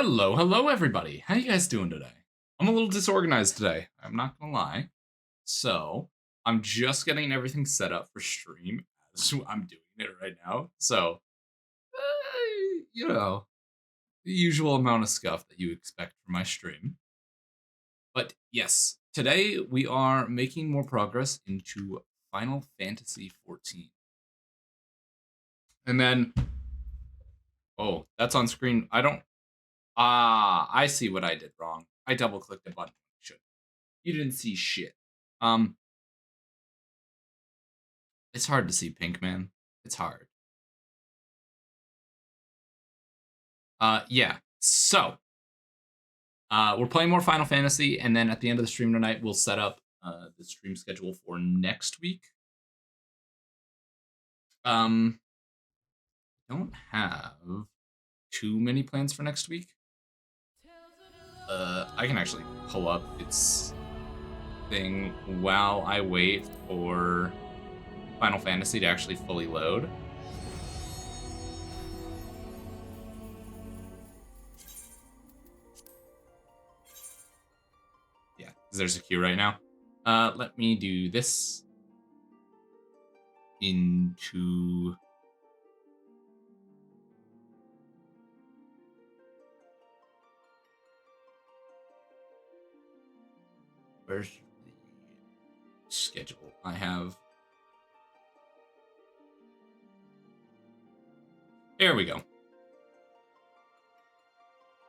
Hello everybody. How you guys doing today? I'm a little disorganized today. I'm not gonna lie. So I'm just getting everything set up for stream as I'm doing it right now. So you know, the usual amount of scuff that you expect from my stream. But yes, today we are making more progress into Final Fantasy 14. And then, oh, that's on screen. I see what I did wrong. I double clicked the button. You didn't see shit. Um, it's hard to see pink, man. It's hard. Yeah. So, we're playing more Final Fantasy, and then at the end of the stream tonight, we'll set up the stream schedule for next week. Don't have too many plans for next week. I can actually pull up its thing while I wait for Final Fantasy to actually fully load. Yeah, there's a queue right now. Let me do this into where's the schedule I have. There we go.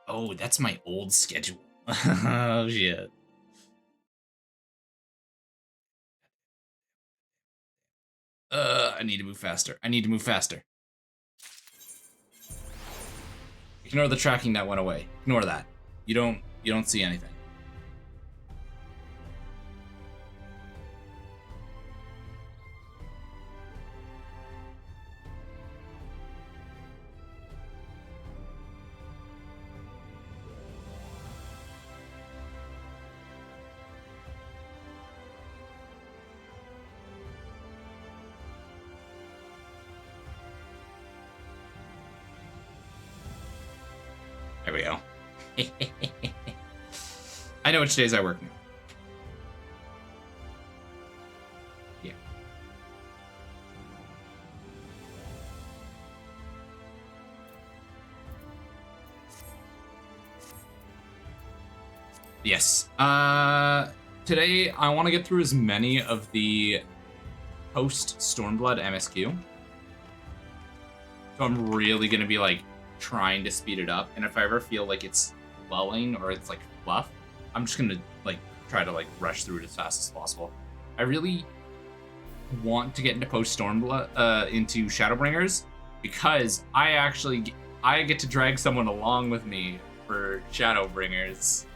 Oh, that's my old schedule. Oh shit. I need to move faster. I need to move faster. Ignore the tracking that went away. Ignore that. You don't see anything. There we go. I know which days I work now. Yeah. Yes. Today I want to get through as many of the post Stormblood MSQ. So I'm really gonna be like trying to speed it up, and if I ever feel like it's lulling or it's like fluff, I'm just gonna like try to like rush through it as fast as possible. I really want to get into post Stormblood, into Shadowbringers, because I get to drag someone along with me for Shadowbringers.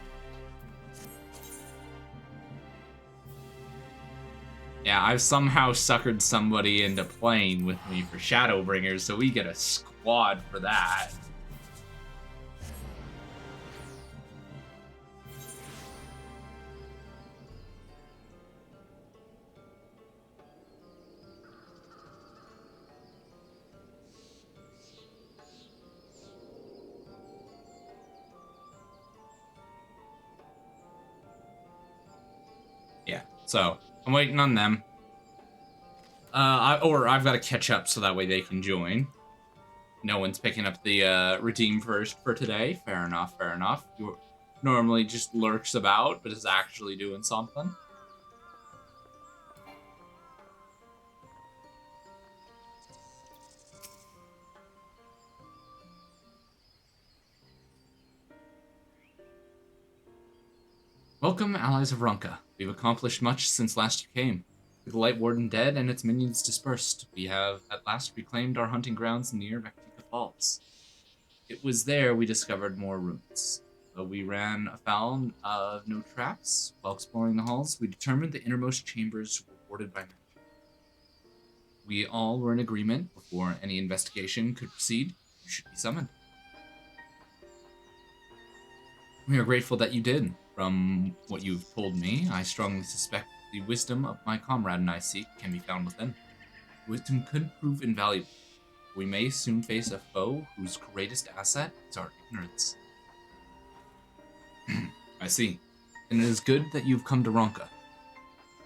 Yeah, I've somehow suckered somebody into playing with me for Shadowbringers, so we get a squad for that. Yeah, so I'm waiting on them. I've got to catch up so that way they can join. No one's picking up the redeem first for today. Fair enough, fair enough. You normally just lurks about, but is actually doing something. Welcome, allies of Runka. We've accomplished much since last you came. With the Light Warden dead and its minions dispersed, we have at last reclaimed our hunting grounds near Vectica Falls. It was there we discovered more ruins. Though we ran afoul of no traps, while exploring the halls, we determined the innermost chambers were warded by magic. We all were in agreement before any investigation could proceed, you should be summoned. We are grateful that you did. From what you've told me, I strongly suspect the wisdom of my comrade and I seek can be found within. Wisdom could prove invaluable. We may soon face a foe whose greatest asset is our ignorance. see. And it is good that you've come to Ronka.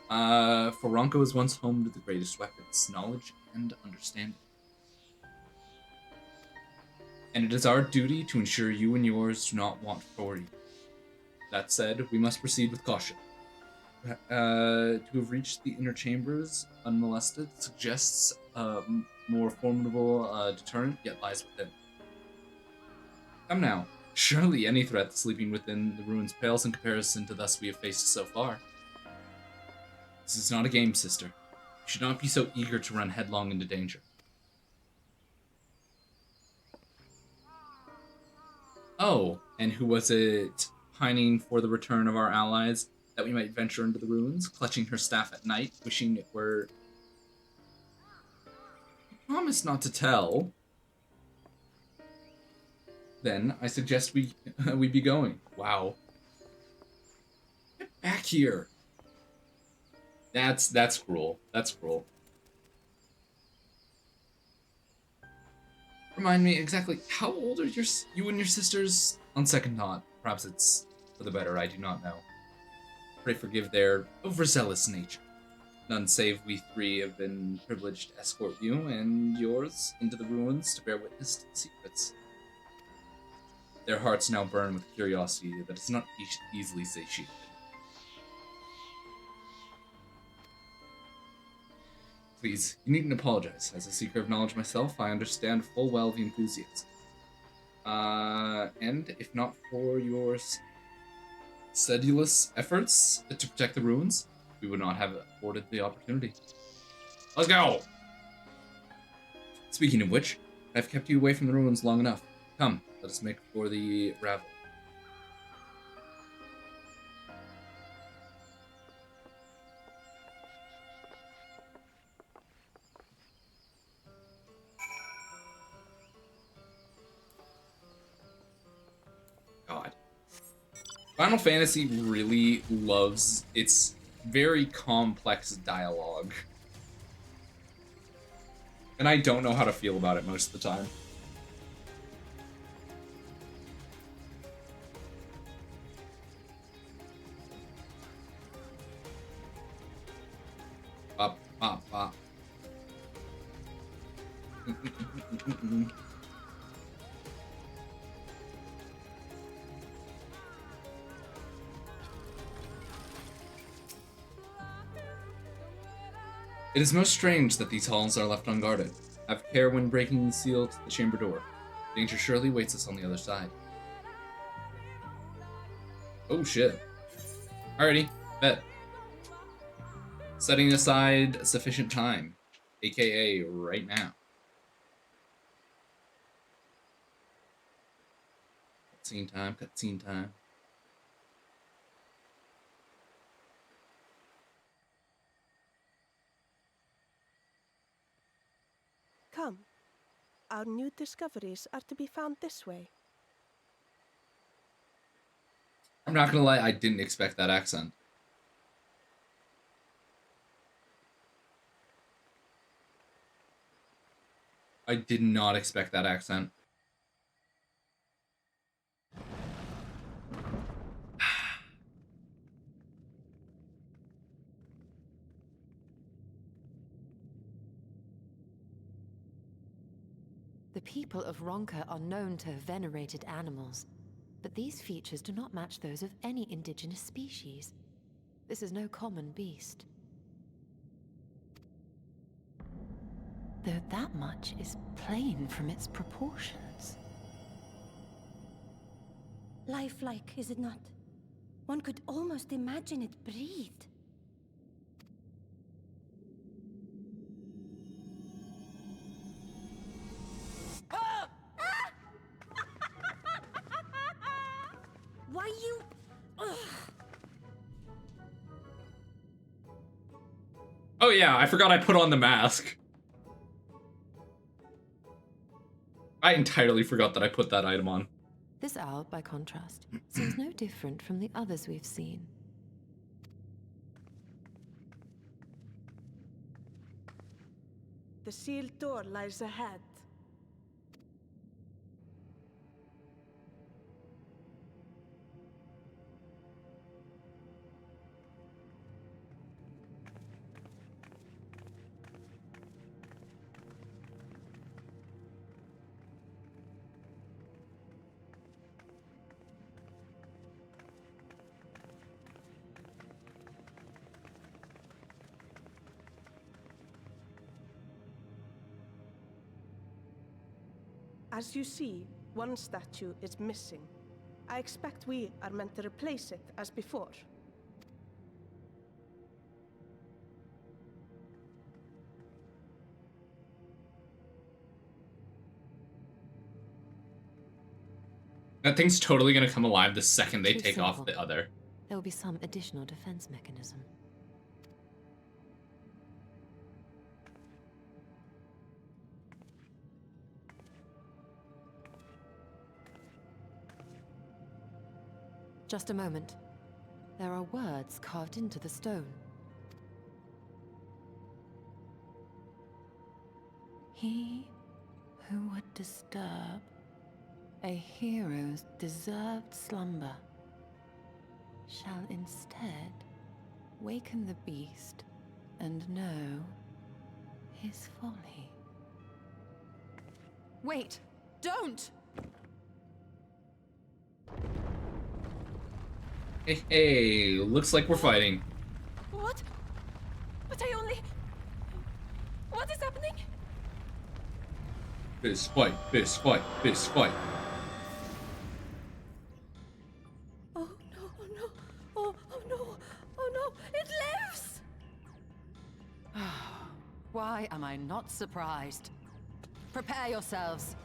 For Ronka was once home to the greatest weapons, knowledge and understanding. And it is our duty to ensure you and yours do not want for you. That said, we must proceed with caution. To have reached the inner chambers unmolested suggests a more formidable deterrent yet lies within. Come now. Surely any threat sleeping within the ruins pales in comparison to thus we have faced so far. This is not a game, sister. You should not be so eager to run headlong into danger. Oh, and who was it pining for the return of our allies, that we might venture into the ruins, clutching her staff at night, wishing it were... Promise not to tell. Then I suggest we be going. Wow. Get back here. That's cruel. That's cruel. Remind me exactly how old are you and your sisters? On second thought, perhaps it's for the better. I do not know. Pray forgive their overzealous nature. None save we three have been privileged to escort you and yours into the ruins to bear witness to the secrets. Their hearts now burn with curiosity that is not easily satiated. Please, you needn't apologize. As a seeker of knowledge myself, I understand full well the enthusiasm. And if not for your sedulous efforts to protect the ruins, we would not have afforded the opportunity. Let's go! Speaking of which, I've kept you away from the ruins long enough. Come, let us make for the ravel. God. Final Fantasy really loves its very complex dialogue. And I don't know how to feel about it most of the time. Up, up, up. It is most strange that these halls are left unguarded. Have care when breaking the seal to the chamber door. Danger surely waits us on the other side. Oh shit. Alrighty, bet. Setting aside sufficient time, aka right now. Cutscene time, cutscene time. Come. Our new discoveries are to be found this way. I'm not gonna lie, I didn't expect that accent. I did not expect that accent. The people of Ronka are known to have venerated animals, but these features do not match those of any indigenous species. This is no common beast. Though that much is plain from its proportions. Lifelike, is it not? One could almost imagine it breathed. Why you... Ugh. Oh yeah, I forgot I put on the mask. I entirely forgot that I put that item on. This owl, by contrast, seems no different from the others we've seen. The sealed door lies ahead. As you see, one statue is missing. I expect we are meant to replace it as before. That thing's totally gonna come alive the second they Too take off simple. the other. There will be some additional defense mechanism. Just a moment. There are words carved into the stone. He who would disturb a hero's deserved slumber shall instead waken the beast and know his folly. Wait! Don't! Hey, looks like we're fighting. What? But I only... What is happening? Fist fight, fist fight, fist fight. Oh no, oh no, oh no, oh no, it lives! Why am I not surprised? Prepare yourselves.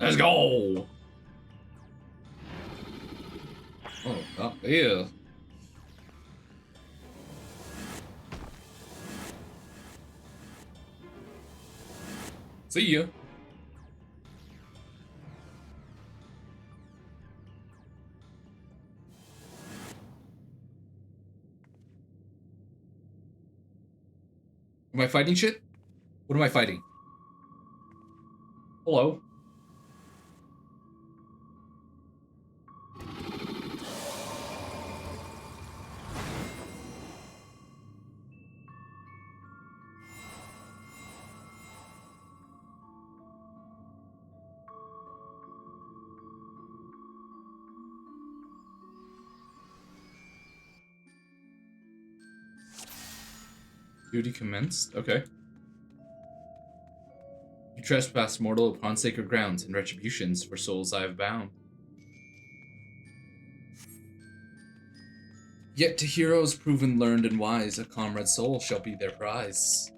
Let's go! Oh, up here. See ya. Am I fighting shit? What am I fighting? Hello? Duty commenced? Okay. You trespass mortal upon sacred grounds, and retributions for souls I have bound. Yet to heroes proven learned and wise, a comrade's soul shall be their prize.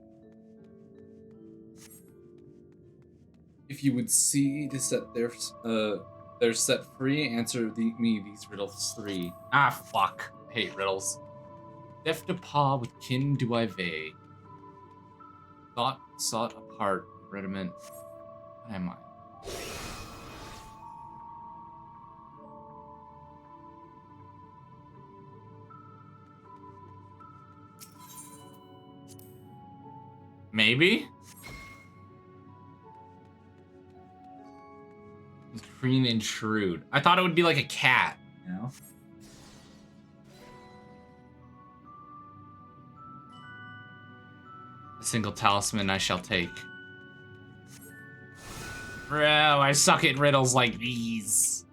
If you would see to set their set free, answer me these riddles 3. Ah, fuck. I hate riddles. Deaf to paw with kin do I veigh. Thought sought apart, rudiment. What am I? Maybe? Green and shrewd. I thought it would be like a cat, you know? A single talisman I shall take. Bro, I suck at riddles like these.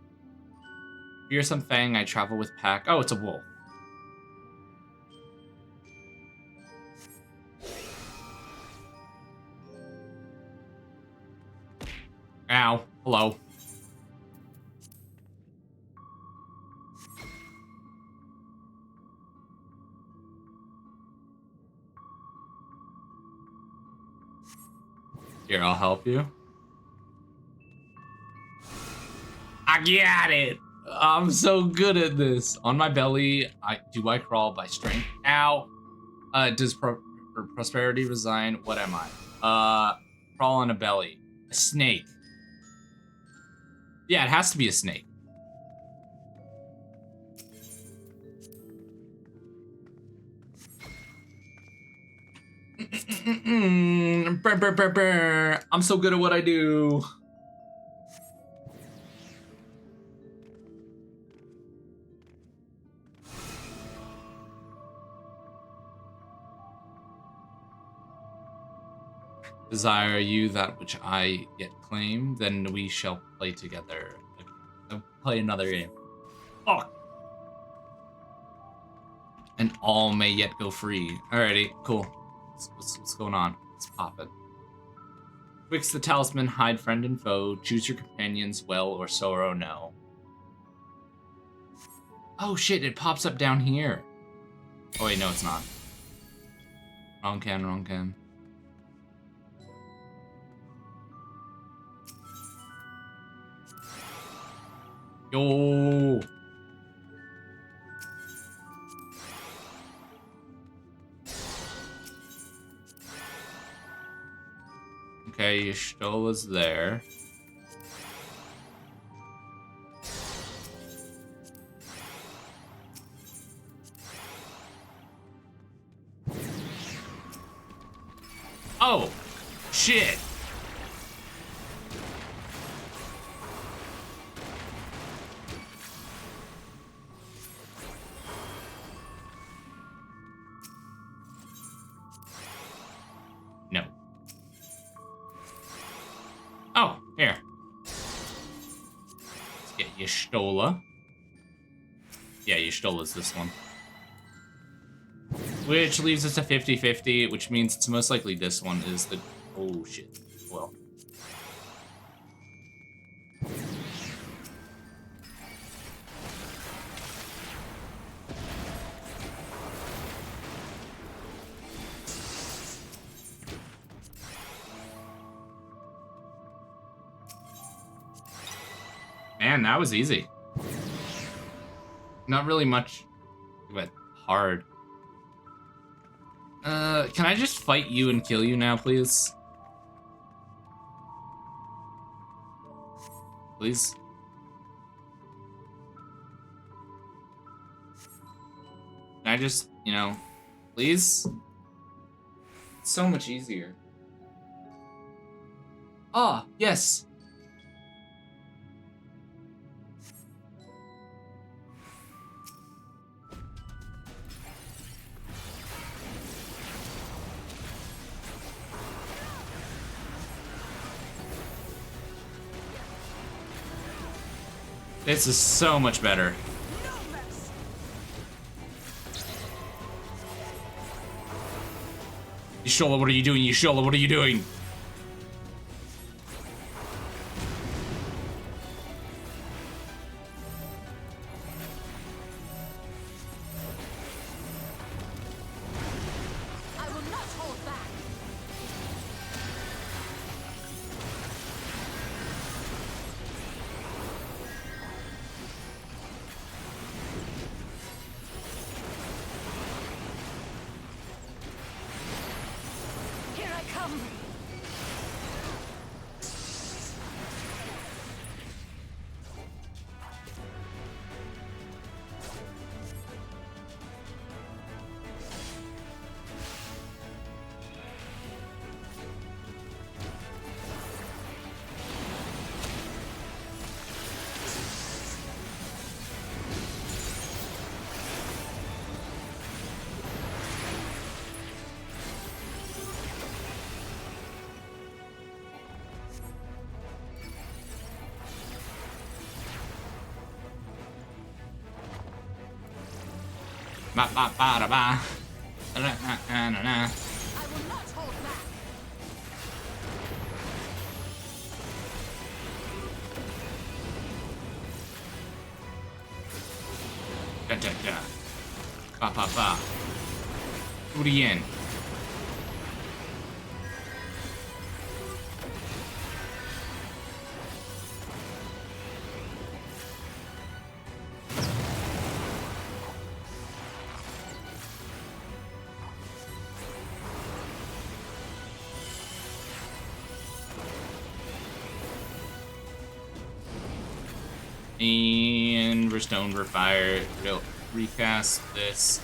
Fearsome Fang, I travel with pack. Oh, it's a wolf. Ow. Hello. Here, I'll help you. I got it! I'm so good at this. On my belly, I crawl by strength? Ow. Does prosperity resign? What am I? Crawl on a belly. A snake. Yeah, it has to be a snake. Brr, brr, brr, brr. I'm so good at what I do. Desire you that which I yet claim, then we shall play together. Play another game. Oh. And all may yet go free. Alrighty, cool. What's going on? Let's pop it. Twixt the talisman, hide friend and foe. Choose your companions, well or sorrow, no. Oh shit, it pops up down here. Oh wait, no it's not. Wrong can, wrong can. Yo! Okay, Yashtola's there. Oh! Shit! No. Oh, here. Let's get Yashtola. Yeah, Yashtola's this one. Which leaves us a 50-50, which means it's most likely this one is the... Oh, shit. Well. Man, that was easy. Not really much, but hard. Can I just fight you and kill you now, please? Please? Can I just, you know, please? It's so much easier. Ah, yes! This is so much better. Yashola, what are you doing? Yashola, what are you doing? I will not hold back. Here I come. Ba ba ba da ba. Da da da da da. I will not hold back. Da da da. Ba ba ba. Urien. And Restone, Refire, recast this.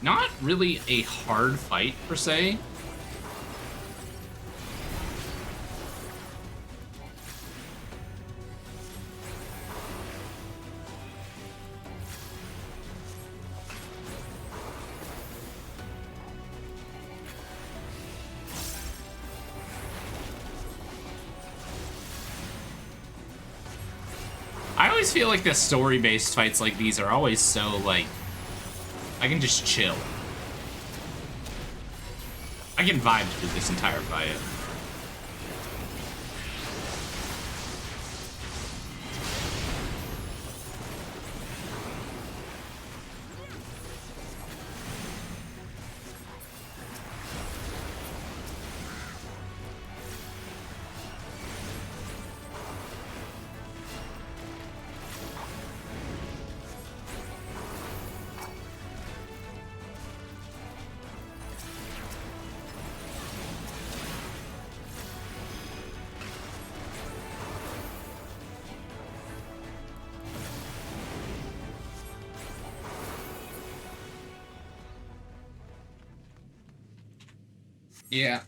Not really a hard fight, per se. I always feel like the story-based fights like these are always so, like, I can just chill. I can vibe through this entire fight. Yeah.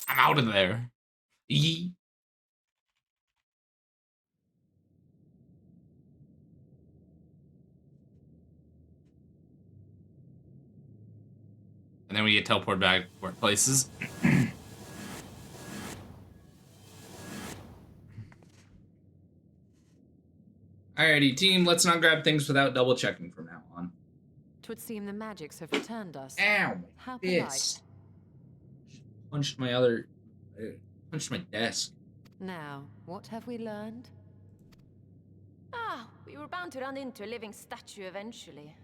I'm out of there. Yee. And then we get teleported back to our places. Alrighty, team, let's not grab things without double checking from now on. 'Twould seem the magics have returned us. Ow, my How fist. polite. Punched punched my desk. Now, what have we learned? Ah, we were bound to run into a living statue eventually.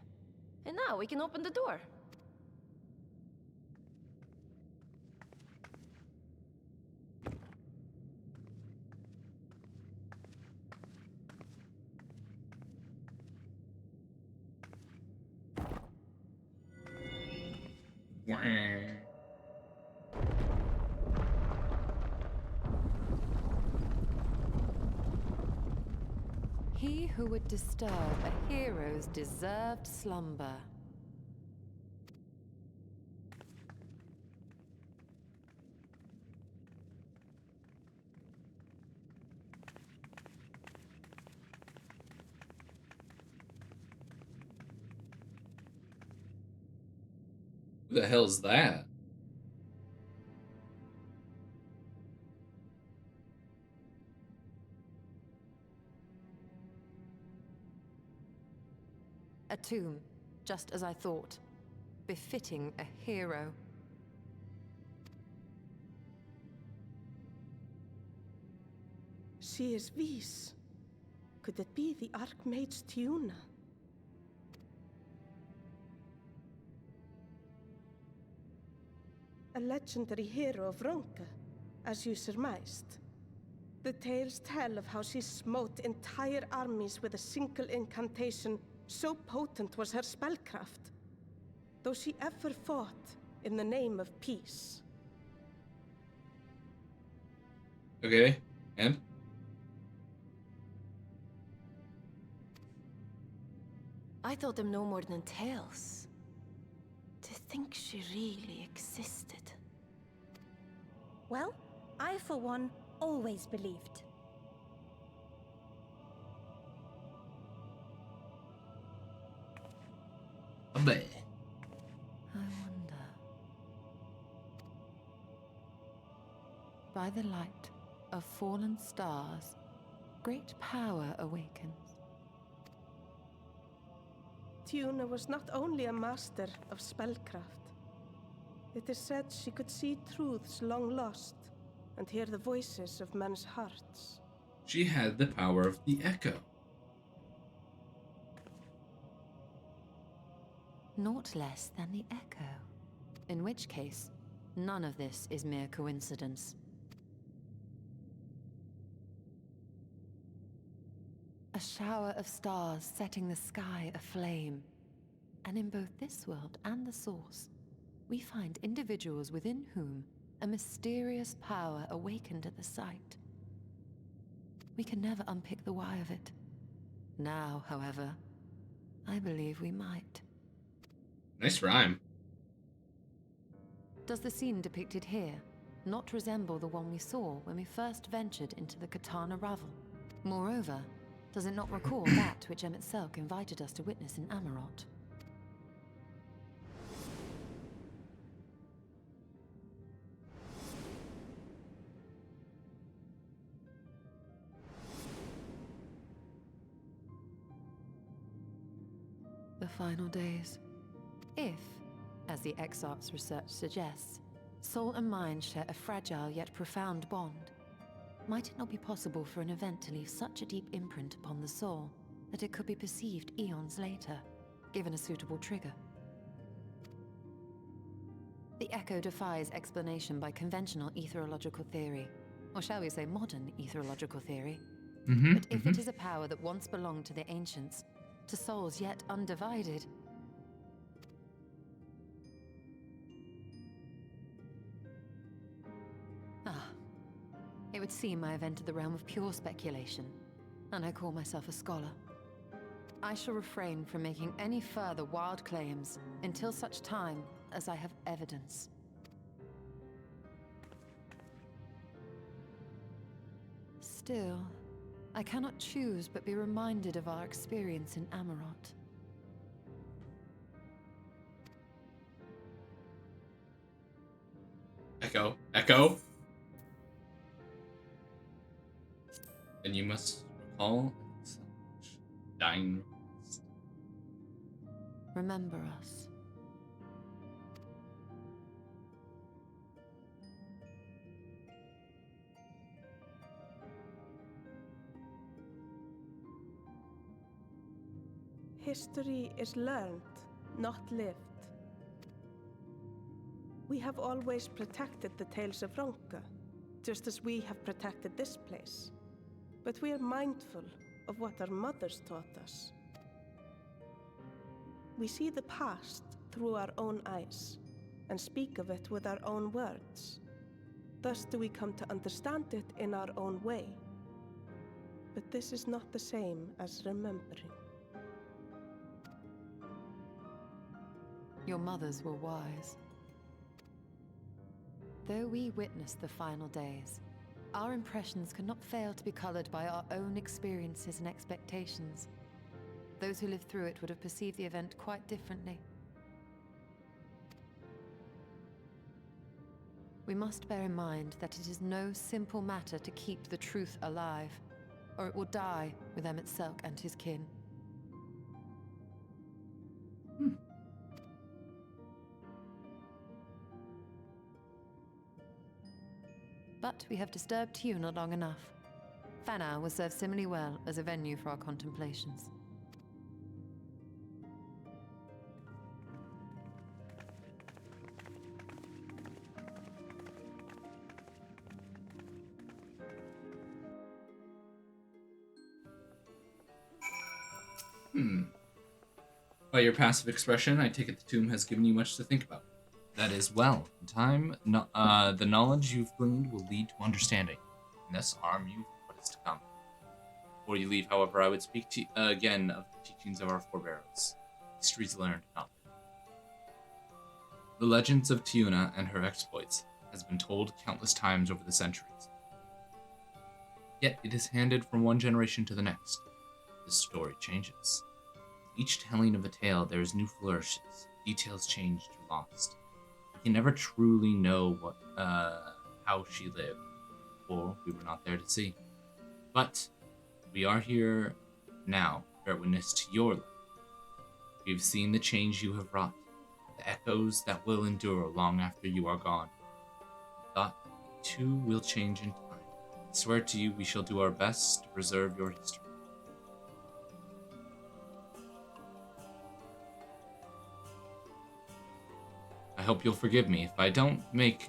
And now we can open the door. He who would disturb a hero's deserved slumber. Who the hell's that? A tomb, just as I thought. Befitting a hero. She is Vis. Could it be the Archmage Tiuna? A legendary hero of Ronka, as you surmised. The tales tell of how she smote entire armies with a single incantation, so potent was her spellcraft. Though she ever fought in the name of peace. Okay, and? I thought them no more than tales. To think she really existed. Well, I for one always believed. Bleh. I wonder. By the light of fallen stars, great power awakens. Tiuna was not only a master of spellcraft. It is said she could see truths long lost and hear the voices of men's hearts. She had the power of the echo. Naught less than the echo. In which case, none of this is mere coincidence. A shower of stars setting the sky aflame. And in both this world and the Source, we find individuals within whom a mysterious power awakened at the sight. We can never unpick the why of it. Now, however, I believe we might. Nice rhyme. Does the scene depicted here not resemble the one we saw when we first ventured into the Katana Ravel? Moreover, does it not recall that which Emmett Selk invited us to witness in Amarot? The final days. If, as the Exarch's research suggests, soul and mind share a fragile yet profound bond, might it not be possible for an event to leave such a deep imprint upon the soul that it could be perceived eons later, given a suitable trigger? The echo defies explanation by conventional etherological theory, or shall we say modern etherological theory. But if it is a power that once belonged to the ancients, to souls yet undivided, it would seem I have entered the realm of pure speculation, and I call myself a scholar. I shall refrain from making any further wild claims until such time as I have evidence. Still, I cannot choose but be reminded of our experience in Amarot. Echo. Echo? And you must recall dying. Remember us. History is learned, not lived. We have always protected the Tales of Ronka, just as we have protected this place. But we are mindful of what our mothers taught us. We see the past through our own eyes, and speak of it with our own words. Thus do we come to understand it in our own way. But this is not the same as remembering. Your mothers were wise. Though we witnessed the final days, our impressions cannot fail to be colored by our own experiences and expectations. Those who lived through it would have perceived the event quite differently. We must bear in mind that it is no simple matter to keep the truth alive, or it will die with Emmett Selk and his kin. But we have disturbed Tiuna long enough. Fana will serve similarly well as a venue for our contemplations. By your passive expression, I take it the tomb has given you much to think about. That is well. In time, the knowledge you've gleaned will lead to understanding, and thus arm you for what is to come. Before you leave, however, I would speak to again of the teachings of our forebears. Histories learned, not lived. The legends of Tiuna and her exploits has been told countless times over the centuries. Yet it is handed from one generation to the next. The story changes. With each telling of a tale, there is new flourishes, details changed or lost. We can never truly know what, how she lived, for we were not there to see. But we are here now, bear witness to your life. We have seen the change you have wrought, the echoes that will endure long after you are gone. We thought we too will change in time. I swear to you, we shall do our best to preserve your history. I hope you'll forgive me if I don't make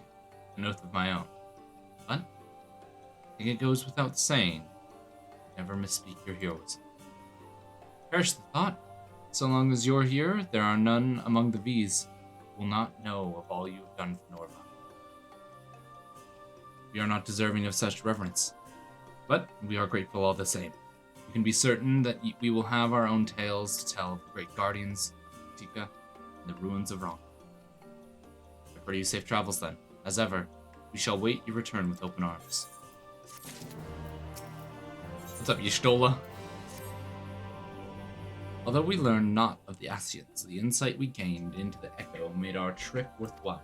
an oath of my own. But I think it goes without saying, never misspeak your heroism. Perish the thought. So long as you're here, there are none among the V's who will not know of all you have done for Norva. We are not deserving of such reverence, but we are grateful all the same. You can be certain that we will have our own tales to tell of the great guardians, Tika, and the ruins of Ronka. I pray you safe travels then. As ever, we shall wait your return with open arms. What's up, Y'shtola? Although we learned naught of the Asians, the insight we gained into the Echo made our trip worthwhile.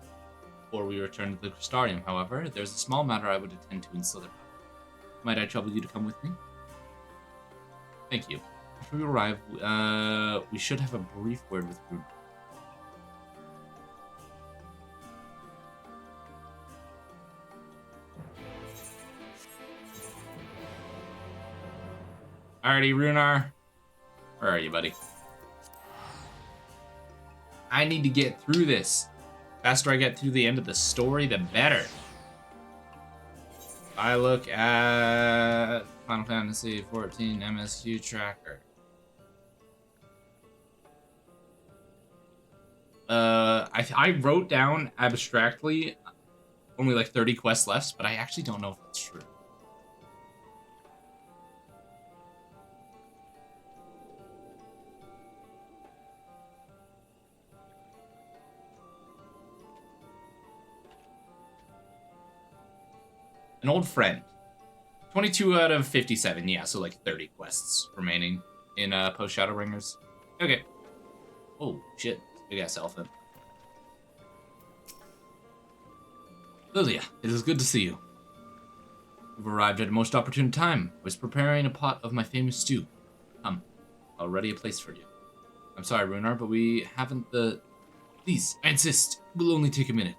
Before we return to the Crystarium, however, there's a small matter I would attend to in Slitherhouse. Might I trouble you to come with me? Thank you. After we arrive, we should have a brief word with Bruno. Alrighty, Runar. Where are you, buddy? I need to get through this. The faster I get through the end of the story, the better. I look at Final Fantasy 14 MSQ tracker. I wrote down abstractly only like 30 quests left, but I actually don't know if that's true. An old friend. 22 out of 57, yeah, so like 30 quests remaining in post Shadowbringers. Okay. Oh, shit. Big ass elephant. Lilia, it is good to see you. You've arrived at a most opportune time. I was preparing a pot of my famous stew. Come, I'll ready a place for you. I'm sorry, Runar, but we haven't the... Please, I insist. It will only take a minute.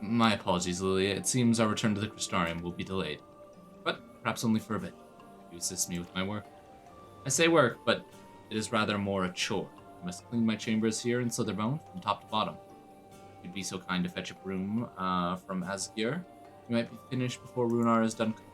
My apologies, Lilia. It seems our return to the Crystarium will be delayed. But perhaps only for a bit. You assist me with my work. I say work, but it is rather more a chore. I must clean my chambers here in Slitherbound from top to bottom. If you'd be so kind to fetch a broom from Asgir, you might be finished before Runar is done cooking.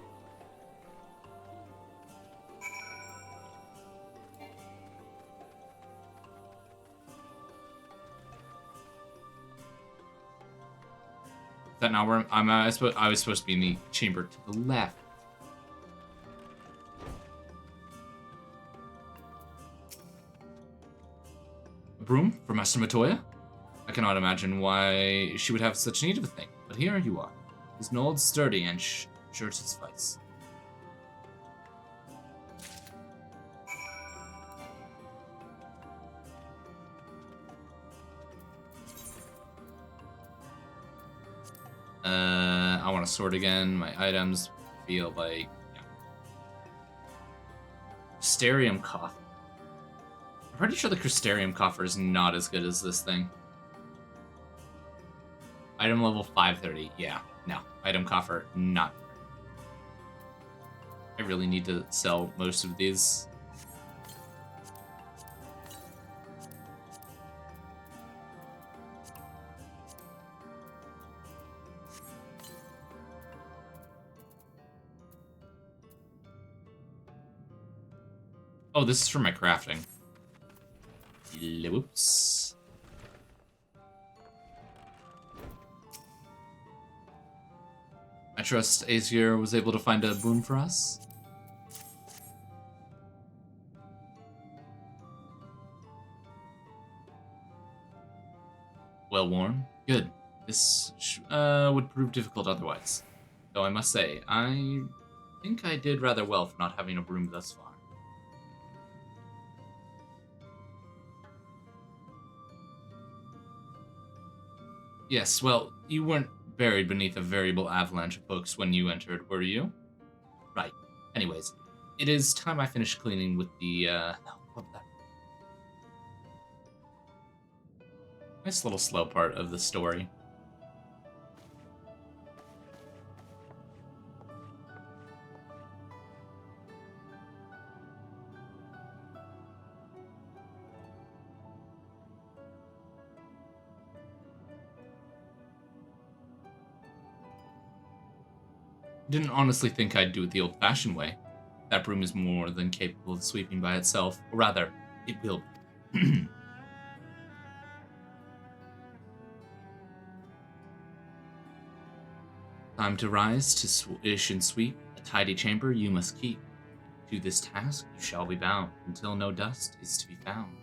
Is that not where I was supposed to be in the chamber to the left. A broom for Master Matoya? I cannot imagine why she would have such need of a thing, but here you are. It's an old sturdy and sure to suffice. I want to sort again. My items feel like... Yeah. Crystarium Coffer. I'm pretty sure the Crystarium Coffer is not as good as this thing. Item level 530. Yeah, no. Item Coffer, not. I really need to sell most of these. Oh, this is for my crafting. Whoops. I trust Aesir was able to find a boon for us. Well worn. Good. This would prove difficult otherwise. Though I must say, I think I did rather well for not having a broom thus far. Yes, well, you weren't buried beneath a variable avalanche of books when you entered, were you? Right. Anyways, it is time I finished cleaning with the, what was that? Nice little slow part of the story. Didn't honestly think I'd do it the old-fashioned way. That broom is more than capable of sweeping by itself, or rather, it will be. Time to rise, to swish and sweep. A tidy chamber you must keep. To this task you shall be bound, until no dust is to be found.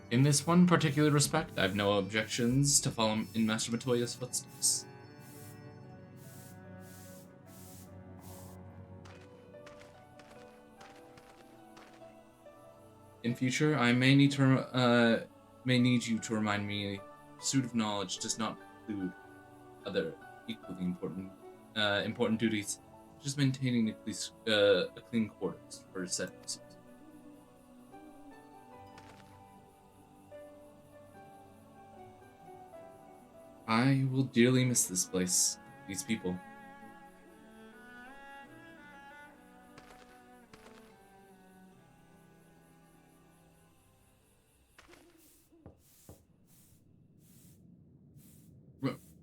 In this one particular respect, I have no objections to follow in Master Matoya's footsteps. In future, I may need you to remind me. Pursuit of knowledge does not include other equally important duties, such as maintaining a clean quarters for said pursuit. I will dearly miss this place, these people.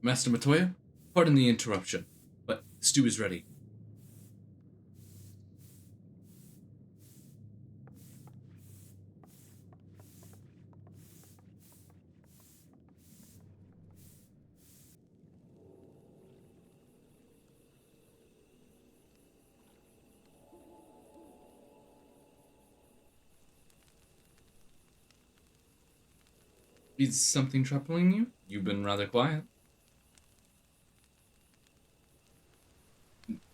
Master Matoya, pardon the interruption, but the stew is ready. Is something troubling you? You've been rather quiet.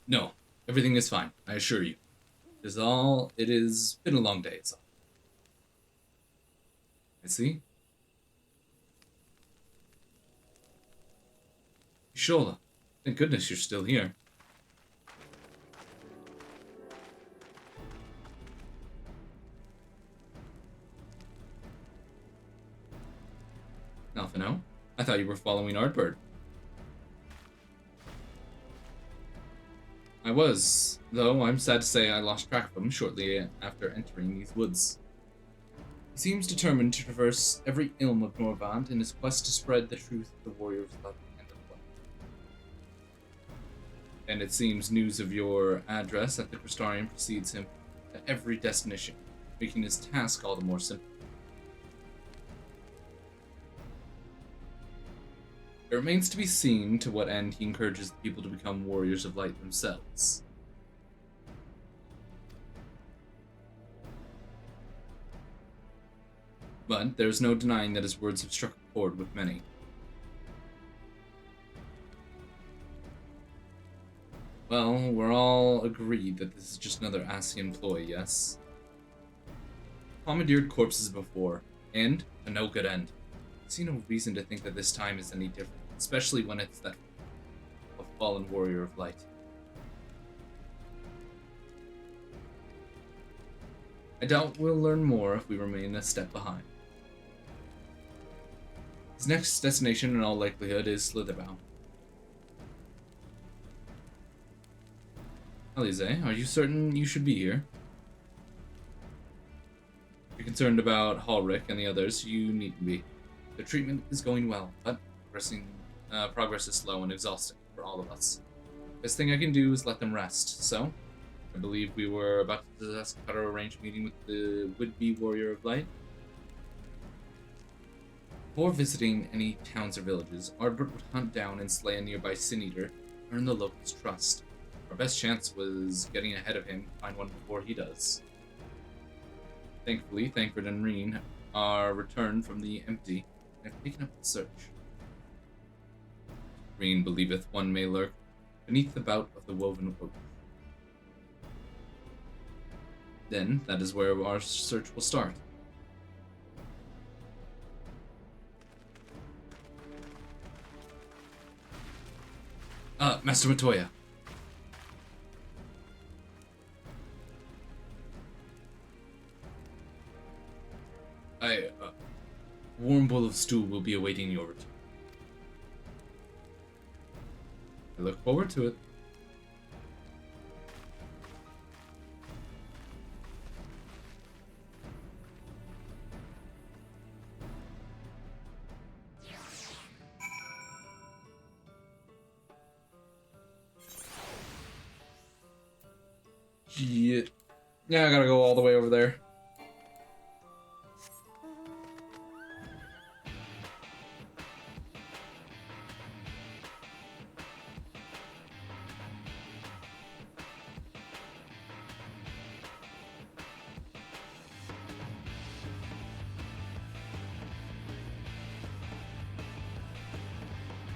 No, everything is fine, I assure you. It has been a long day, it's all. I see. Shola, thank goodness you're still here. Alphino, I thought you were following Ardbird. I was, though I'm sad to say I lost track of him shortly after entering these woods. He seems determined to traverse every ilm of Norvand in his quest to spread the truth of the warrior's love and of life. And it seems news of your address at the Crystarium precedes him at every destination, making his task all the more simple. It remains to be seen to what end he encourages the people to become warriors of light themselves. But there's no denying that his words have struck a chord with many. Well, we're all agreed that this is just another Asian ploy, yes? Commandeered corpses before, and a no good end. I see no reason to think that this time is any different, especially when it's that a fallen warrior of light. I doubt we'll learn more if we remain a step behind. His next destination, in all likelihood, is Slitherbound. Alize, are you certain you should be here? If you're concerned about Halric and the others, you needn't be. The treatment is going well, but progress is slow and exhausting for all of us. Best thing I can do is let them rest, so I believe we were about to discuss how to arrange a meeting with the would-be Warrior of Light. Before visiting any towns or villages, Ardbert would hunt down and slay a nearby Sin Eater, earn the locals' trust. Our best chance was getting ahead of him to find one before he does. Thankfully, Thancred and Reen are returned from the empty and have taken up the search. Reen believeth one may lurk beneath the bout of the woven oak. Then, that is where our search will start. Master Matoya. Warm bowl of stew will be awaiting your return. I look forward to it. Yeah, I gotta go all the way over there.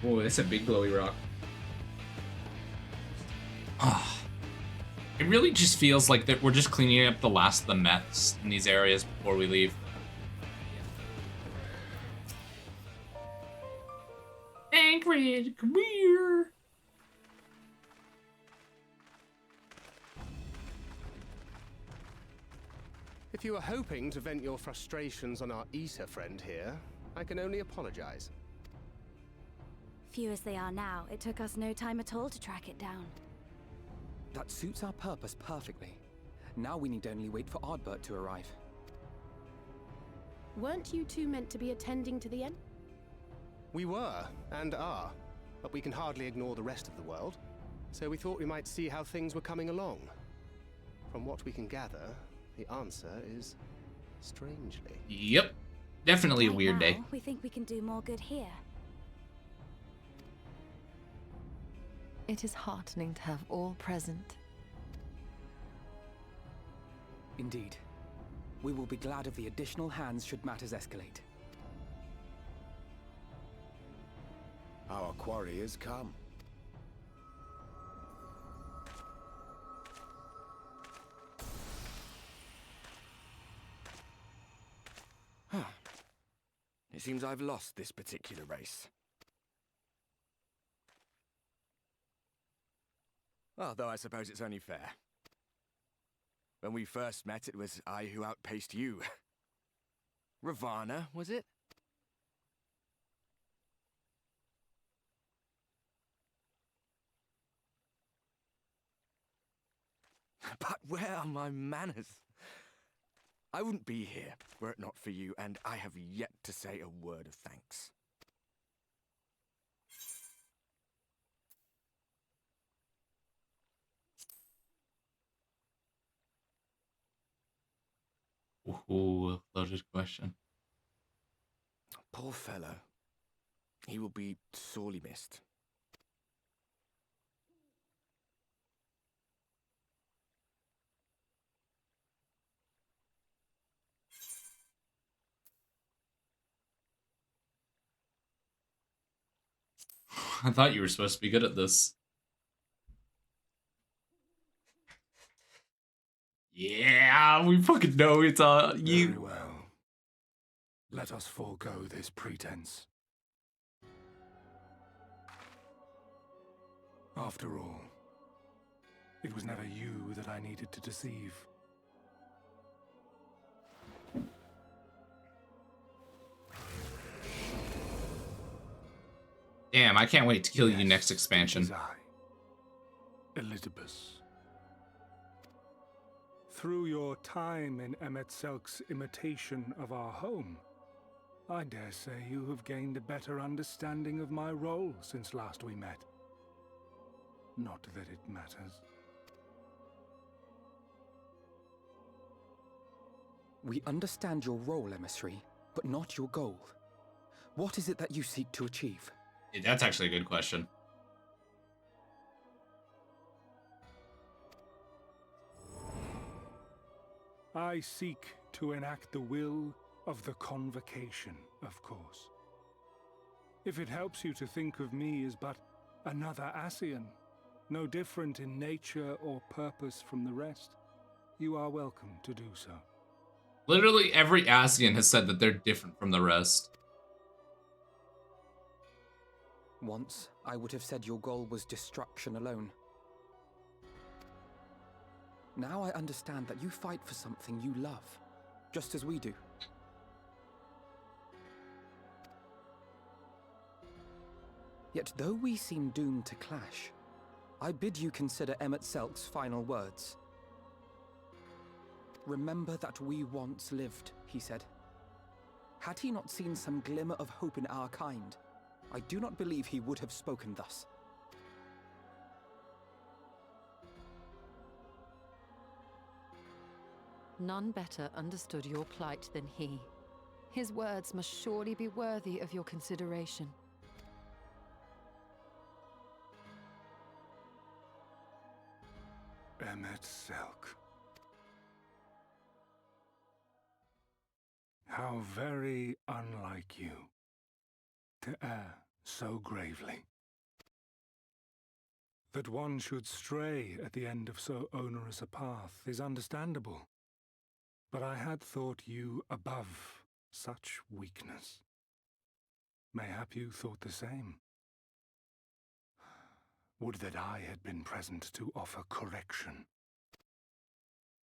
Oh, that's a big glowy rock. It really just feels like that we're just cleaning up the last of the mess in these areas before we leave. Thancred, come here. If you were hoping to vent your frustrations on our Issa friend here, I can only apologize. Few as they are now, it took us no time at all to track it down. That suits our purpose perfectly. Now we need only wait for Ardbert to arrive. Weren't you two meant to be attending to the end? We were, and are, but we can hardly ignore the rest of the world. So we thought we might see how things were coming along. From what we can gather, the answer is strangely. Yep. Definitely a Right weird now, day. we think we can do more good here. It is heartening to have all present. Indeed. We will be glad of the additional hands should matters escalate. Our quarry has come. It seems I've lost this particular race. Although I suppose it's only fair. When we first met, it was I who outpaced you. Ravana, was it? But where are my manners? I wouldn't be here were it not for you, and I have yet to say a word of thanks. Ooh, loaded question. Poor fellow. He will be sorely missed. I thought you were supposed to be good at this. Yeah, we fucking know it's you. Very well. Let us forego this pretense. After all, it was never you that I needed to deceive. Damn, I can't wait to kill you next expansion. It is I, Elizabeth. Through your time in Emet-Selk's imitation of our home, I dare say you have gained a better understanding of my role since last we met. Not that it matters. We understand your role, emissary, but not your goal. What is it that you seek to achieve? Yeah, that's actually a good question. I seek to enact the will of the Convocation, of course. If it helps you to think of me as but another Ascian, no different in nature or purpose from the rest, you are welcome to do so. Literally every Ascian has said that they're different from the rest. Once, I would have said your goal was destruction alone. Now I understand that you fight for something you love, just as we do. Yet though we seem doomed to clash, I bid you consider Emet-Selk's final words. Remember that we once lived, he said. Had he not seen some glimmer of hope in our kind, I do not believe he would have spoken thus. None better understood your plight than he. His words must surely be worthy of your consideration. Emet-Selk. How very unlike you to err so gravely. That one should stray at the end of so onerous a path is understandable. But I had thought you above such weakness. Mayhap you thought the same. Would that I had been present to offer correction.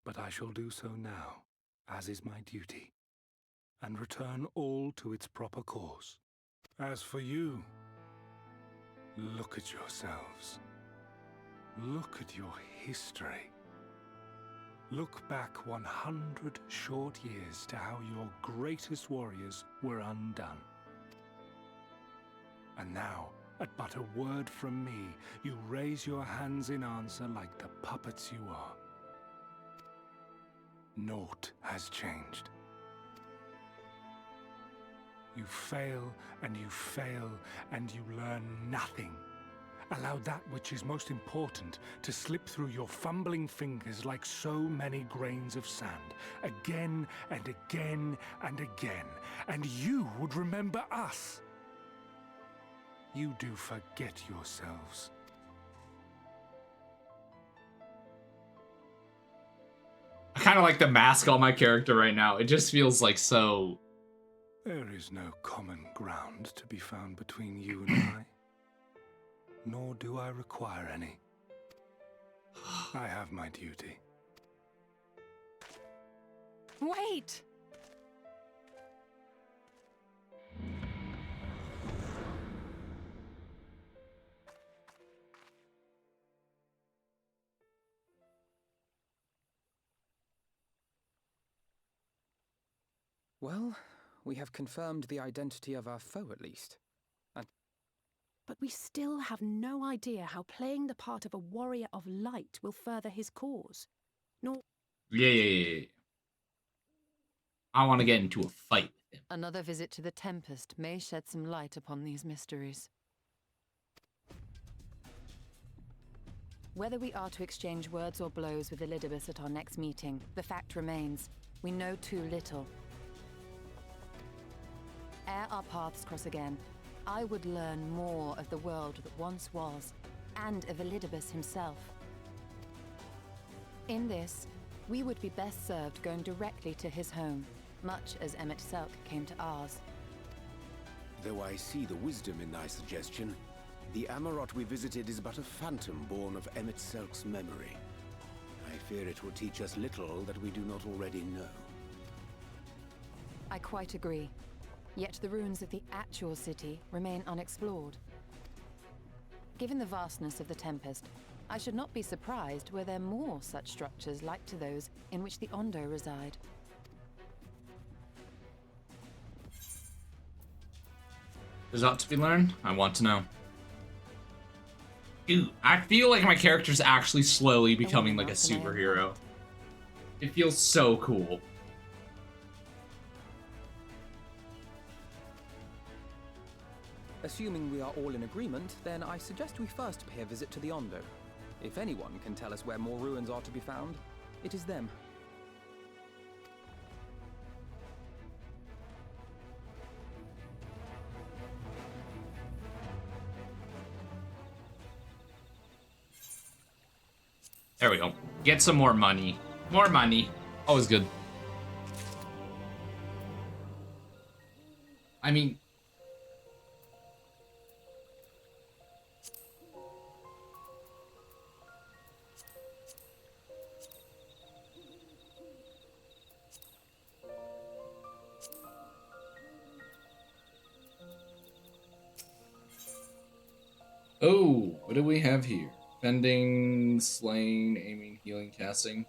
But I shall do so now, as is my duty, and return all to its proper course. As for you, look at yourselves. Look at your history. Look back 100 short years to how your greatest warriors were undone. And now, at but a word from me, you raise your hands in answer like the puppets you are. Naught has changed. You fail, and you fail, and you learn nothing. Allow that which is most important to slip through your fumbling fingers like so many grains of sand, again and again and again, and you would remember us. You do forget yourselves. I kind of like the mask on my character right now. It just feels like so... There is no common ground to be found between you and I. Nor do I require any. I have my duty. Wait! Well, we have confirmed the identity of our foe at least. But we still have no idea how playing the part of a warrior of light will further his cause. Nor... Yeah. I want to get into a fight with him. Another visit to the Tempest may shed some light upon these mysteries. Whether we are to exchange words or blows with Elidibus at our next meeting, the fact remains, we know too little. Ere our paths cross again, I would learn more of the world that once was, and of Elidibus himself. In this, we would be best served going directly to his home, much as Emmett Selk came to ours. Though I see the wisdom in thy suggestion, the Amarot we visited is but a phantom born of Emmett Selk's memory. I fear it will teach us little that we do not already know. I quite agree. Yet the ruins of the actual city remain unexplored. Given the vastness of the Tempest, I should not be surprised were there more such structures like to those in which the Ondo reside. There's ought to be learned? I want to know. Dude, I feel like my character's actually slowly becoming like a superhero. It feels so cool. Assuming we are all in agreement, then I suggest we first pay a visit to the Ondo. If anyone can tell us where more ruins are to be found, it is them. There we go. Get some more money. More money. Always good. I mean... Oh, what do we have here? Fending, slaying, aiming, healing, casting.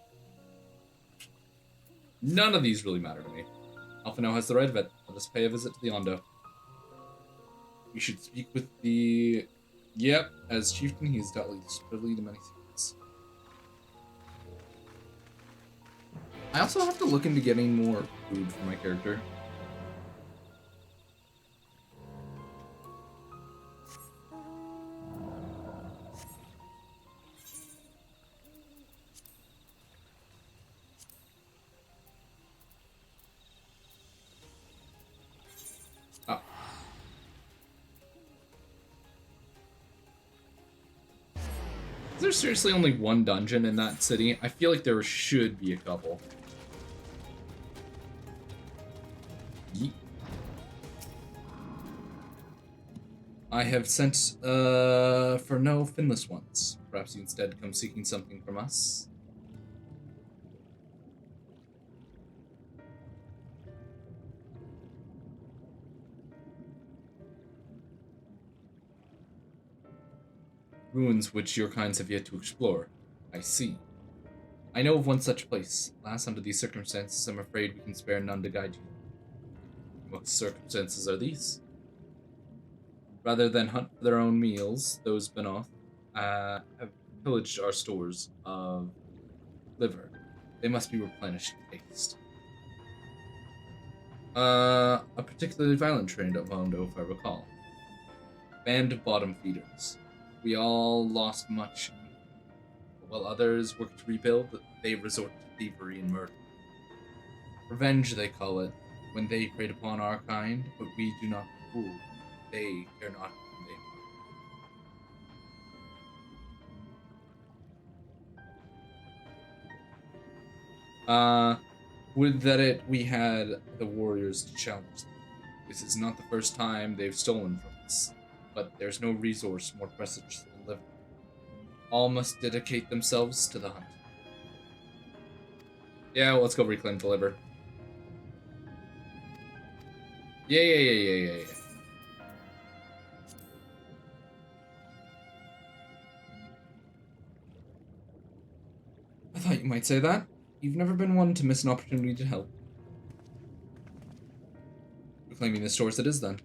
None of these really matter to me. Alphino has the right of it. Let us pay a visit to the Ondo. We should speak with the... Yep, as chieftain, he is doubtless privy to many secrets. I also have to look into getting more food for my character. Is there seriously only one dungeon in that city? I feel like there should be a couple. Yeet. I have sent for no finless ones. Perhaps you instead come seeking something from us. Ruins which your kinds have yet to explore. I see. I know of one such place. Alas, under these circumstances, I'm afraid we can spare none to guide you. What circumstances are these? Rather than hunt for their own meals, those Benoth have pillaged our stores of liver. They must be replenished in haste. A particularly violent trade of Ondo, if I recall. Band of bottom feeders. We all lost much. But while others work to rebuild, they resort to thievery and murder. Revenge, they call it, when they preyed upon our kind, but we do not fool. They care not whom they harm. Would that we had the warriors to challenge them. This is not the first time they've stolen from us, but there's no resource more precious than living. All must dedicate themselves to the hunt. Yeah, well, let's go reclaim the liver. Yeah. I thought you might say that. You've never been one to miss an opportunity to help. Reclaiming the stores it is, then.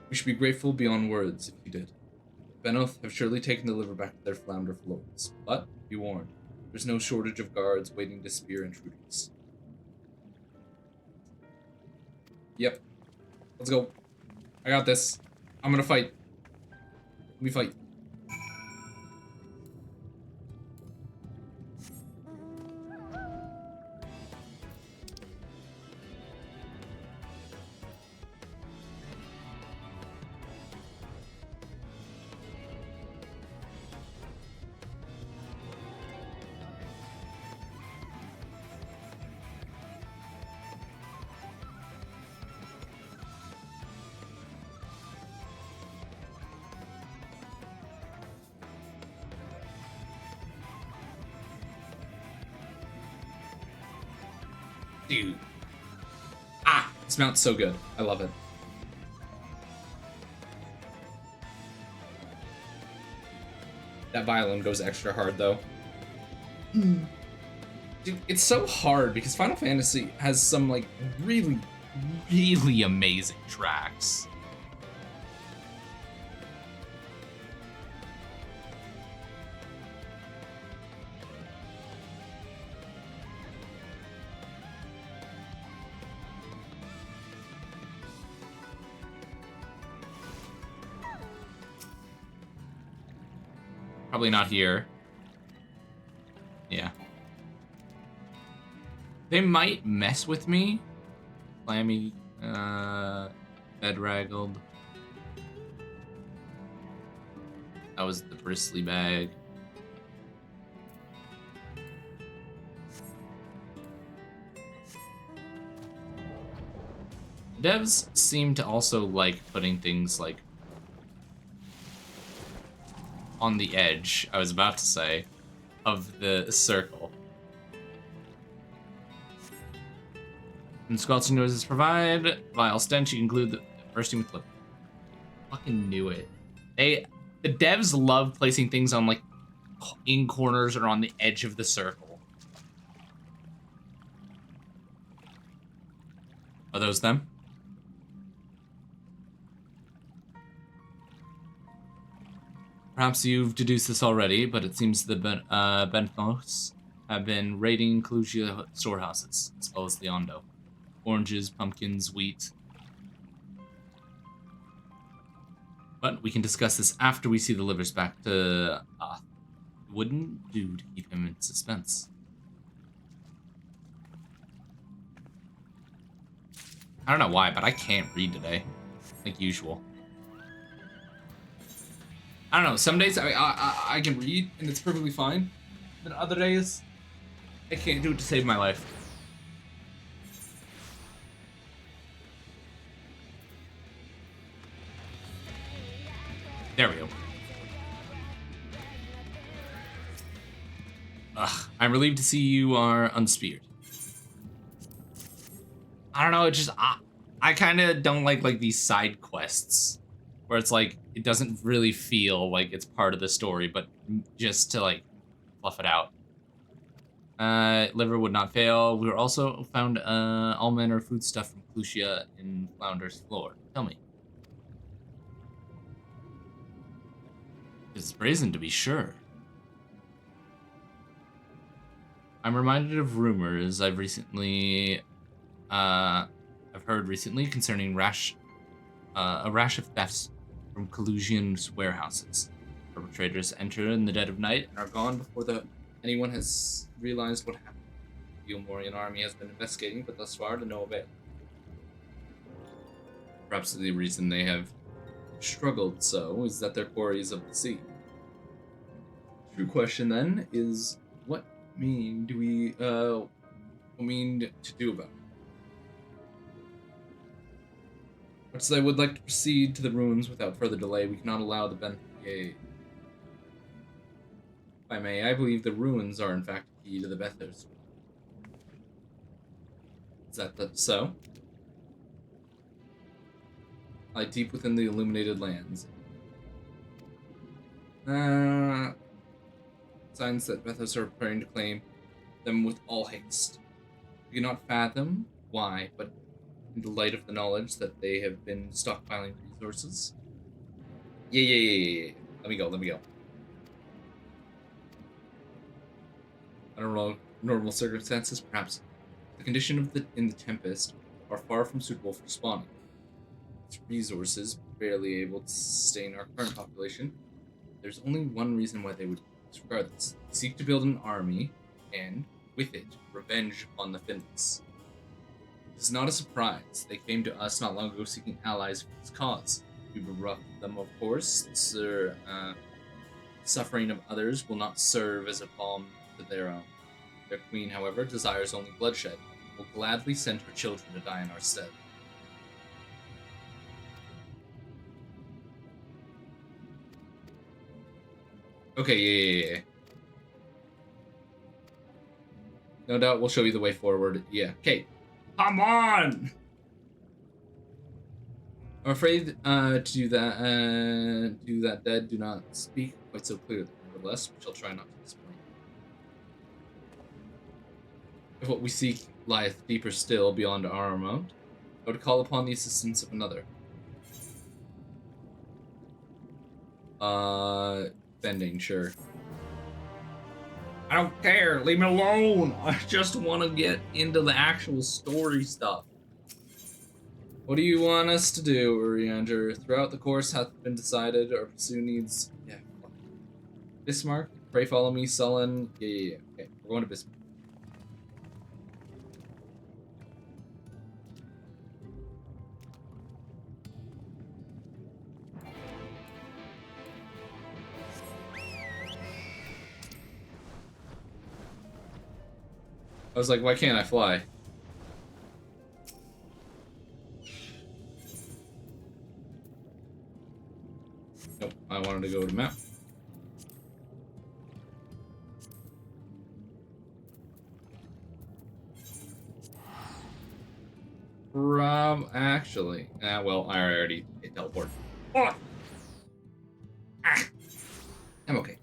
We should be grateful beyond words if you did. Benoth have surely taken the liver back to their flounder floats, but be warned, there's no shortage of guards waiting to spear intruders. Yep. Let's go. I got this. I'm gonna fight. Let me fight. Dude. Ah! This mount's so good. I love it. That violin goes extra hard, though. Dude, it's so hard because Final Fantasy has some, like, really, really amazing tracks. Probably not here. Yeah. They might mess with me. Clammy, Bedraggled. That was the bristly bag. Devs seem to also like putting things like on the edge, I was about to say, of the circle. And squelching noises provide vile stench. You conclude the bursting with lip. Fucking knew it. The devs love placing things on like in corners or on the edge of the circle. Are those them? Perhaps you've deduced this already, but it seems the Benthos have been raiding Clusia storehouses, as well as the Ondo. Oranges, pumpkins, wheat. But we can discuss this after we see the livers back to wouldn't do to keep him in suspense. I don't know why, but I can't read today, like usual. I don't know, some days I can read and it's perfectly fine. Then other days, I can't do it to save my life. There we go. Ugh, I'm relieved to see you are unspeared. I don't know, it just, I kind of don't like these side quests where it's like, it doesn't really feel like it's part of the story, but just to like fluff it out. Liver would not fail. We were also found all manner of food stuff from Clusia in Flounder's floor. Tell me. It's brazen to be sure. I'm reminded of rumors I've heard recently concerning a rash of thefts from Clusian's warehouses. Perpetrators enter in the dead of night and are gone before anyone has realized what happened. The Gilmorian army has been investigating, but thus far to no avail. Perhaps the reason they have struggled so is that their quarry is of the sea. True question then is, what do we to do about it? Much as I would like to proceed to the ruins without further delay, we cannot allow the If I may, I believe the ruins are in fact key to the Bethos. Is that so? Lie deep within the illuminated lands. Signs that Bethos are preparing to claim them with all haste. We cannot fathom why, but in the light of the knowledge that they have been stockpiling resources. Yeah. Let me go. Under normal circumstances, perhaps the condition in the Tempest are far from suitable for spawning. Its resources barely able to sustain our current population. There's only one reason why they would disregard this. They seek to build an army, and with it, revenge upon the Finns. This is not a surprise. They came to us not long ago seeking allies for this cause. We bereft them, of course. The suffering of others will not serve as a balm to their own. Their queen, however, desires only bloodshed. Will gladly send her children to die in our stead. Okay, yeah. No doubt we'll show you the way forward. Yeah, okay. Come on! I'm afraid to do that dead do not speak quite so clearly. Nevertheless, we shall try not to disappoint. If what we seek lieth deeper still beyond our amount, I would call upon the assistance of another. Bending, sure. I don't care, leave me alone! I just want to get into the actual story stuff. What do you want us to do, Urianger? Throughout the course hath been decided, our pursuit needs... Yeah. Bismarck? Pray follow me, Sullen. Yeah. Okay, we're going to Bismarck. I was like, why can't I fly? Nope, I wanted to go to map. Actually. Well, I already hit teleport. Oh! I'm okay.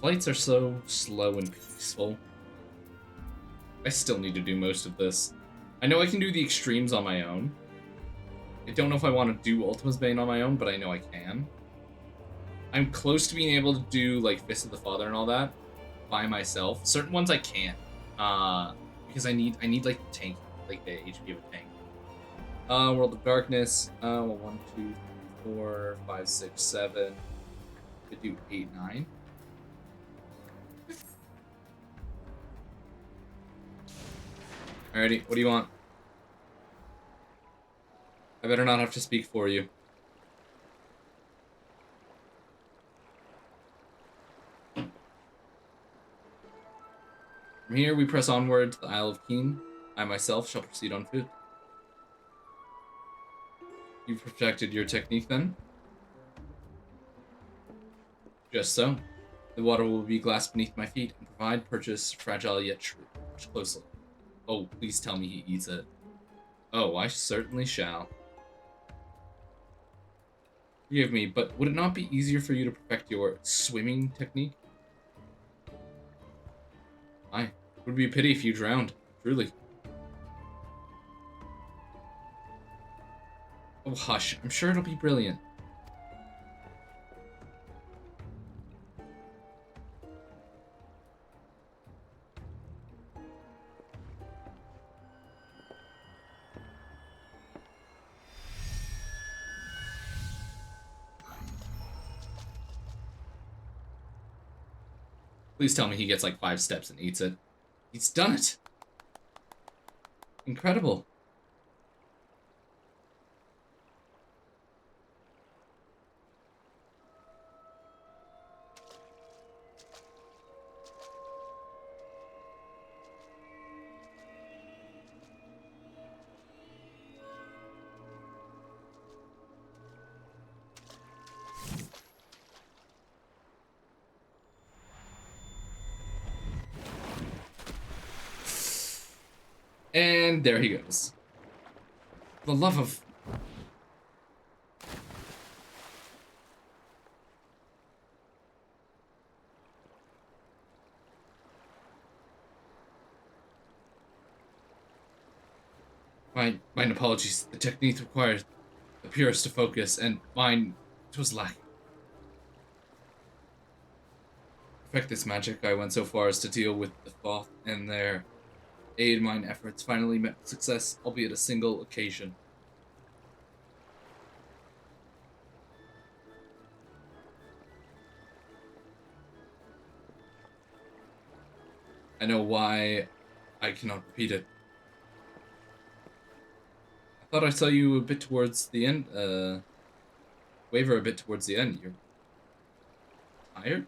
Flights are so slow and peaceful. I still need to do most of this. I know I can do the extremes on my own. I don't know if I want to do Ultima's Bane on my own, but I know I can. I'm close to being able to do, like, Fist of the Father and all that by myself. Certain ones I can't. Because I need like, the tank. Like, the HP of a tank. World of Darkness. 1, 2, 3, 4, 5, 6, 7. Could do 8, 9. Alrighty, what do you want? I better not have to speak for you. From here, we press onward to the Isle of Keen. I myself shall proceed on foot. You've perfected your technique, then? Just so. The water will be glass beneath my feet and provide purchase fragile yet true. Watch closely. Oh, please tell me he eats it. Oh, I certainly shall. Forgive me, but would it not be easier for you to perfect your swimming technique? Aye, it would be a pity if you drowned, truly. Oh, hush, I'm sure it'll be brilliant. Please tell me he gets like 5 steps and eats it. He's done it! Incredible. And there he goes. The love of... Mine apologies. The technique required the purest of focus, and mine was lacking. To perfect this magic, I went so far as to deal with the Thoth and their aid. Mine efforts finally met with success, albeit a single occasion. I know why I cannot repeat it. I thought I saw you a bit towards the end, waver a bit towards the end. You're tired?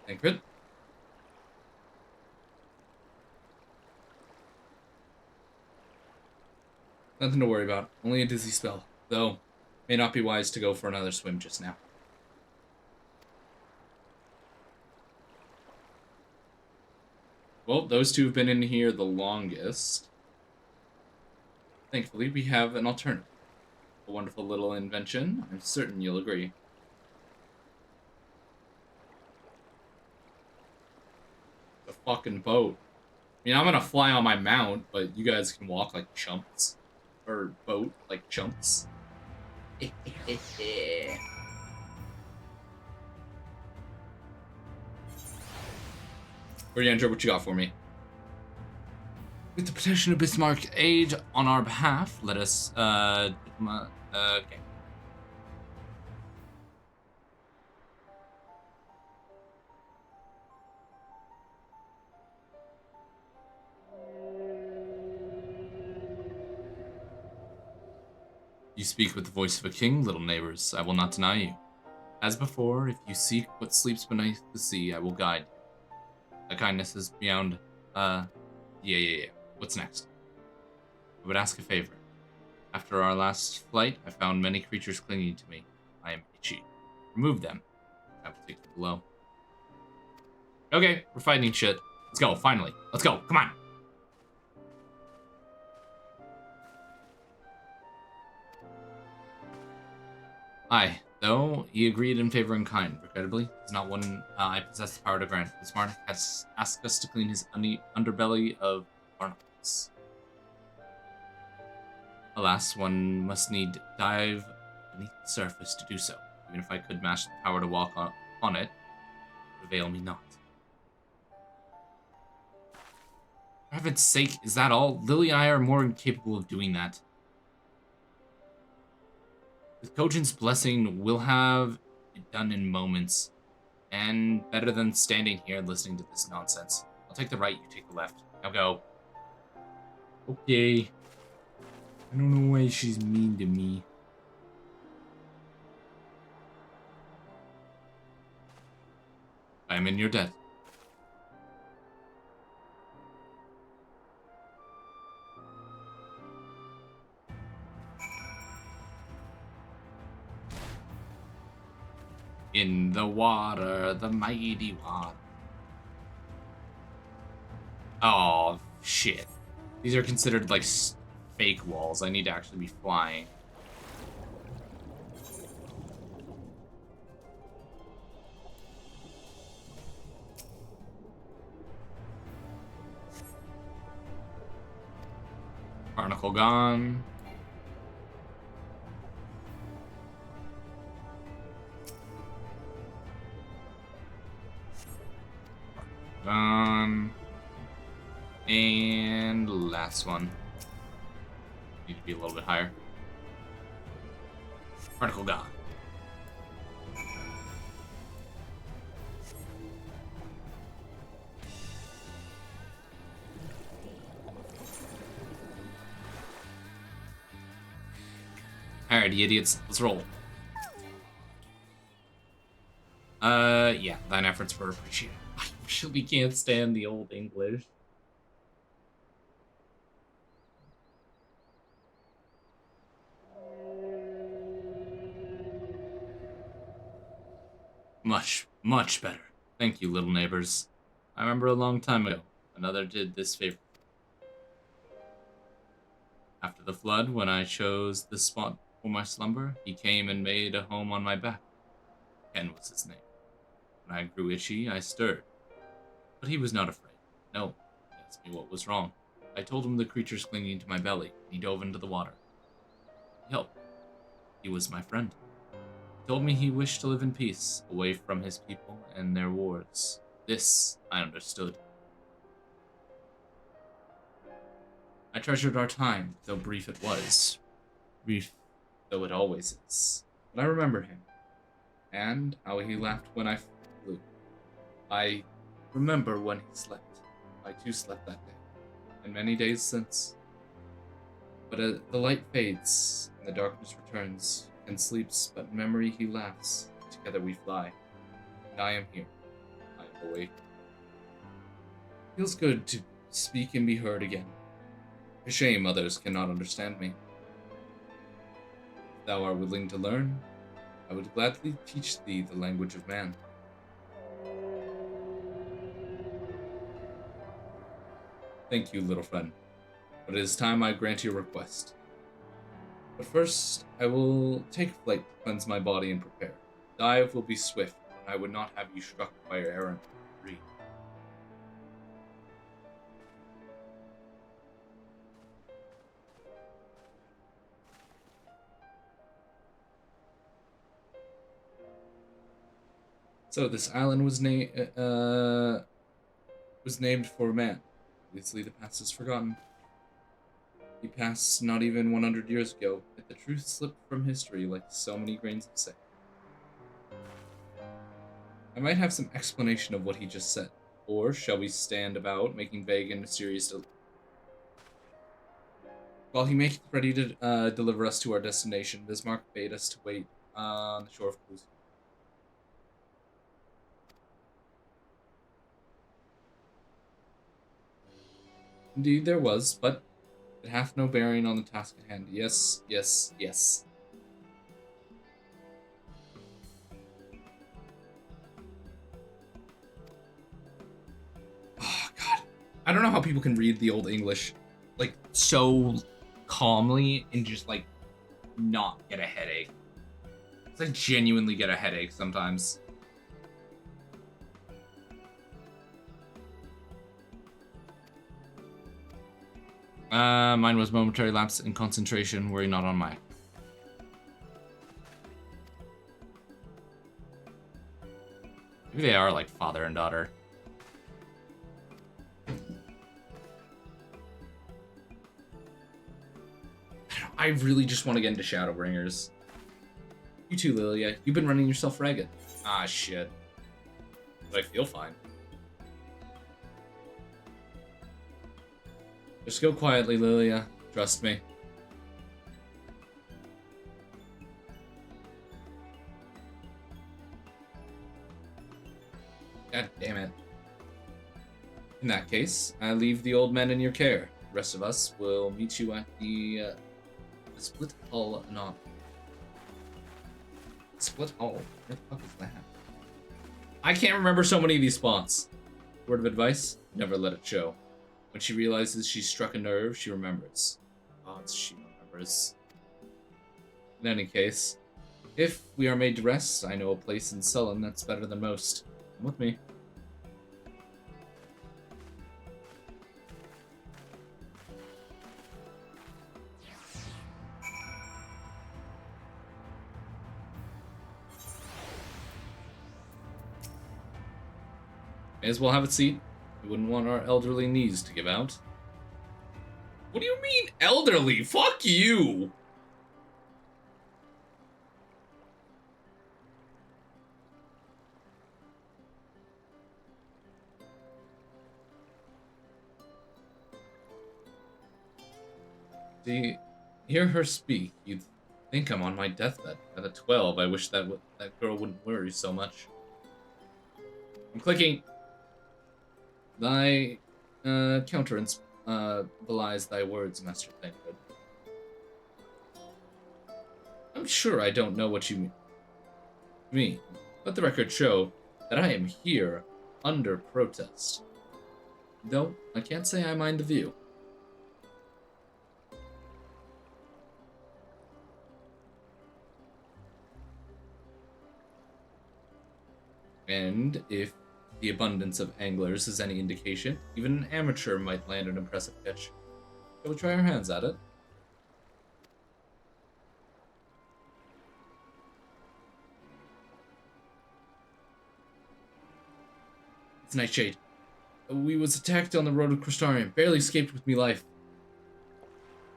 Tancred? Nothing to worry about. Only a dizzy spell. Though, may not be wise to go for another swim just now. Well, those two have been in here the longest. Thankfully, we have an alternative. A wonderful little invention. I'm certain you'll agree. The fucking boat. I mean, I'm gonna fly on my mount, but you guys can walk like chumps. Or boat like chumps. Andrew, what you got for me? With the petition of Bismarck aid on our behalf, let us, okay. You speak with the voice of a king, little neighbors. I will not deny you. As before, if you seek what sleeps beneath the sea, I will guide you. The kindness is beyond, yeah. What's next? I would ask a favor. After our last flight, I found many creatures clinging to me. I am itchy. Remove them. I will take them below. Okay, we're fighting shit. Let's go, finally. Let's go, come on. Aye, though he agreed in favor in kind. Regrettably, it's not one I possess the power to grant. This monarch has asked us to clean his underbelly of barnacles. Alas, one must need dive beneath the surface to do so. Even if I could master the power to walk on it, it would avail me not. For heaven's sake, is that all? Lily and I are more incapable of doing that. With Kojin's blessing, we'll have it done in moments. And better than standing here listening to this nonsense. I'll take the right, you take the left. Now go. Okay. I don't know why she's mean to me. I'm in your debt. In the water, the mighty water. Oh, shit. These are considered like fake walls. I need to actually be flying. Barnacle gone. Done. And last one. Need to be a little bit higher. Particle gone. Alright, you idiots, let's roll. Yeah, thine efforts were appreciated. I usually can't stand the old English. Much, much better. Thank you, little neighbors. I remember a long time ago, another did this favor. After the flood, when I chose this spot for my slumber, he came and made a home on my back. Ken was his name. When I grew itchy, I stirred. But he was not afraid. No, he asked me what was wrong. I told him the creatures clinging to my belly, and he dove into the water. He helped. He was my friend. He told me he wished to live in peace, away from his people and their wars. This I understood. I treasured our time, though brief it was. Brief though it always is. But I remember him, and how he laughed when I flew. I remember when he slept. I too slept that day, and many days since. But the light fades, and the darkness returns, and sleeps, but in memory he laughs. Together we fly, and I am here. I am awake. Feels good to speak and be heard again. A shame others cannot understand me. If thou art willing to learn, I would gladly teach thee the language of man. Thank you, little friend, but it is time I grant your request. But first, I will take flight to cleanse my body and prepare. Dive will be swift, and I would not have you struck by your errant reed. So this island was named for a man. Obviously, the past is forgotten. He passed not even 100 years ago, yet the truth slipped from history like so many grains of sand. I might have some explanation of what he just said, or shall we stand about making vague and mysterious While he makes ready to deliver us to our destination, Bismarck bade us to wait on the shore of Clues. Indeed there was, but it hath no bearing on the task at hand. Yes, yes, yes. Oh, God. I don't know how people can read the Old English, like, so calmly and just, like, not get a headache. It's like genuinely get a headache sometimes. Mine was momentary lapse in concentration. Worry not on mine. Maybe they are like father and daughter. I really just want to get into Shadowbringers. You too, Lilia. You've been running yourself ragged. Ah, shit. But I feel fine. Just go quietly, Lilia. Trust me. God damn it. In that case, I leave the old men in your care. The rest of us will meet you at the Split Hull anon. Split Hull? Where the fuck is that? I can't remember so many of these spots. Word of advice? Never let it show. When she realizes she's struck a nerve, she remembers. Oh, she remembers. In any case, if we are made to rest, I know a place in Sullen that's better than most. Come with me. May as well have a seat. We wouldn't want our elderly knees to give out. What do you mean, elderly? Fuck you! See, hear her speak, you'd think I'm on my deathbed. At a 12, I wish that that girl wouldn't worry so much. I'm clicking. Thy countenance belies thy words, Master Thancred. I'm sure I don't know what you mean. Let the record show that I am here under protest. Though, I can't say I mind the view. And if the abundance of anglers is any indication, even an amateur might land an impressive catch. Shall we try our hands at it? It's Nightshade. We was attacked on the road of Crystarium, barely escaped with me life.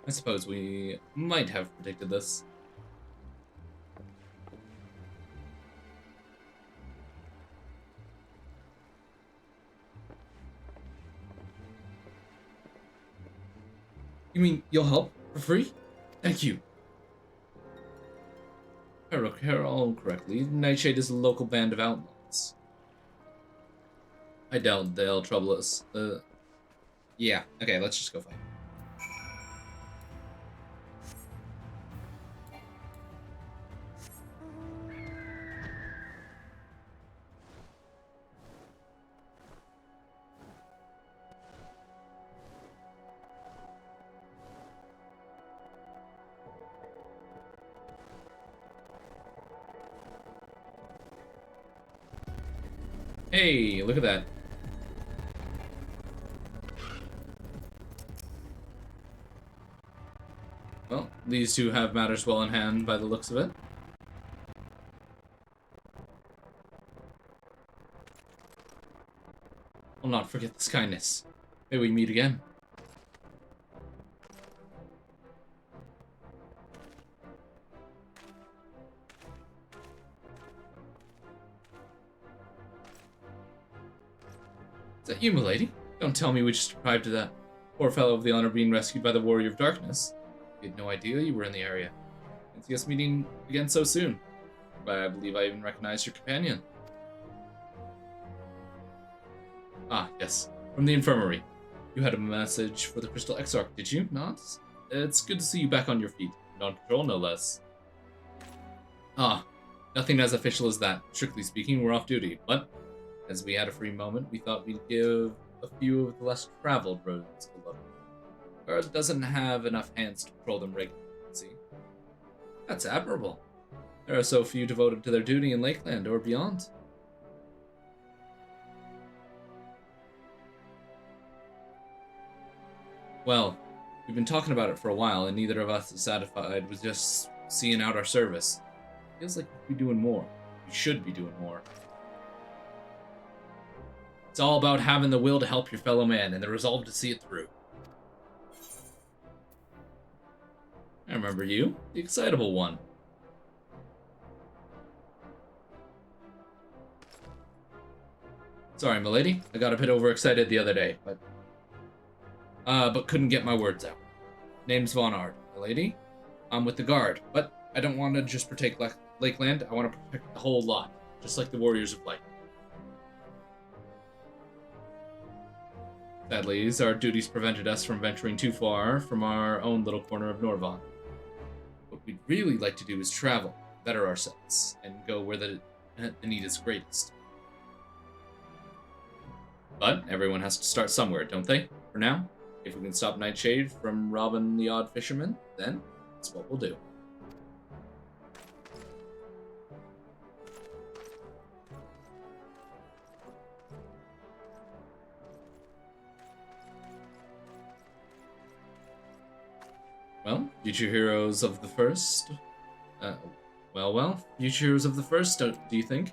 I suppose we might have predicted this. You mean you'll help for free? Thank you. If I recall correctly, Nightshade is a local band of outlaws. I doubt they'll trouble us. Yeah. Okay, let's just go fight. Hey, look at that. Well, these two have matters well in hand by the looks of it. I'll not forget this kindness. May we meet again. Is that you, milady? Don't tell me we just deprived of that poor fellow of the honor of being rescued by the Warrior of Darkness. We had no idea you were in the area. Can't see us meeting again so soon. But I believe I even recognized your companion. Ah, yes. From the infirmary. You had a message for the Crystal Exarch, did you not? It's good to see you back on your feet. And on patrol, no less. Ah, nothing as official as that. Strictly speaking, we're off duty. But, as we had a free moment, we thought we'd give a few of the less traveled roads a look. Guard doesn't have enough hands to patrol them regularly, see? That's admirable. There are so few devoted to their duty in Lakeland or beyond. Well, we've been talking about it for a while, and neither of us is satisfied with just seeing out our service. Feels like we could be doing more. We should be doing more. It's all about having the will to help your fellow man and the resolve to see it through. I remember you, the excitable one. Sorry, milady. I got a bit overexcited the other day, but couldn't get my words out. Name's Von Ard, milady. I'm with the guard, but I don't want to just protect Lakeland. I want to protect the whole lot, just like the Warriors of Light. Sadly, our duties prevented us from venturing too far from our own little corner of Norvon. What we'd really like to do is travel, better ourselves, and go where the need is greatest. But everyone has to start somewhere, don't they? For now, if we can stop Nightshade from robbing the odd fisherman, then that's what we'll do. Well, future heroes of the first. Future heroes of the first, do you think?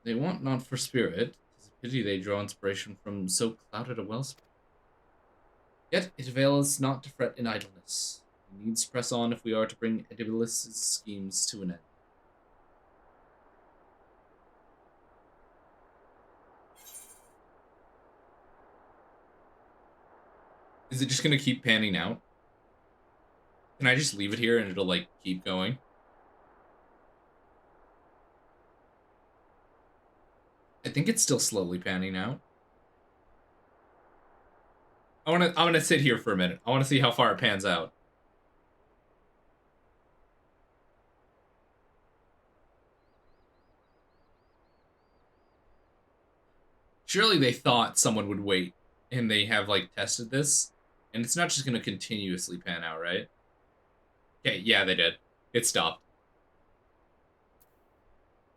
They want not for spirit. It's a pity they draw inspiration from so clouded a wellspring. Yet it avails not to fret in idleness. We needs press on if we are to bring Edibilis' schemes to an end. Is it just gonna keep panning out? Can I just leave it here and it'll like keep going? I think it's still slowly panning out. I'm gonna sit here for a minute. I wanna see how far it pans out. Surely they thought someone would wait and they have like tested this. And it's not just gonna continuously pan out, right? Okay, yeah, they did. It stopped.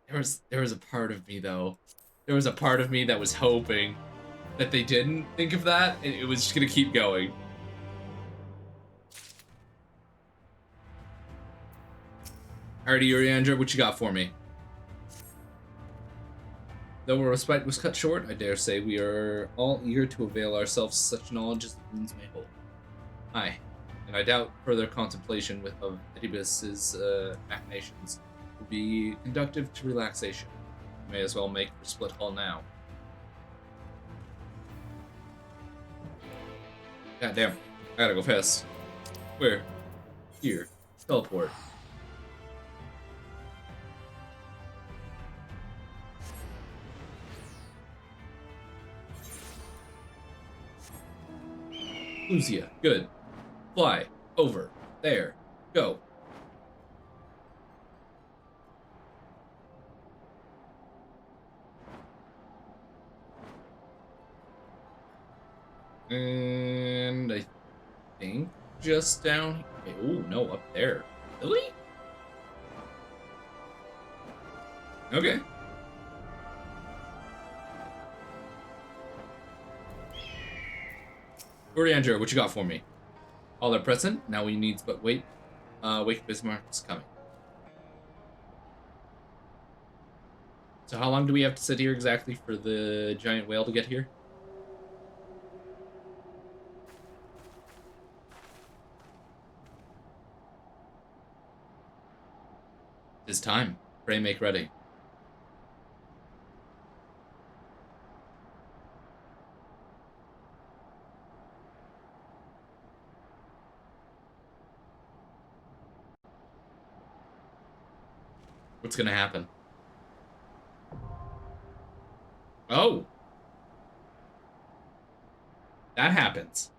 There was a part of me though. There was a part of me that was hoping that they didn't think of that and it was just gonna keep going. Alrighty, Uriandra, what you got for me? Though our respite was cut short, I dare say we are all eager to avail ourselves of such knowledge as the runes may hold. Aye, and I doubt further contemplation of Oedipus's machinations will be conductive to relaxation. We may as well make for Split Hall now. God damn, I gotta go fast. Where? Here. Teleport. Lucia, good. Fly. Over. There. Go. And I think just down here. Oh, no, up there. Really? Okay. Uriandra, what you got for me? All are present. Now we need but wait. Wake Bismarck's coming. So how long do we have to sit here exactly for the giant whale to get here? It's time. Pray make ready. What's gonna happen? Oh! That happens.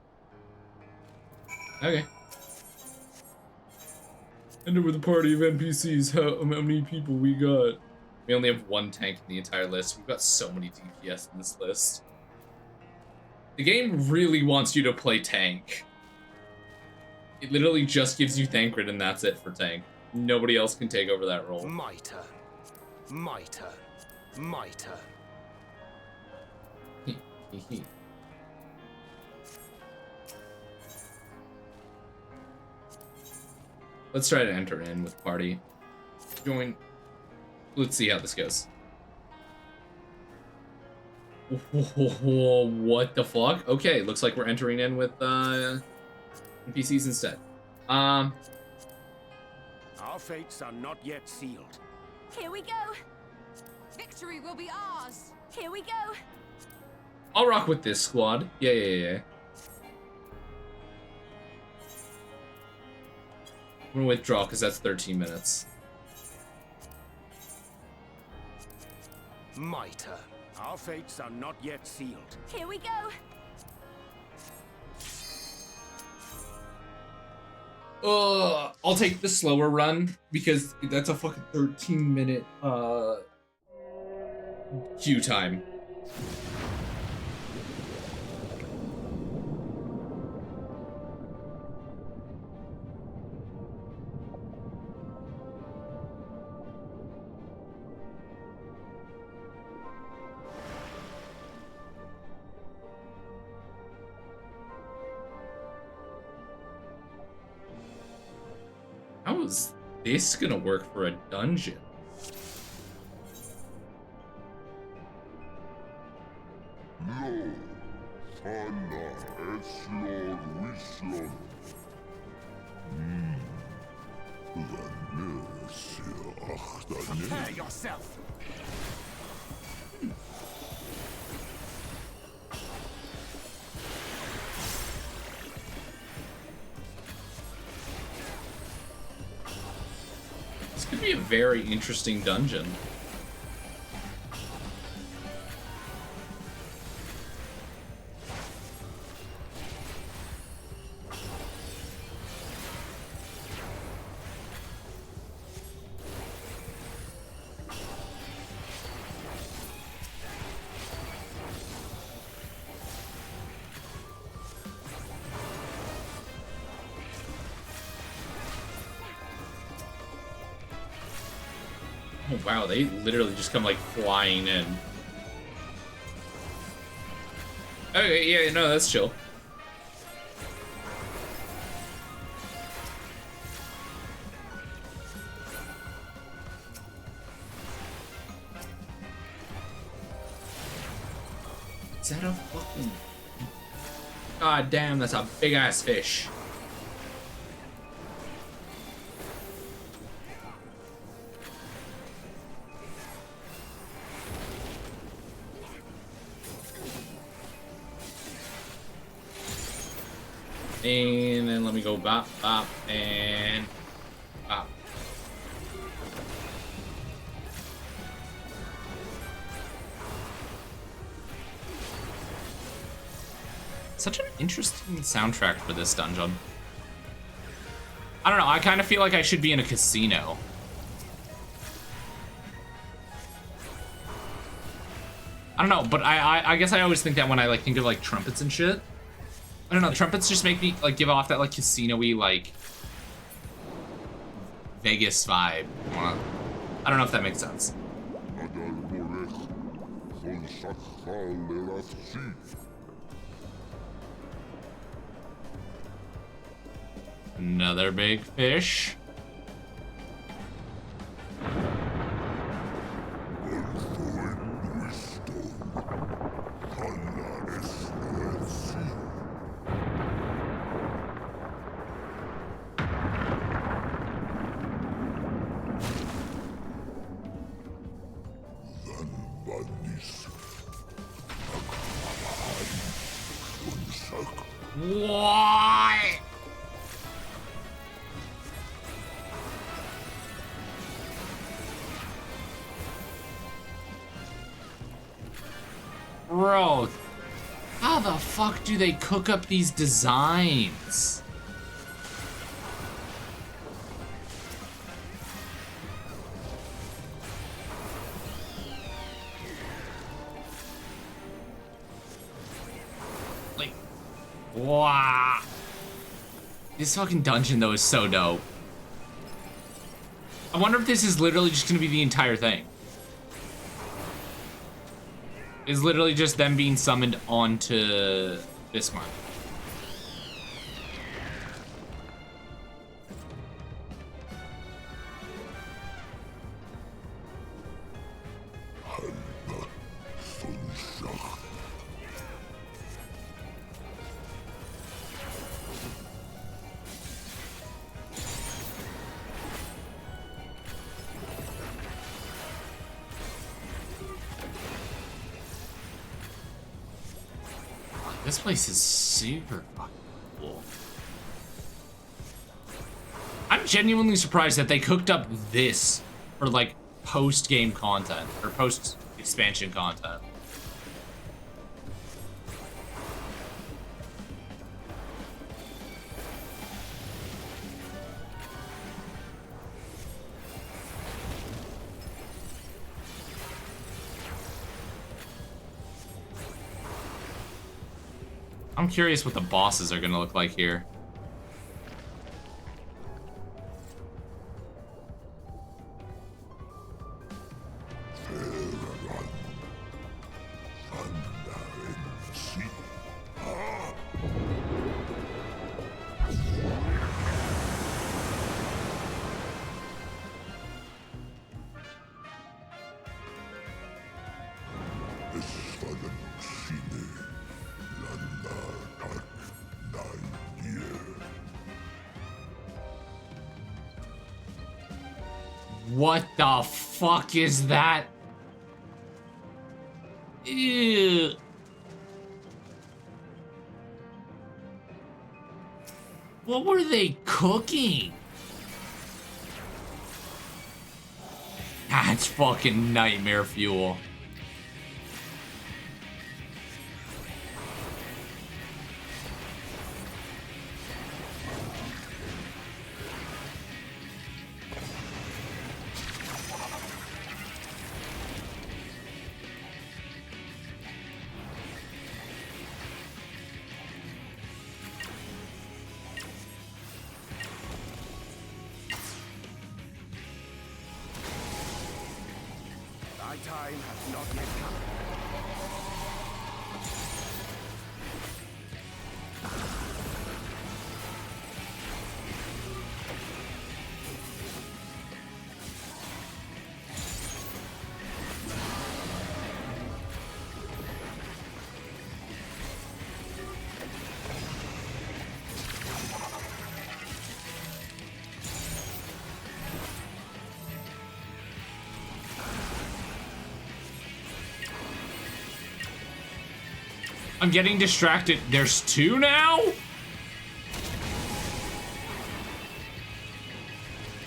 Okay. Enter with a party of NPCs. How many people we got? We only have one tank in the entire list. We've got so many DPS in this list. The game really wants you to play tank. It literally just gives you Thancred and that's it for tank. Nobody else can take over that role. My turn. My turn. My turn. Let's try to enter in with party. Join. Let's see how this goes. What the fuck? Okay, looks like we're entering in with NPCs instead. Our fates are not yet sealed. Here we go. Victory will be ours. Here we go. I'll rock with this squad. Yeah. I'm gonna withdraw because that's 13 minutes. My turn. Our fates are not yet sealed. Here we go. I'll take the slower run because that's a fucking 13-minute queue time. How is this gonna work for a dungeon? Prepare yourself. This could be a very interesting dungeon. Oh wow, they literally just come like flying in. Okay, yeah, no, that's chill. Is that a fucking... God damn, that's a big ass fish. And then let me go bop, bop, and bop. Such an interesting soundtrack for this dungeon. I don't know, I kind of feel like I should be in a casino. I don't know, but I guess I always think that when I like think of like trumpets and shit. I don't know, trumpets just make me like give off that like casino-y like Vegas vibe. I don't know if that makes sense. Another big fish. Why? Bro, how the fuck do they cook up these designs? Like, wow. This fucking dungeon though is so dope. I wonder if this is literally just gonna be the entire thing. Is literally just them being summoned onto this one. This place is super fucking cool. I'm genuinely surprised that they cooked up this for like post-game content or post-expansion content. I'm curious what the bosses are gonna look like here. What the fuck is that? Ew. What were they cooking? That's fucking nightmare fuel. Thy time hath not yet come. I'm getting distracted. There's two now?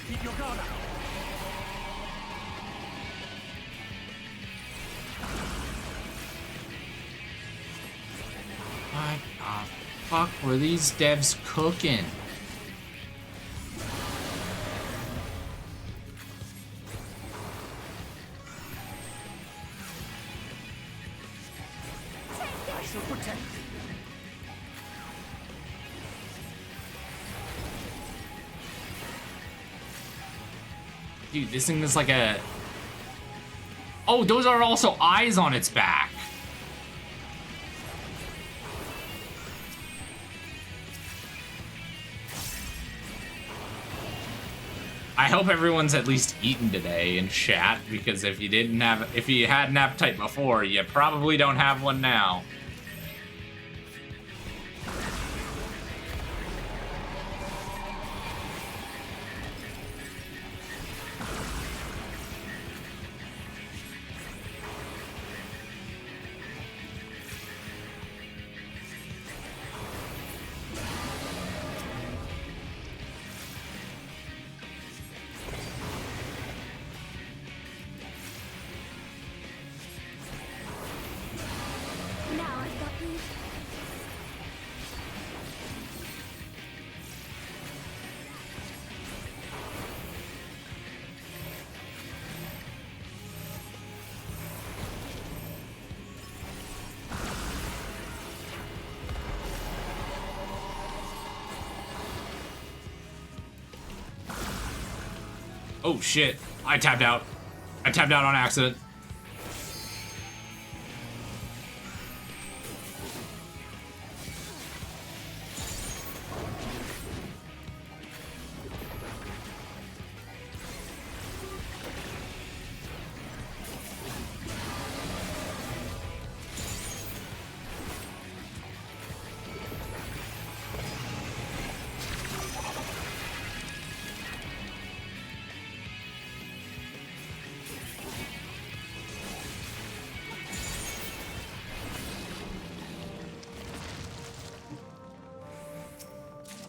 Keep your guard up. What the fuck were these devs cooking? I shall protect thee. Dude, this thing is like a... Oh, those are also eyes on its back. I hope everyone's at least eaten today in chat, because if you had an appetite before, you probably don't have one now. Now I've got these. Oh shit, I tapped out. I tapped out on accident.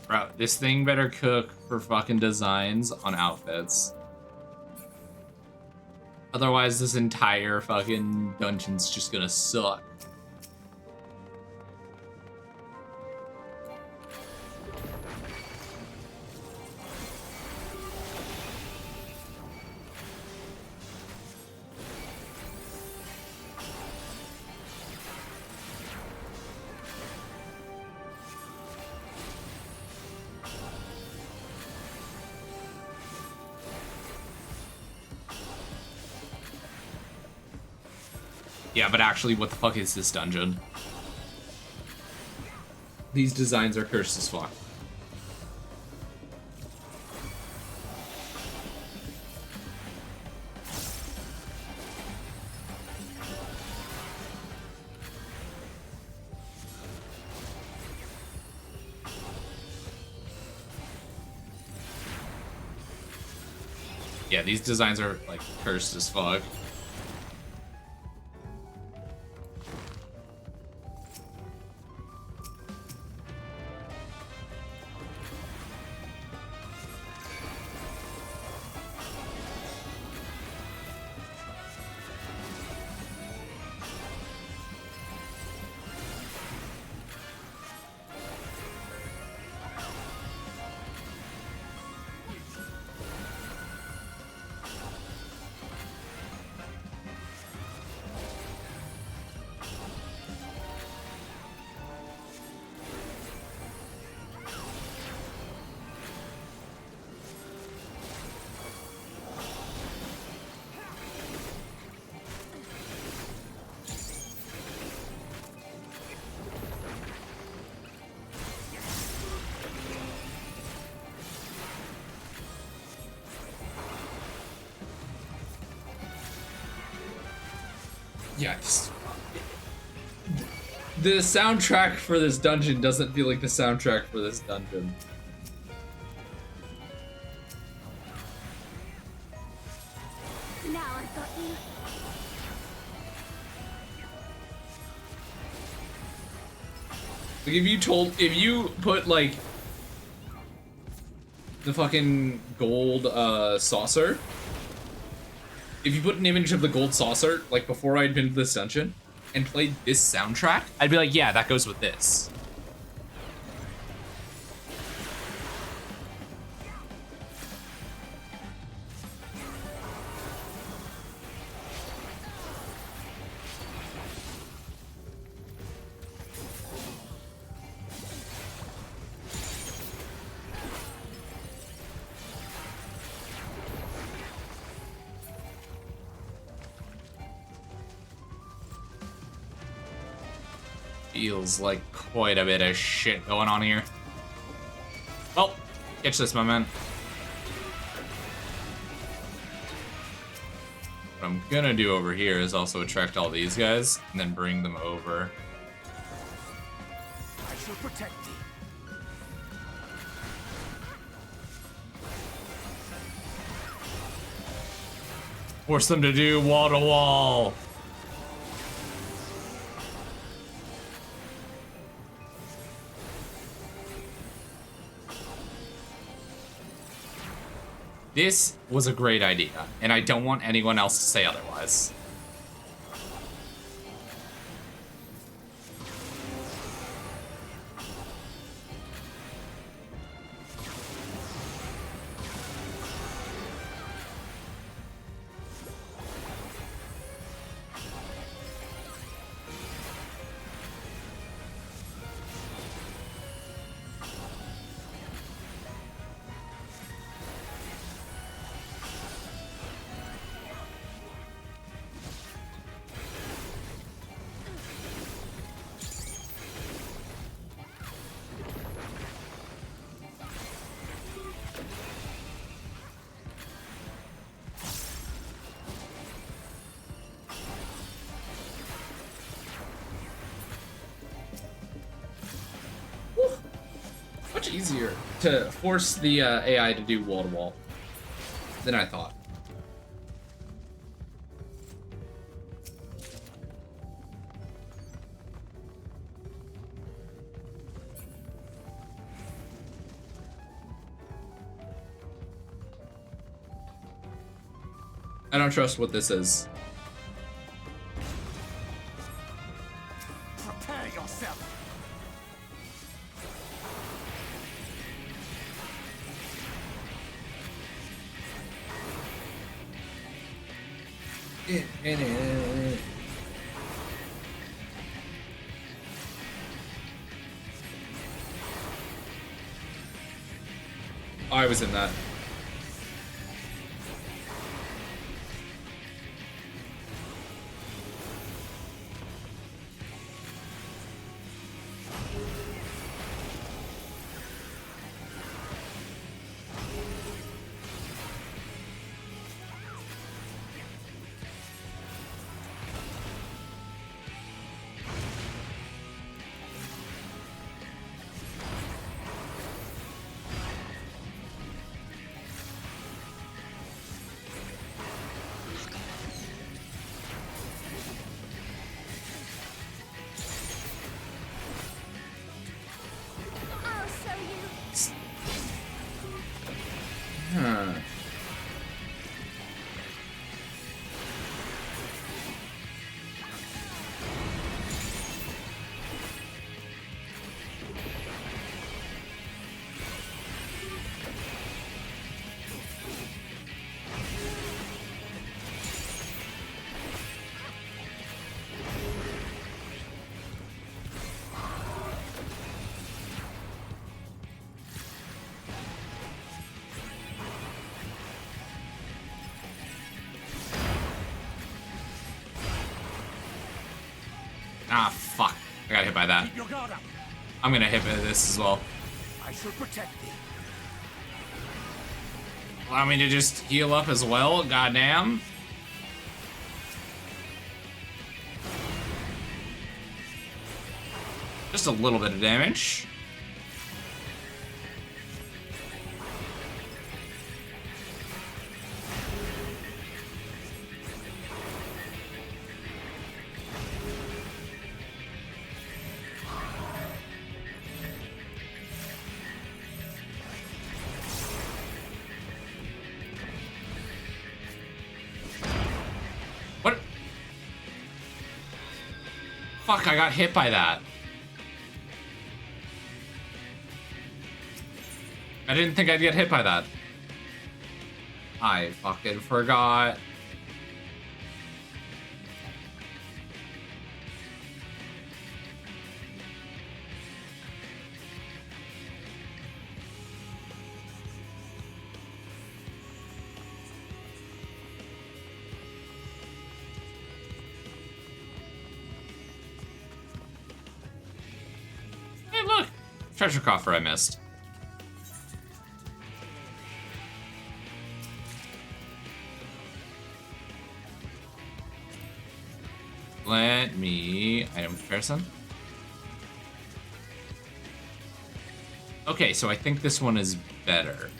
Bro, this thing better cook for fucking designs on outfits. Otherwise, this entire fucking dungeon's just gonna suck. Yeah, but actually, what the fuck is this dungeon? These designs are cursed as fuck. Yeah, these designs are, like, cursed as fuck. Yeah, the soundtrack for this dungeon doesn't feel like the soundtrack for this dungeon. Now I've got you. Like if you put like the fucking gold saucer, if you put an image of the gold saucer like before I'd been to this dungeon and played this soundtrack, I'd be like, yeah, that goes with this. Feels like quite a bit of shit going on here. Well, catch this, my man. What I'm gonna do over here is also attract all these guys and then bring them over. I shall protect thee. Force them to do wall to wall. This was a great idea, and I don't want anyone else to say otherwise. Much easier to force the AI to do wall to wall than I thought. I don't trust what this is. Prepare yourself. I was in that. Huh. Ah, fuck. I got hit by that. Keep your guard up. I'm gonna hit by this as well. I shall protect thee. Allow me to just heal up as well, goddamn. Just a little bit of damage. What? Fuck, I got hit by that. I didn't think I'd get hit by that. I fucking forgot. Hey, look! Treasure coffer I missed. Let me item comparison. Okay, so I think this one is better.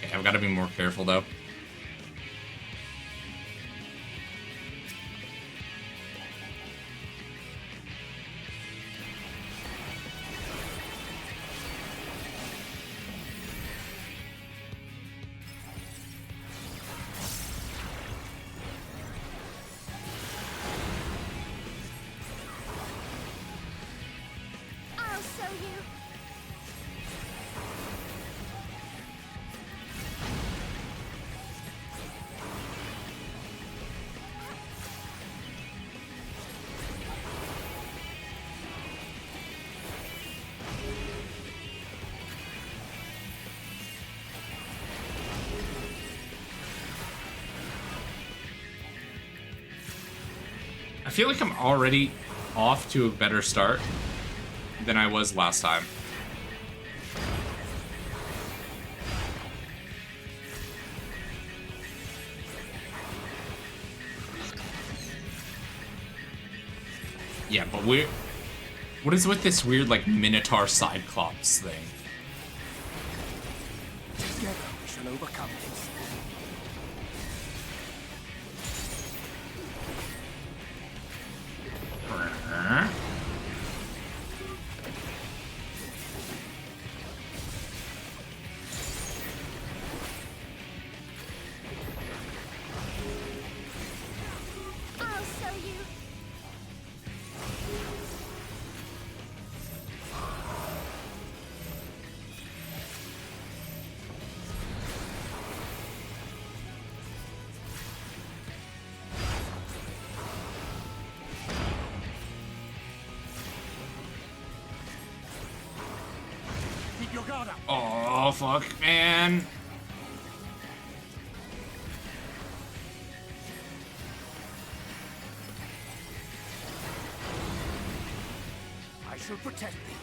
Okay, I've got to be more careful though. I feel like I'm already off to a better start than I was last time. Yeah, but what is with this weird, like, Minotaur Cyclops thing? Together we shall overcome this. Oh, fuck, man. I shall protect thee.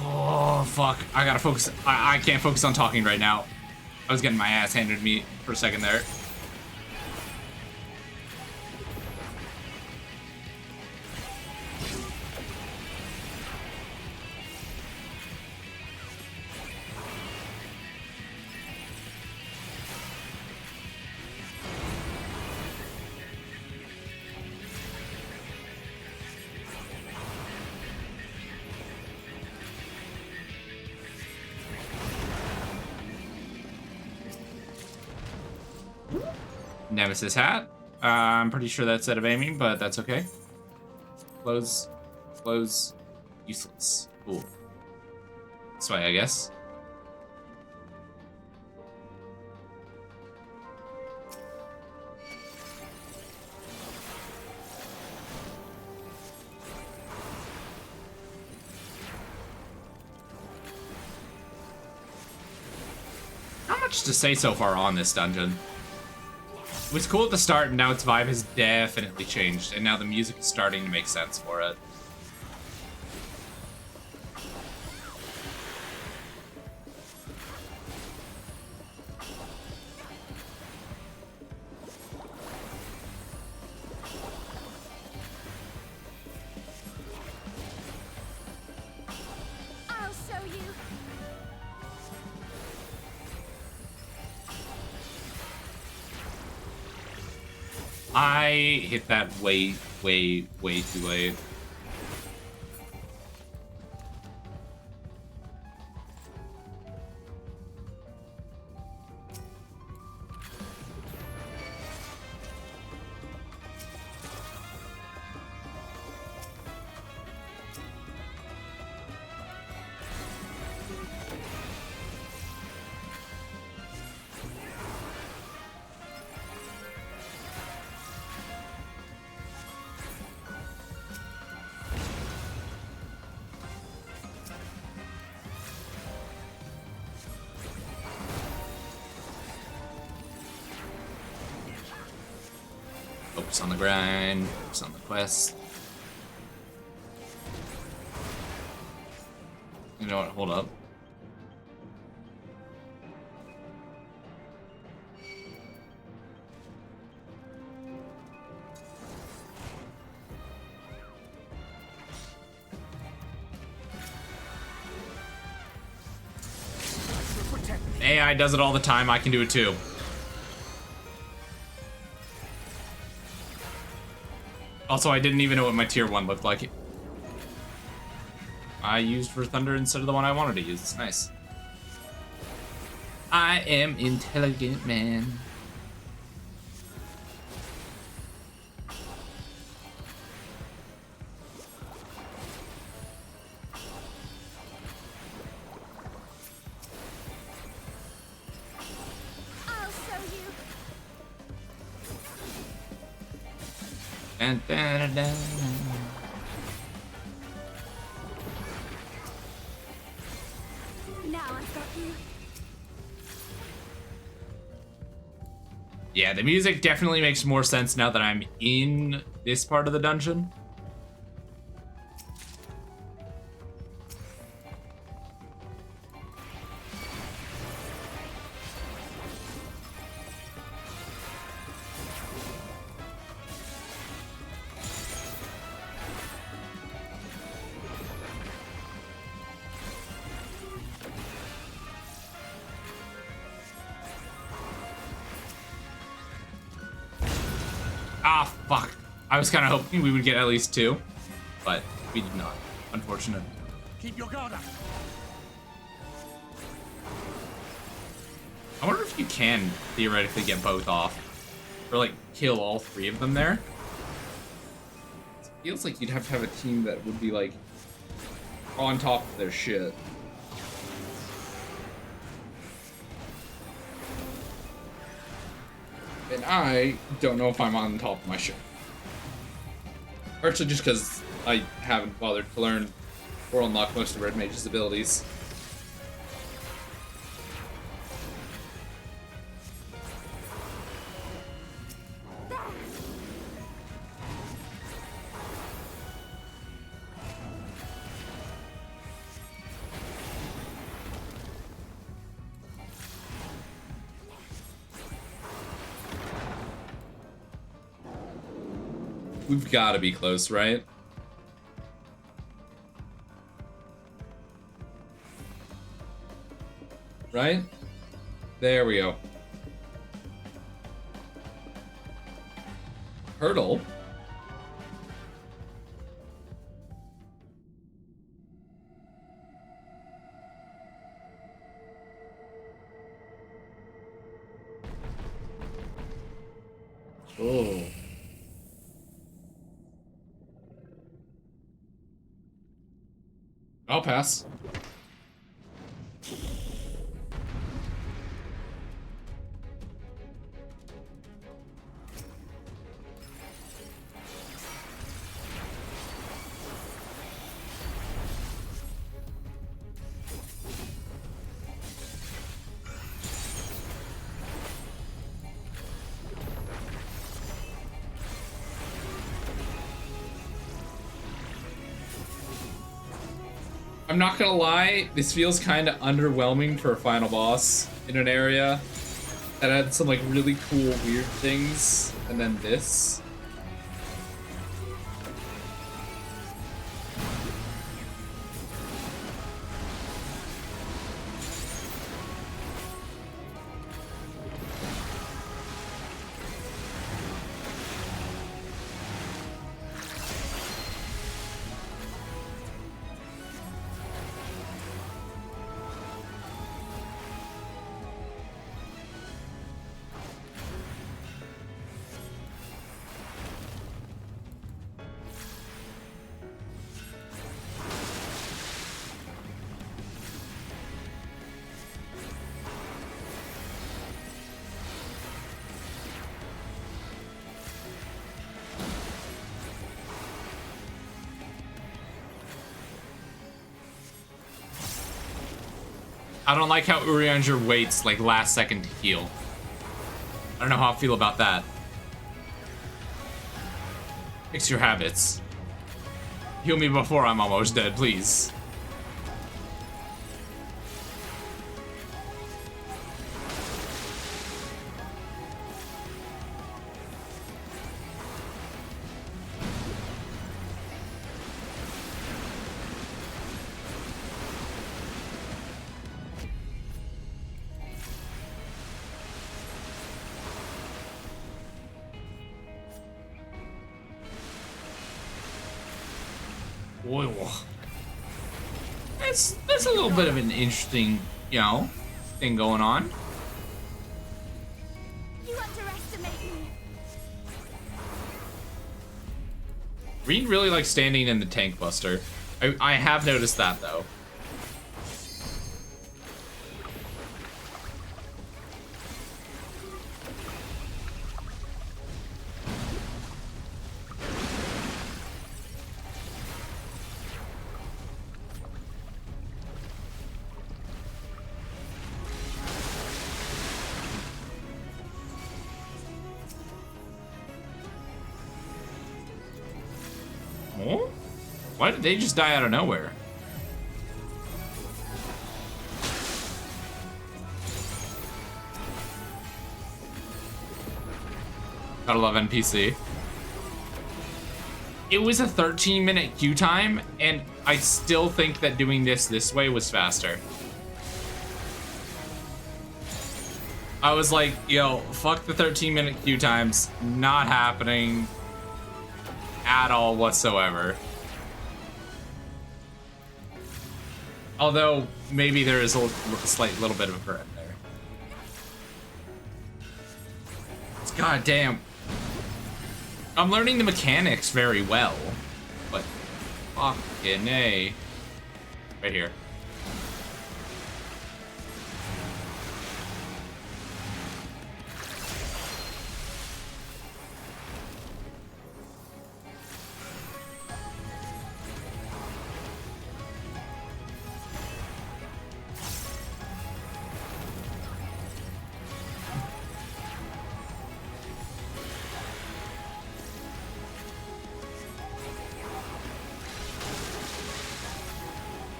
Oh, fuck. I gotta focus. I can't focus on talking right now. I was getting my ass handed to me for a second there. Nemesis hat. I'm pretty sure that's out of aiming, but that's okay. Close. Close. Useless. Cool. This way, I guess. Not much to say so far on this dungeon. It was cool at the start, and now its vibe has definitely changed, and now the music is starting to make sense for it. I'll show you. I hit that way too late. Focus on the grind, focus on the quest. You know what? Hold up. AI does it all the time. I can do it too. Also, I didn't even know what my tier 1 looked like. I used for Thunder instead of the one I wanted to use. It's nice. I am intelligent, man. I'll show you. Dun, dun, dun, dun. Now I've got you. Yeah, the music definitely makes more sense now that I'm in this part of the dungeon. Ah, fuck. I was kind of hoping we would get at least 2, but we did not. Unfortunate. Keep your guard up. I wonder if you can theoretically get both off. Or, like, kill all 3 of them there. It feels like you'd have to have a team that would be, like, on top of their shit. And I don't know if I'm on top of my shit. Partially just because I haven't bothered to learn or unlock most of Red Mage's abilities. We've got to be close, right? Right? There we go. Hurdle? Oh. I'll pass. I'm not gonna lie, this feels kind of underwhelming for a final boss in an area that had some like really cool weird things, and then this. I don't like how Urianger waits like last second to heal. I don't know how I feel about that. Fix your habits. Heal me before I'm almost dead, please. Whoa. That's a little bit of an interesting, you know, thing going on. You underestimate me. Reed really likes standing in the tank buster. I have noticed that though. Oh? Why did they just die out of nowhere? Gotta love NPC. It was a 13-minute queue time, and I still think that doing this way was faster. I was like, yo, fuck the 13-minute queue times. Not happening at all whatsoever. Although, maybe there is a slight little bit of a threat there. God damn. I'm learning the mechanics very well, but fucking A. Right here.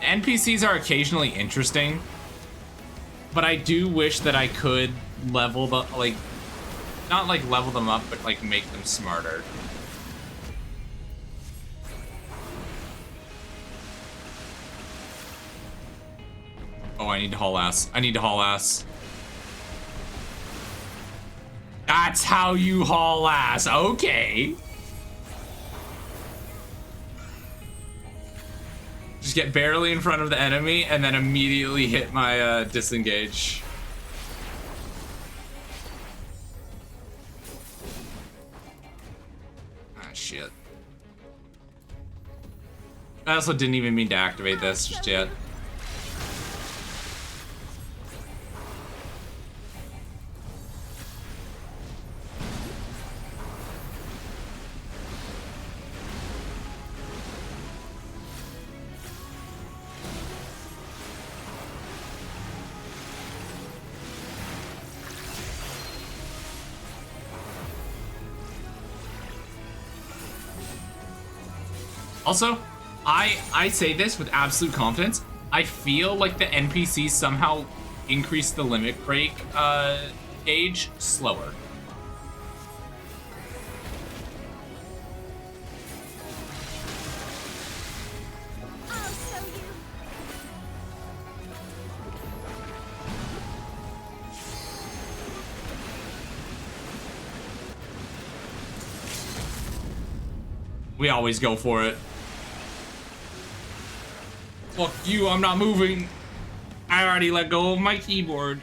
NPCs are occasionally interesting, but I do wish that I could level the, like, not like level them up, but like make them smarter. Oh, I need to haul ass. I need to haul ass. That's how you haul ass. Okay. Just get barely in front of the enemy and then immediately hit my disengage. shit. I also didn't even mean to activate this just yet. Also, I say this with absolute confidence. I feel like the NPCs somehow increase the limit break gauge slower. We always go for it. Fuck you, I'm not moving. I already let go of my keyboard.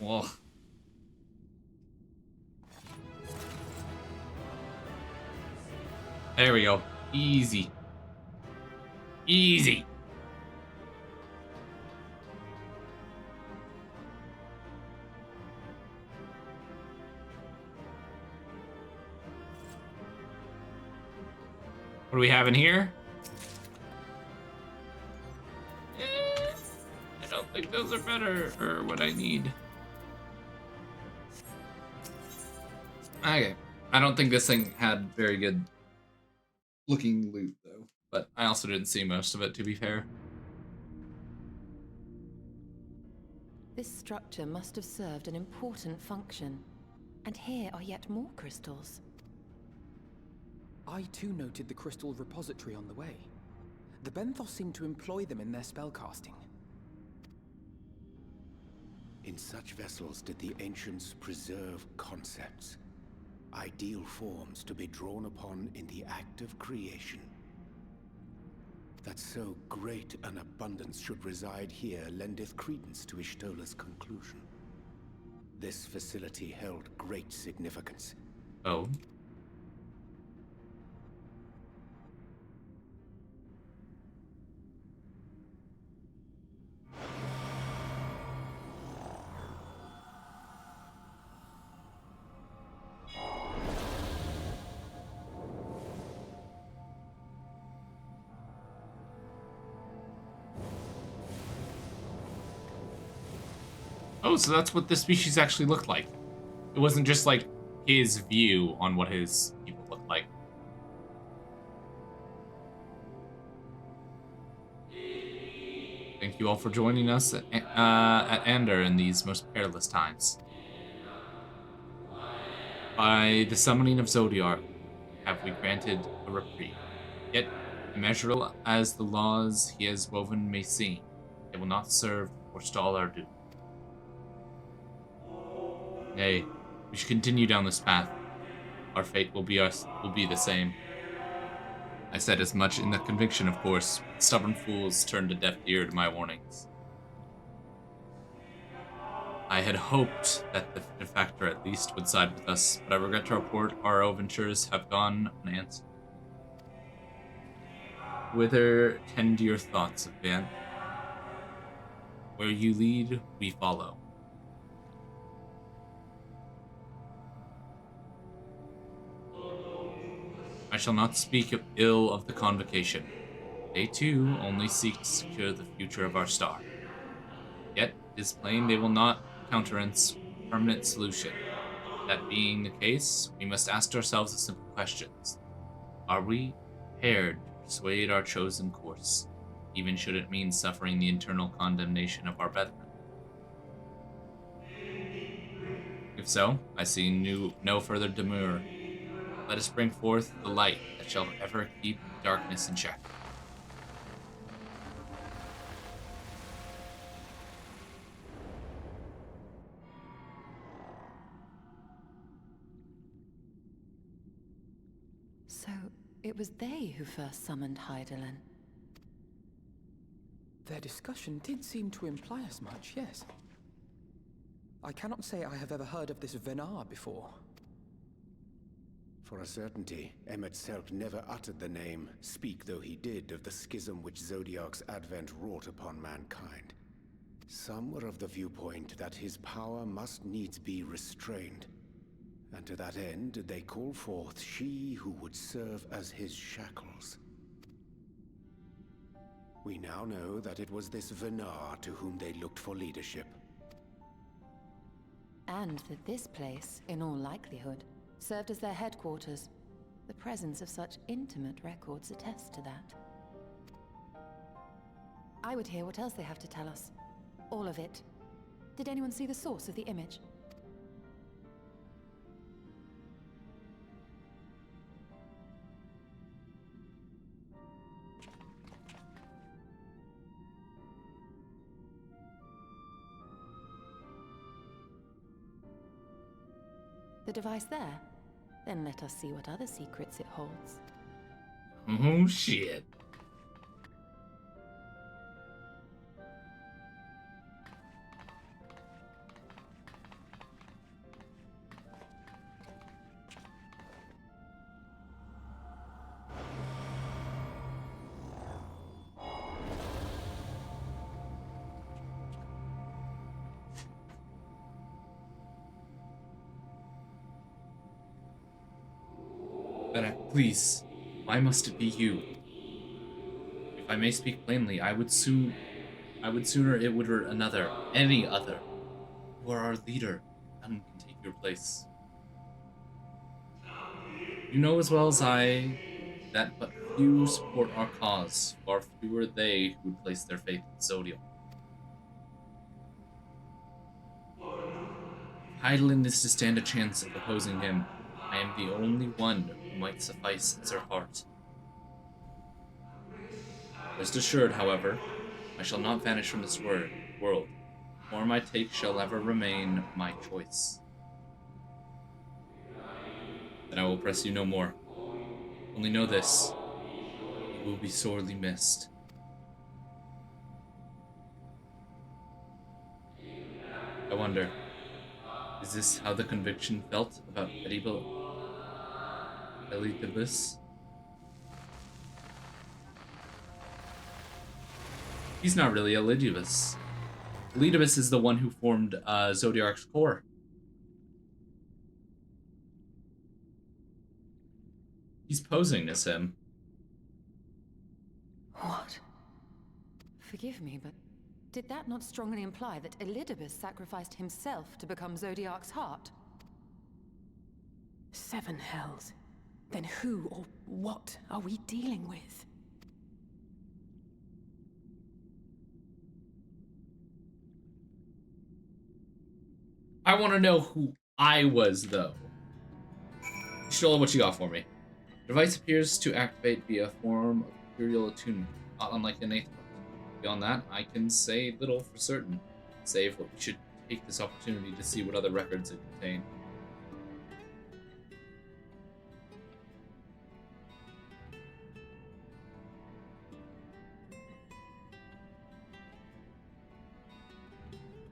Ugh. There we go. Easy. Easy. What do we have in here? I don't think those are better, or what I need. Okay. I don't think this thing had very good looking loot, though. But I also didn't see most of it, to be fair. This structure must have served an important function. And here are yet more crystals. I too noted the crystal repository on the way. The Benthos seem to employ them in their spellcasting. In such vessels did the ancients preserve concepts, ideal forms to be drawn upon in the act of creation. That so great an abundance should reside here lendeth credence to Ishtola's conclusion. This facility held great significance. Oh. Oh, so that's what this species actually looked like. It wasn't just like his view on what his people looked like. Thank you all for joining us at Ander in these most perilous times. By the summoning of Zodiark have we granted a reprieve. Yet, immeasurable as the laws he has woven may seem, they will not serve or stall our doom. Nay, we should continue down this path. Our fate will be the same. I said as much in the conviction, of course. Stubborn fools turned a deaf ear to my warnings. I had hoped that the defector at least would side with us, but I regret to report our overtures have gone unanswered. Whither tend your thoughts, Van? Where you lead, we follow. I shall not speak ill of the convocation. They too only seek to secure the future of our star. Yet it is plain they will not countenance a permanent solution. That being the case, we must ask ourselves the simple questions. Are we prepared to persuade our chosen course, even should it mean suffering the eternal condemnation of our brethren? If so, I see no further demur. Let us bring forth the light that shall ever keep darkness in check. So, it was they who first summoned Hydaelyn. Their discussion did seem to imply as much, yes. I cannot say I have ever heard of this Venar before. For a certainty, Emmet Selk never uttered the name, speak though he did, of the schism which Zodiark's advent wrought upon mankind. Some were of the viewpoint that his power must needs be restrained, and to that end did they call forth she who would serve as his shackles. We now know that it was this Venar to whom they looked for leadership. And that this place, in all likelihood, served as their headquarters. The presence of such intimate records attests to that. I would hear what else they have to tell us. All of it. Did anyone see the source of the image? The device there? Then let us see what other secrets it holds. Oh shit. Please, why must it be you? If I may speak plainly, I would sooner it were another, any other. You are our leader, none can take your place. You know as well as I that but few support our cause, far fewer they who would place their faith in Zodiac. Hydaelyn is to stand a chance of opposing him. I am the only one who might suffice as her heart. Rest assured, however, I shall not vanish from this world, nor my take shall ever remain my choice. Then I will press you no more. Only know this, you will be sorely missed. I wonder, is this how the conviction felt about Elidibus? He's not really Elidibus. Elidibus is the one who formed Zodiark's core. He's posing as him. What? Forgive me, but did that not strongly imply that Elidibus sacrificed himself to become Zodiark's heart? Seven hells. Then who or what are we dealing with? I want to know who I was, though. Show what you got for me. The device appears to activate via a form of imperial attunement, not unlike an eighth. Beyond that, I can say little for certain, save what we should take this opportunity to see what other records it contain.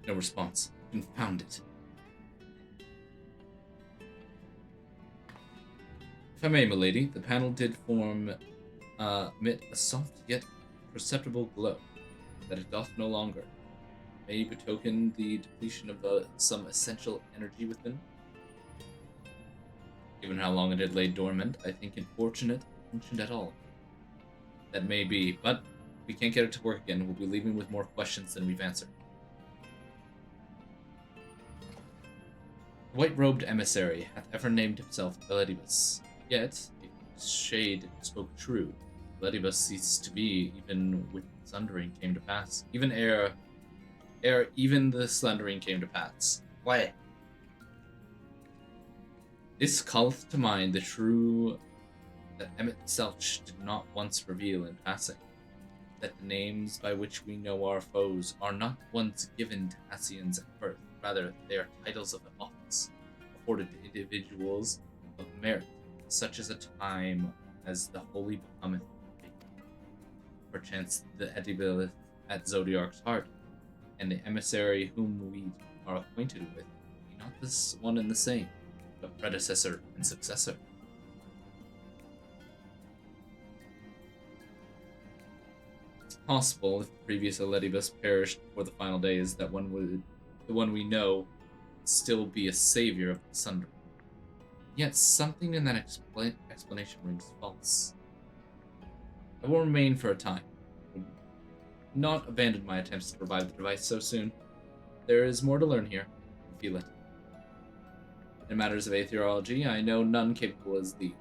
No response. Confound it. If I may, milady, the panel did emit a soft yet perceptible glow, that it doth no longer. May betoken the depletion of some essential energy within. Given how long it had laid dormant, I think it fortunate it functioned at all. That may be, but if we can't get it to work again, we'll be leaving with more questions than we've answered. The white-robed emissary hath ever named himself Elidibus. Yet, if his shade spoke true, Elidibus ceased to be, even with the sundering came to pass. Even ere even the sundering came to pass. Why? This calleth to mind the true that Emmet Selch did not once reveal in passing, that the names by which we know our foes are not ones given to Ascians at birth, rather they are titles of office, afforded to individuals of merit, such as a time as the holy becometh. Perchance the at Zodiark's heart, and the emissary whom we are acquainted with be not this one and the same, but predecessor and successor. It's possible, if the previous Eletibus perished before the final days, that the one we know would still be a savior of the Sunder. Yet something in that explanation rings false. I will remain for a time. I will not abandon my attempts to revive the device so soon. There is more to learn here. I feel it. In matters of aetherology, I know none capable as thee.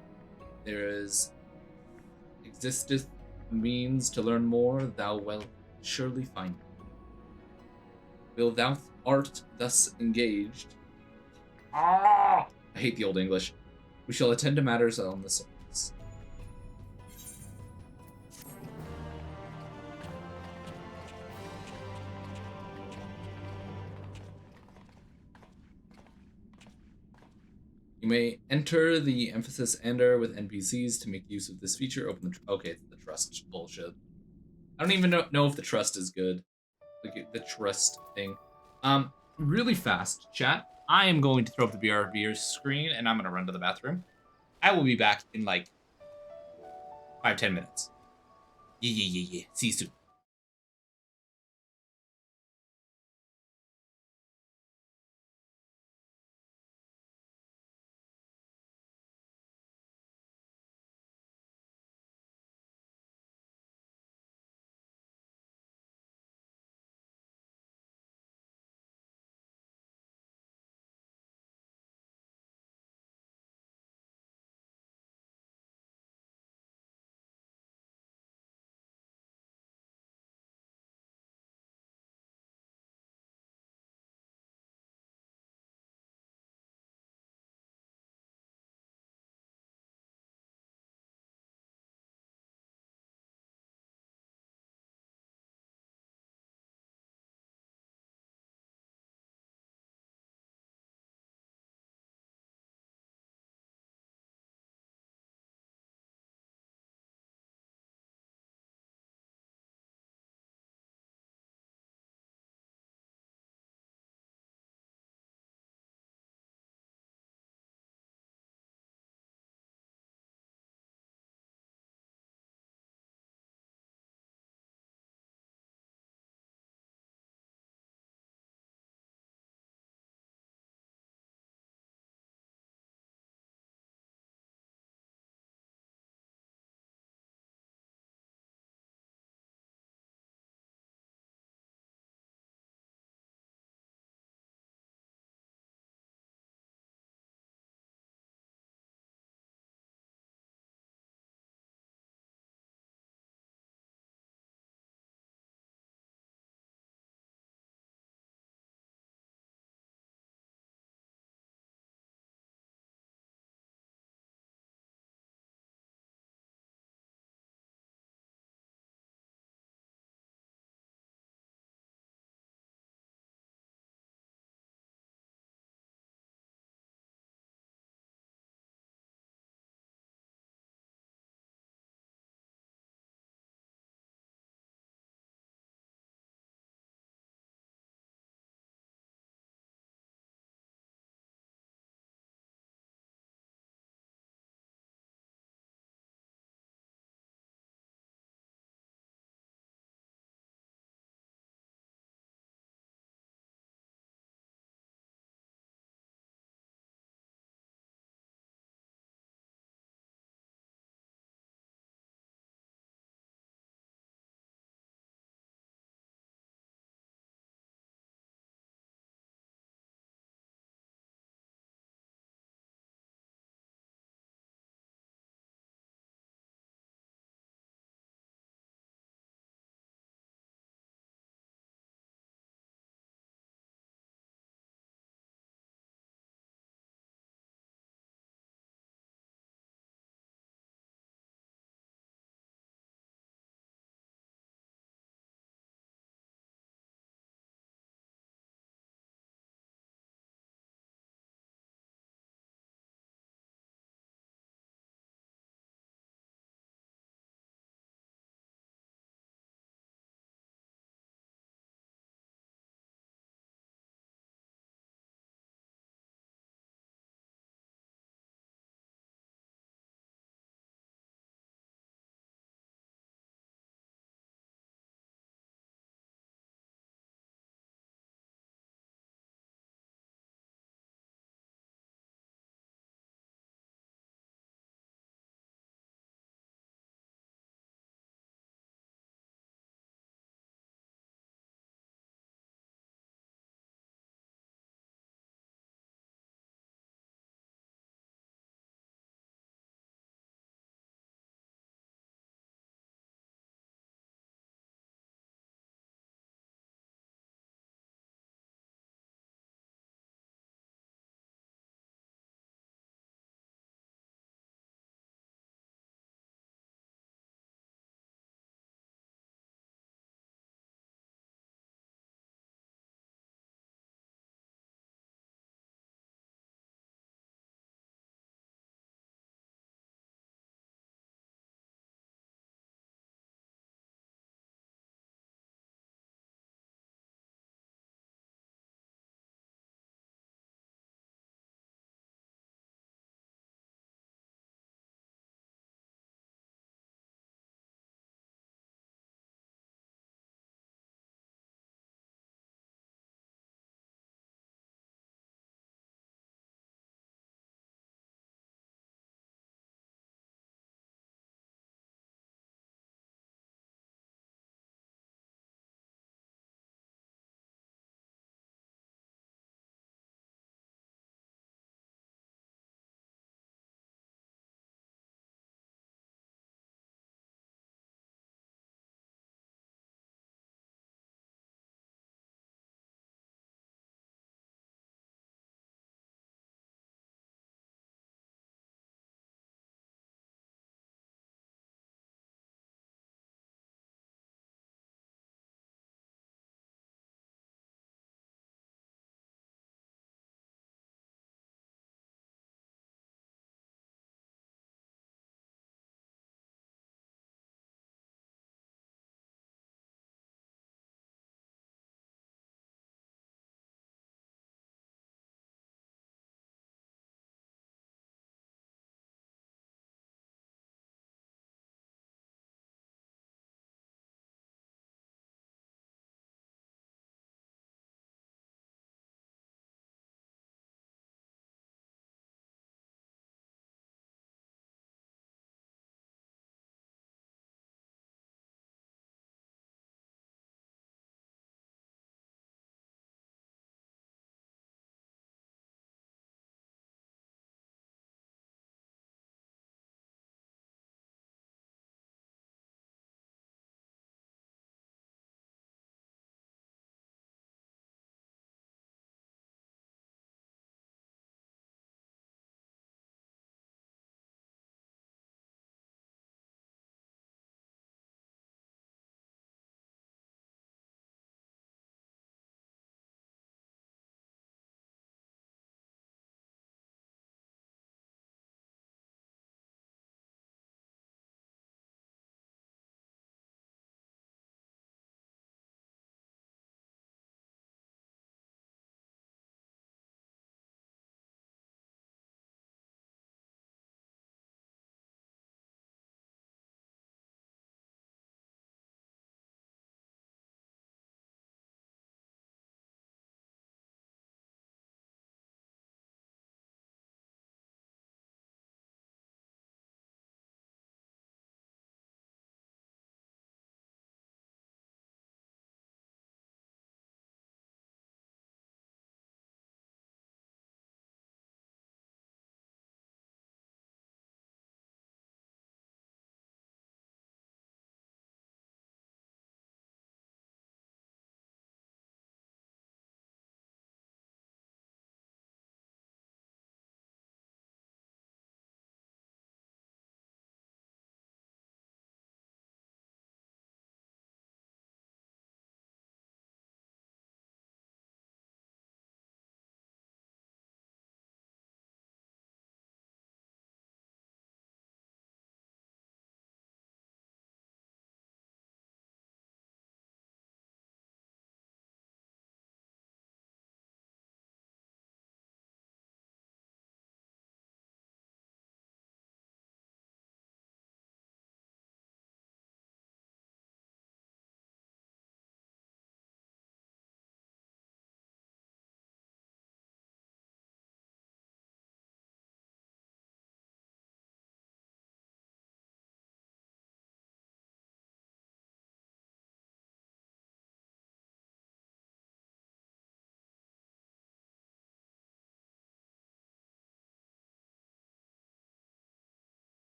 Existeth a means to learn more, thou wilt surely find it. Will thou art thus engaged? I hate the Old English. We shall attend to matters on the surface. You may enter the emphasis ender with NPCs to make use of this feature. Open the okay, it's the trust bullshit. I don't even know if the trust is good. Like the trust thing. Really fast, chat. I am going to throw up the BRB screen and I'm gonna run to the bathroom. I will be back in like 5-10 minutes. Yeah. See you soon.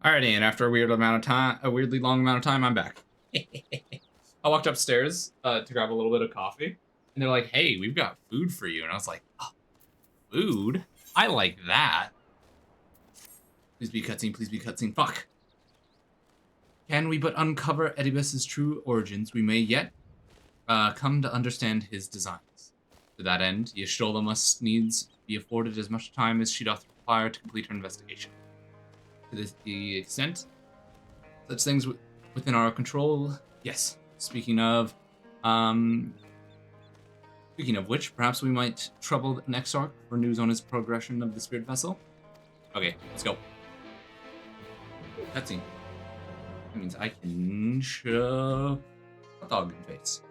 Alrighty, and after a weirdly long amount of time, I'm back. I walked upstairs to grab a little bit of coffee, and they're like, "Hey, we've got food for you," and I was like, "Oh, food? I like that." Please be cutscene. Please be cutscene. Fuck. Can we but uncover Oedipus's true origins, we may yet come to understand his designs. To that end, Y'shtola must needs be afforded as much time as she doth require to complete her investigation. To the extent such things within our control, yes. Speaking of which, perhaps we might trouble Nexarch for news on his progression of the spirit vessel. Okay, let's go. Cutscene. That means I can shove a dog in the face.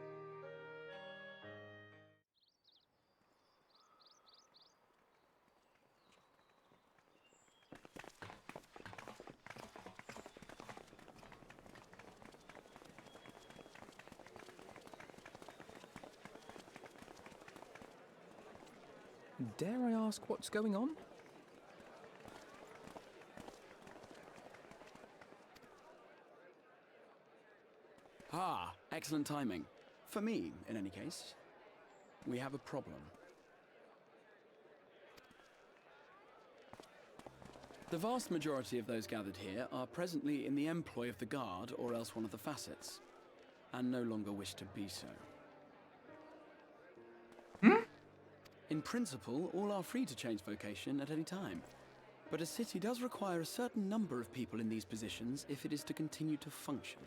Dare I ask what's going on? Ah, excellent timing. For me, in any case. We have a problem. The vast majority of those gathered here are presently in the employ of the Guard or else one of the facets, and no longer wish to be so. In principle, all are free to change vocation at any time, but a city does require a certain number of people in these positions if it is to continue to function.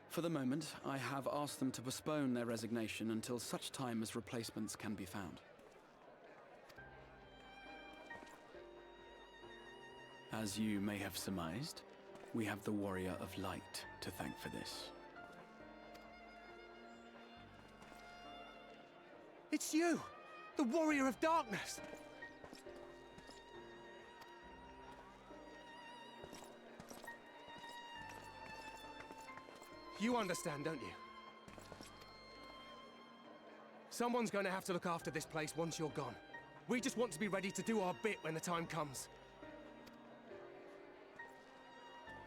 For the moment, I have asked them to postpone their resignation until such time as replacements can be found. As you may have surmised, we have the Warrior of Light to thank for this. It's you! The Warrior of Darkness! You understand, don't you? Someone's going to have to look after this place once you're gone. We just want to be ready to do our bit when the time comes.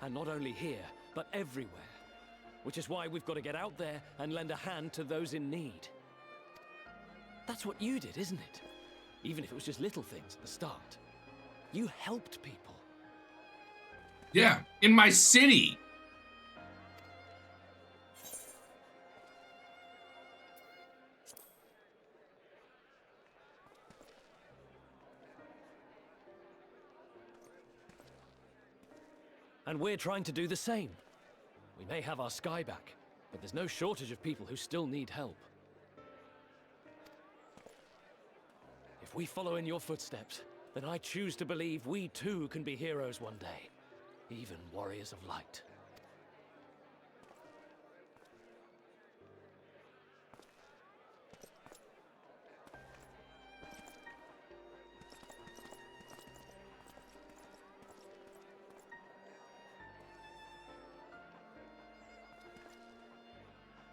And not only here, but everywhere. Which is why we've got to get out there and lend a hand to those in need. That's what you did, isn't it? Even if it was just little things at the start. You helped people. Yeah, in my city. And we're trying to do the same. We may have our sky back, but there's no shortage of people who still need help. If we follow in your footsteps, then I choose to believe we too can be heroes one day. Even warriors of light.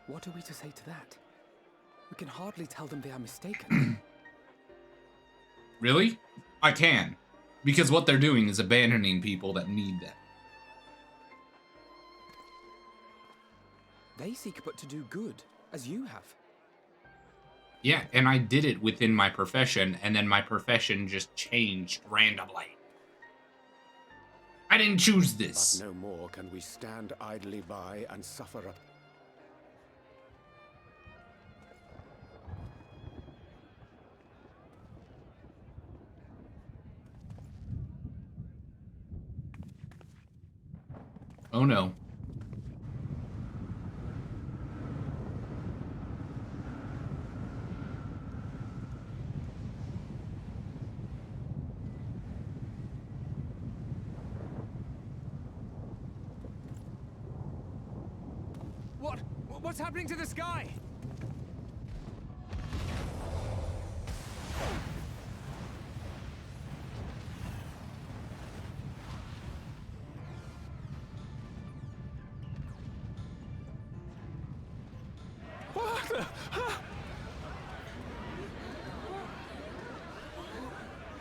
What are we to say to that? We can hardly tell them they are mistaken. Really? I can. Because what they're doing is abandoning people that need them. They seek but to do good, as you have. Yeah, and I did it within my profession, and then my profession just changed randomly. I didn't choose this. But no more can we stand idly by and suffer a... Oh no. What's happening to the sky?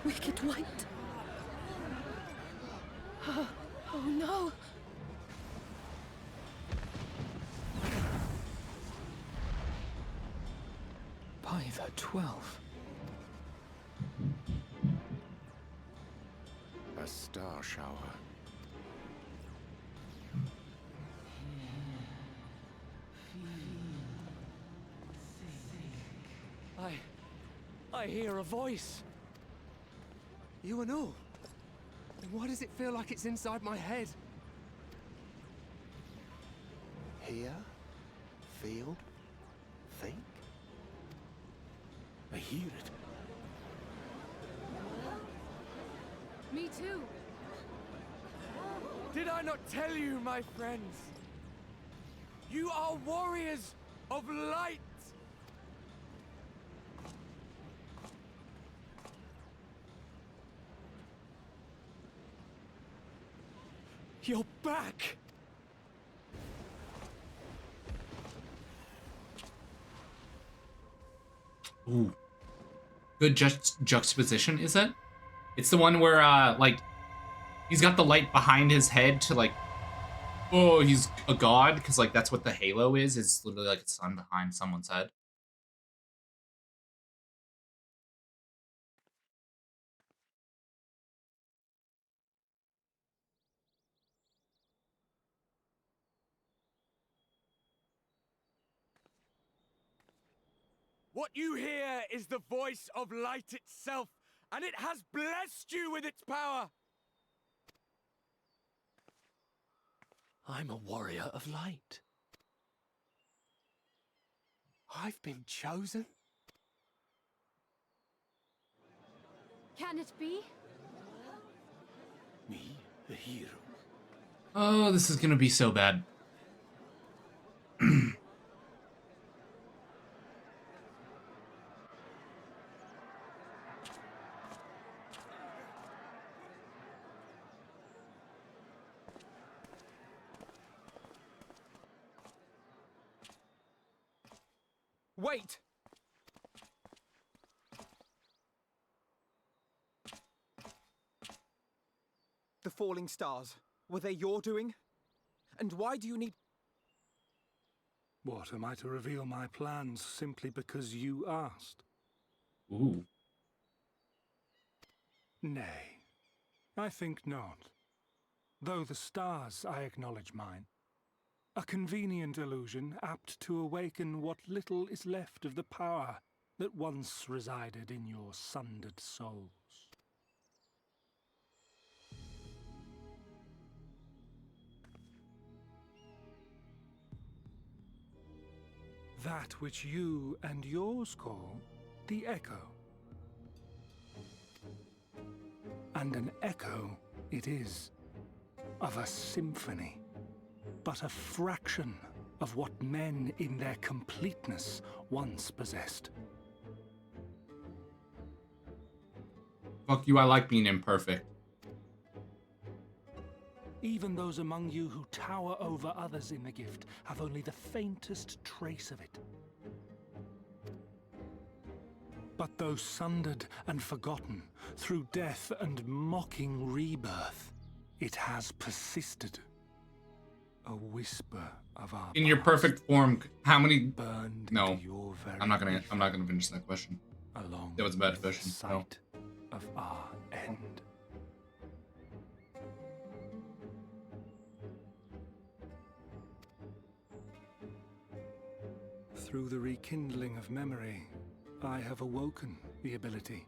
Wicked White. No! By the 12. A star shower. I hear a voice. You and all. Then why does it feel like it's inside my head? Hear? Feel? Think? I hear it. Me too. Did I not tell you, my friends? You are warriors of light! You're back! Ooh. Good juxtaposition, is it? It's the one where, like, he's got the light behind his head to, like, oh, he's a god, because, like, that's what the halo is. It's literally like a sun behind someone's head. What you hear is the voice of light itself, and it has blessed you with its power! I'm a warrior of light. I've been chosen? Can it be? Me, a hero. Oh, this is gonna be so bad. Wait! The falling stars, were they your doing? And why do you need... What, am I to reveal my plans simply because you asked? Ooh. Nay, I think not. Though the stars, I acknowledge mine. A convenient illusion, apt to awaken what little is left of the power that once resided in your sundered souls. That which you and yours call the echo. And an echo it is, of a symphony, but a fraction of what men in their completeness once possessed. Fuck you, I like being imperfect. Even those among you who tower over others in the gift have only the faintest trace of it. But though sundered and forgotten through death and mocking rebirth, it has persisted. A whisper of our In your perfect form, how many... burned No, into your very I'm not gonna finish that question. along That was a bad with question. the sight of our end. Through the rekindling of memory, I have awoken the ability.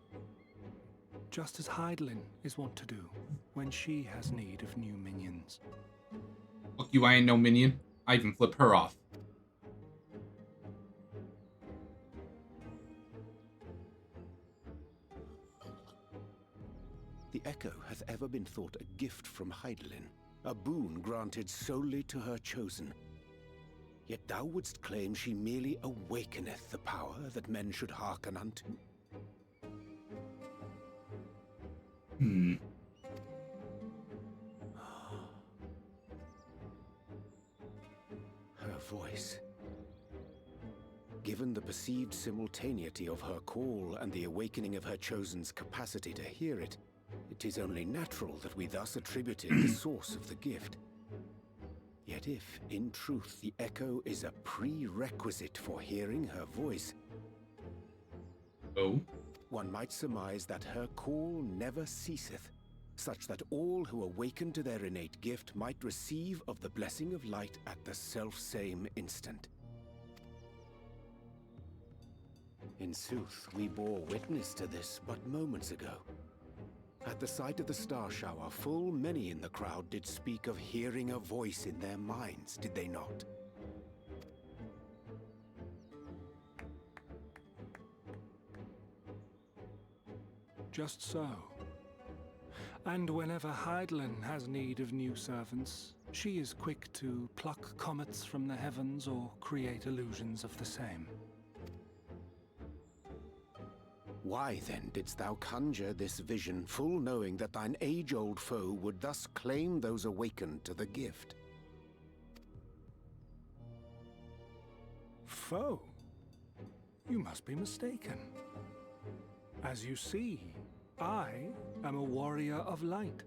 Just as Heidelin is wont to do when she has need of new minions. Fuck you, I ain't no minion. I even flip her off. The Echo hath ever been thought a gift from Heidelin, a boon granted solely to her chosen. Yet thou wouldst claim she merely awakeneth the power that men should hearken unto? Hmm. Her voice. Given the perceived simultaneity of her call and the awakening of her chosen's capacity to hear it, It is only natural that we thus attributed the source of the gift. Yet if, in truth, the echo is a prerequisite for hearing her voice, one might surmise that her call never ceaseth, such that all who awaken to their innate gift might receive of the blessing of light at the self-same instant. In sooth, we bore witness to this but moments ago. At the sight of the star shower, full many in the crowd did speak of hearing a voice in their minds, did they not? Just so. And whenever Hydaelyn has need of new servants, she is quick to pluck comets from the heavens or create illusions of the same. Why then didst thou conjure this vision, full knowing that thine age-old foe would thus claim those awakened to the gift? Foe? You must be mistaken. As you see, I am a warrior of light.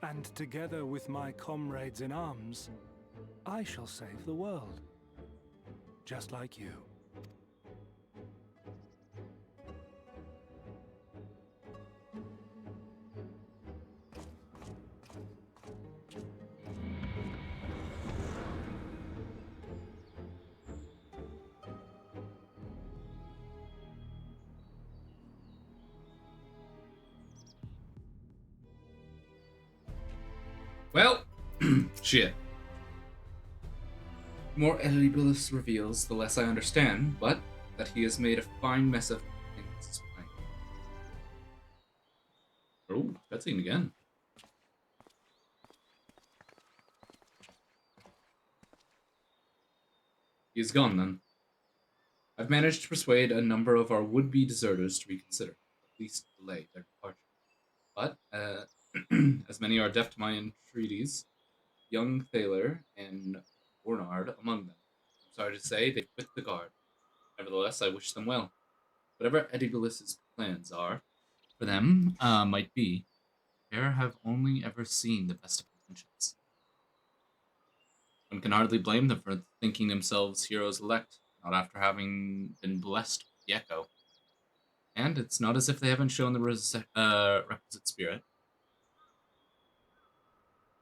And together with my comrades in arms, I shall save the world. Just like you. Well, shit. The more Edibilis reveals, the less I understand, but that he has made a fine mess of things is plain. Oh, cutscene again. He is gone then. I've managed to persuade a number of our would-be deserters to reconsider, at least delay their departure. But, as many are deaf to my entreaties, young Thaler and Bornard among them. I'm sorry to say, they quit the guard. Nevertheless, I wish them well. Whatever Edibilis's plans are for them, might be, the pair have only ever seen the best of intentions. One can hardly blame them for thinking themselves heroes elect, not after having been blessed with the echo. And it's not as if they haven't shown the requisite spirit.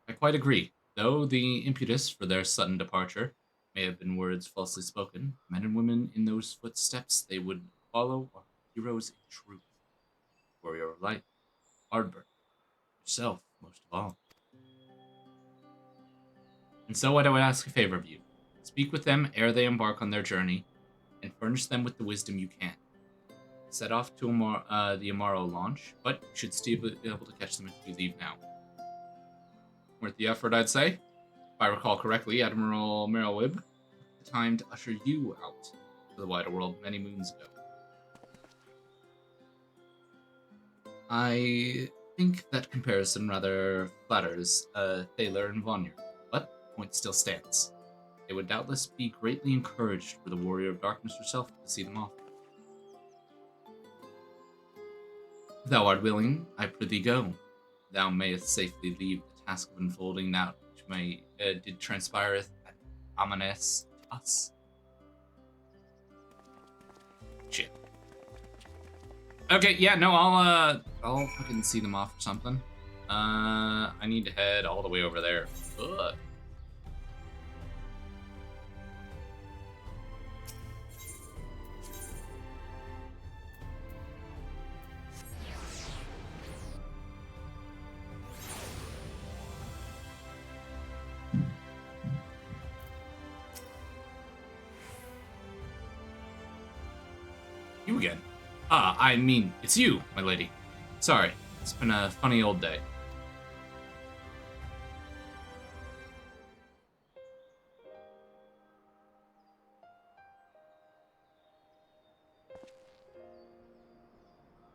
I quite agree. Though the impetus for their sudden departure may have been words falsely spoken, men and women in those footsteps they would follow are heroes in truth. Warrior of light, Ardbert, yourself, most of all. And so I would ask a favor of you. Speak with them ere they embark on their journey, and furnish them with the wisdom you can. Set off to the Amaro launch, but you should still be able to catch them if you leave now. Worth the effort, I'd say. If I recall correctly, Admiral Merylwib took the time to usher you out to the wider world many moons ago. I think that comparison rather flatters Thaler and Vonyar, but the point still stands. They would doubtless be greatly encouraged for the Warrior of Darkness herself to see them off. If thou art willing, I prithee go. Thou mayest safely leave the task of unfolding that which did transpireth at Amanes to us. Shit. Okay, yeah, no, I'll fucking see them off or something. I need to head all the way over there. Ugh. You again? I mean, it's you, my lady. Sorry, it's been a funny old day.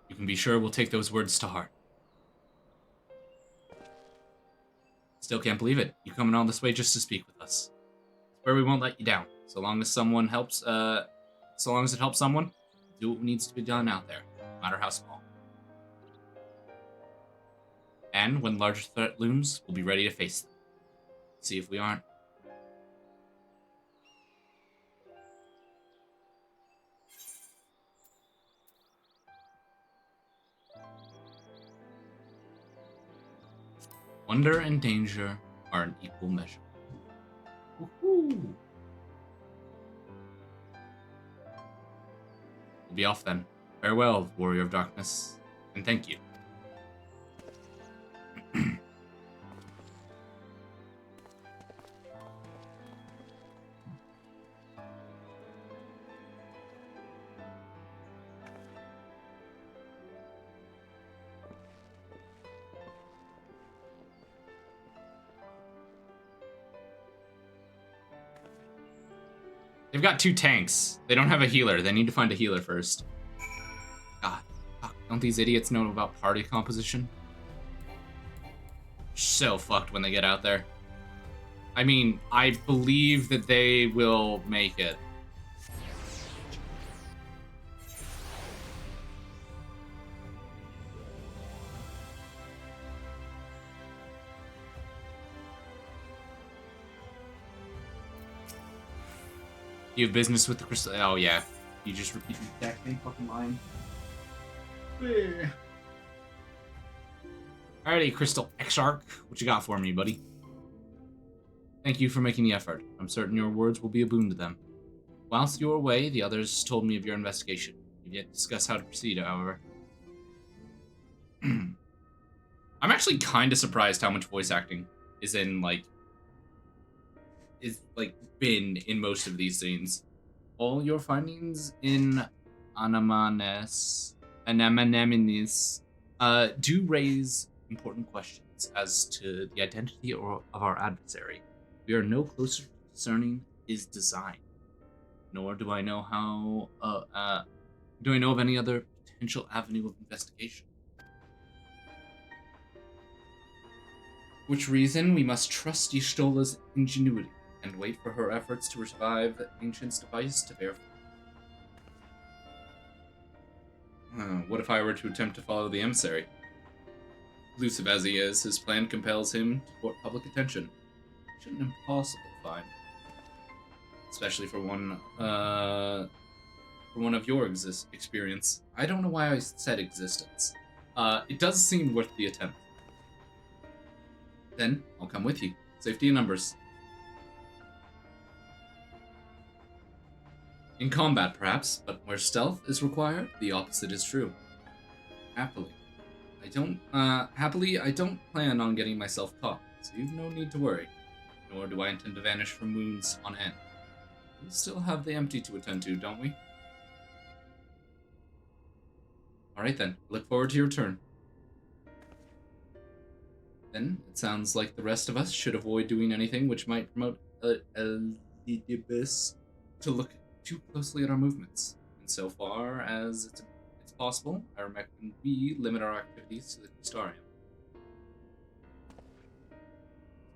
You can be sure we'll take those words to heart. Still can't believe it. You coming all this way just to speak with us. It's where we won't let you down. So long as someone helps, so long as it helps someone, do what needs to be done out there, no matter how small. And when larger threat looms, we'll be ready to face them. See if we aren't. Wonder and danger are an equal measure. Woohoo! We'll be off then. Farewell, Warrior of Darkness, and thank you. They've got 2 tanks. They don't have a healer. They need to find a healer first. God, fuck. Don't these idiots know about party composition? So fucked when they get out there. I mean, I believe that they will make it. You have business with the crystal. Oh yeah, you just repeated the exact same fucking line. Alrighty, Crystal Exarch, what you got for me, buddy? Thank you for making the effort. I'm certain your words will be a boon to them. Whilst you were away, the others told me of your investigation. You've yet to discuss how to proceed, however. I'm actually kind of surprised how much voice acting is in, been in most of these scenes. All your findings in Anamani's do raise important questions as to the identity of our adversary. We are no closer to discerning his design, nor do I know of any other potential avenue of investigation. For which reason we must trust Y'shtola's ingenuity and wait for her efforts to revive the Ancient's device to bear fruit. What if I were to attempt to follow the emissary? Elusive as he is, his plan compels him to court public attention. It's an impossible find, especially for one of your experience. I don't know why I said existence. It does seem worth the attempt. Then I'll come with you. Safety in numbers. In combat, perhaps, but where stealth is required, the opposite is true. Happily, I don't plan on getting myself caught, so you've no need to worry. Nor do I intend to vanish from moons on end. We still have the empty to attend to, don't we? Alright then, look forward to your turn. Then, it sounds like the rest of us should avoid doing anything which might promote Elidibus to look too closely at our movements. And so far as it's possible, I recommend we limit our activities to the Crystarium.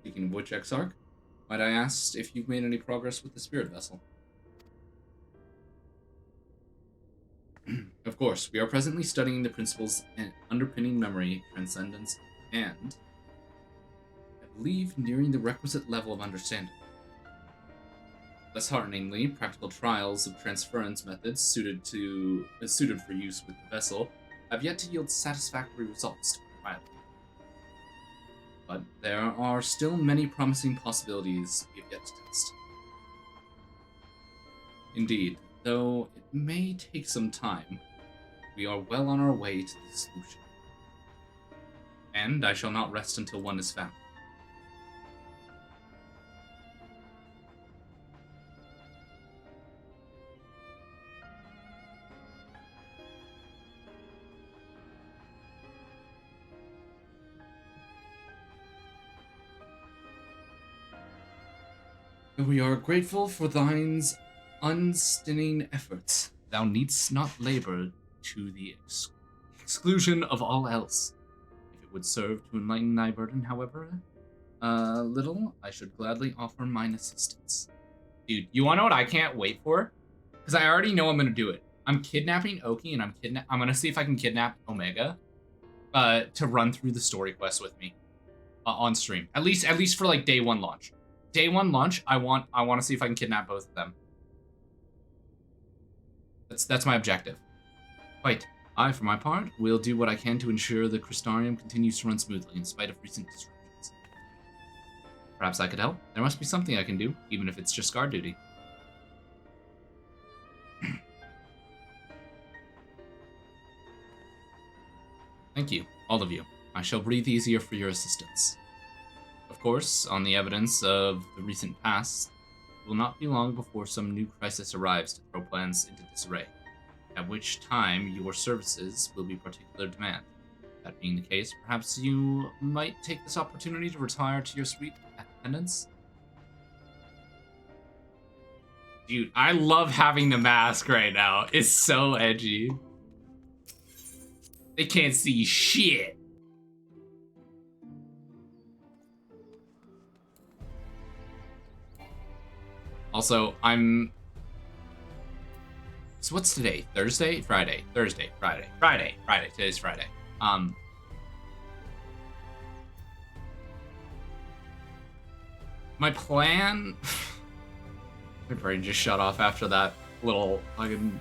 Speaking of which, Exarch, might I ask if you've made any progress with the spirit vessel? Of course, we are presently studying the principles underpinning memory, transcendence, and, I believe, nearing the requisite level of understanding. Less hearteningly, practical trials of transference methods suited for use with the vessel have yet to yield satisfactory results to my pilot. But there are still many promising possibilities we have yet to test. Indeed, though it may take some time, we are well on our way to the solution. And I shall not rest until one is found. We are grateful for thine's unstinting efforts. Thou needst not labor to the exclusion of all else. If it would serve to enlighten thy burden, however, little, I should gladly offer mine assistance. Dude, you wanna know what I can't wait for? Because I already know I'm gonna do it. I'm kidnapping Oki, and I'm gonna see if I can kidnap Omega. to run through the story quest with me on stream. At least for like day one launch. Day one launch, I want to see if I can kidnap both of them. That's my objective. Quite. I, for my part, will do what I can to ensure the Crystarium continues to run smoothly in spite of recent disruptions. Perhaps I could help. There must be something I can do, even if it's just guard duty. Thank you, all of you. I shall breathe easier for your assistance. Of course, on the evidence of the recent past, it will not be long before some new crisis arrives to throw plans into disarray, at which time your services will be particular demand. That being the case, perhaps you might take this opportunity to retire to your sweet attendance? Dude, I love having the mask right now. It's so edgy. They can't see shit. Also, so what's today? Thursday? Friday. Thursday. Friday. Friday. Friday. Today's Friday. My plan... My brain just shut off after that little fucking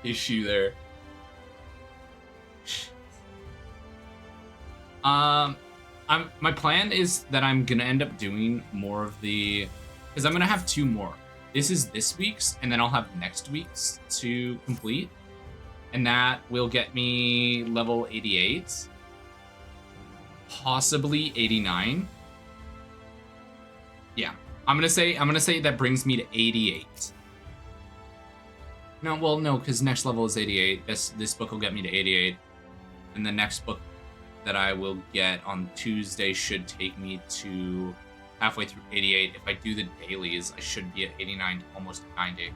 issue there. My plan is that I'm gonna end up doing more of the, because I'm gonna have 2 more. This is this week's, and then I'll have next week's to complete, and that will get me level 88, possibly 89. Yeah, I'm gonna say that brings me to 88. No, well, no, because next level is 88. This book will get me to 88, and the next book that I will get on Tuesday should take me to halfway through 88. If I do the dailies, I should be at 89 to almost 90.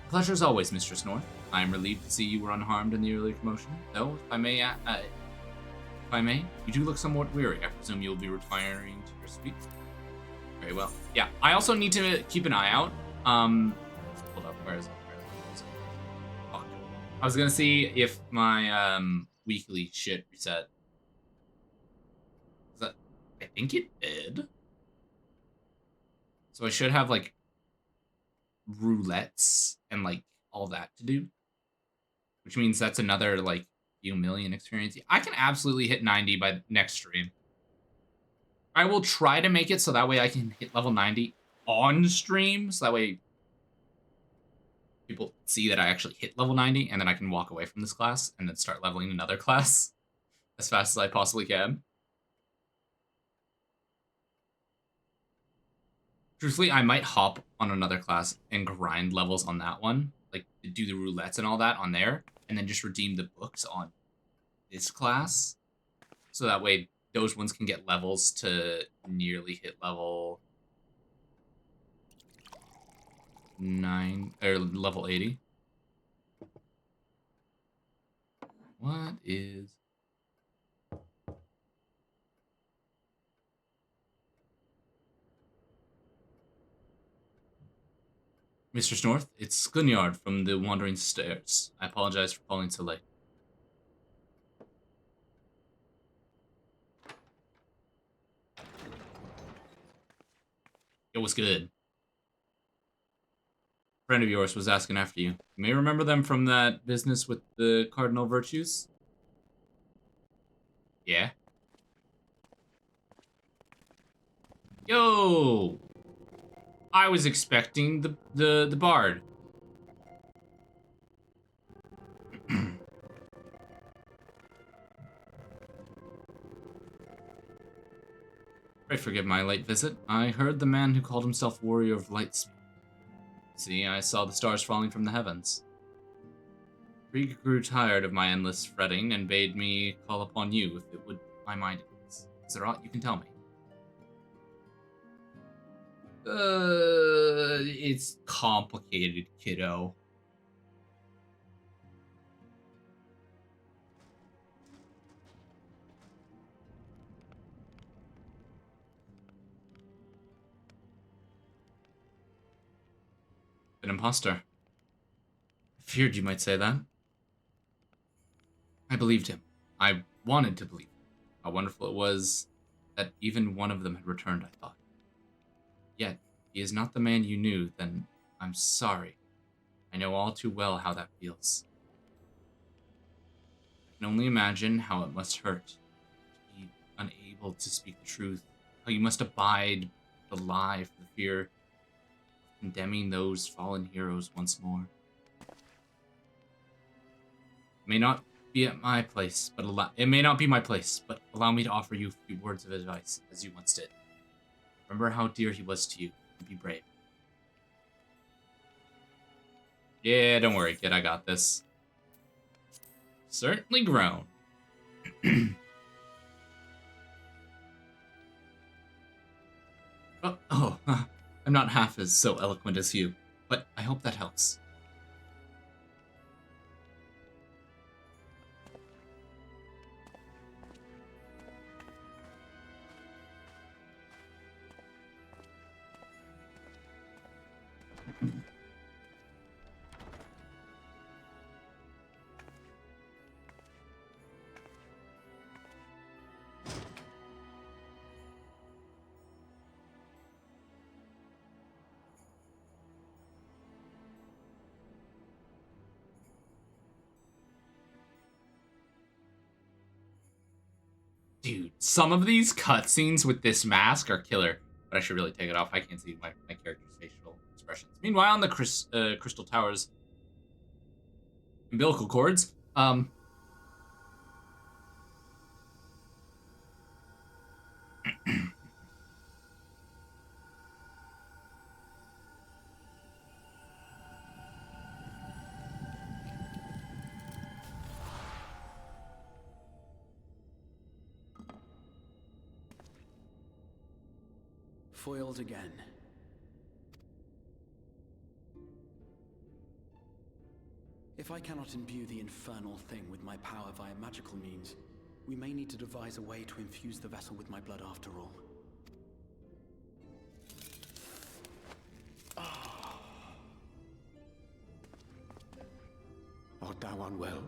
Pleasure as always, Mistress North. I am relieved to see you were unharmed in the early commotion. Though, if I may, you do look somewhat weary. I presume you'll be retiring to your suite. Very well. Yeah, I also need to keep an eye out. Hold up, where is it? Fuck. I was gonna see if my weekly shit reset. Is that? I think it did. So I should have like roulettes and like all that to do, which means that's another like few million experience. I can absolutely hit 90 by next stream. I will try to make it so that way I can hit level 90 on stream, so that way people see that I actually hit level 90, and then I can walk away from this class and then start leveling another class as fast as I possibly can. Truthfully, I might hop on another class and grind levels on that one, like do the roulettes and all that on there, and then just redeem the books on this class, so that way those ones can get levels to nearly hit level 9 or level 80. What is... Mistress North, it's Glinyard from the Wandering Stairs. I apologize for calling so late. It was good. A friend of yours was asking after you. You may remember them from that business with the cardinal virtues? Yeah. Yo! I was expecting the bard. Pray forgive my late visit. I heard the man who called himself Warrior of Light. See, I saw the stars falling from the heavens. Krieg grew tired of my endless fretting and bade me call upon you if it would my mind at ease. Is there aught you can tell me? It's complicated, kiddo. An imposter. I feared you might say that. I believed him. I wanted to believe how wonderful it was that even one of them had returned, I thought. Yet, he is not the man you knew, then I'm sorry. I know all too well how that feels. I can only imagine how it must hurt to be unable to speak the truth, how you must abide the lie for the fear of condemning those fallen heroes once more. It may not be at my place, but it may not be my place, but allow me to offer you a few words of advice, as you once did. Remember how dear he was to you, and be brave. Yeah, don't worry, kid, I got this. Certainly grown. I'm not half as so eloquent as you, but I hope that helps. Dude, some of these cutscenes with this mask are killer, but I should really take it off. I can't see my character's facial expressions. Meanwhile, on the Crystal Tower's umbilical cords, Foiled again. If I cannot imbue the infernal thing with my power via magical means, we may need to devise a way to infuse the vessel with my blood after all. Art thou unwell?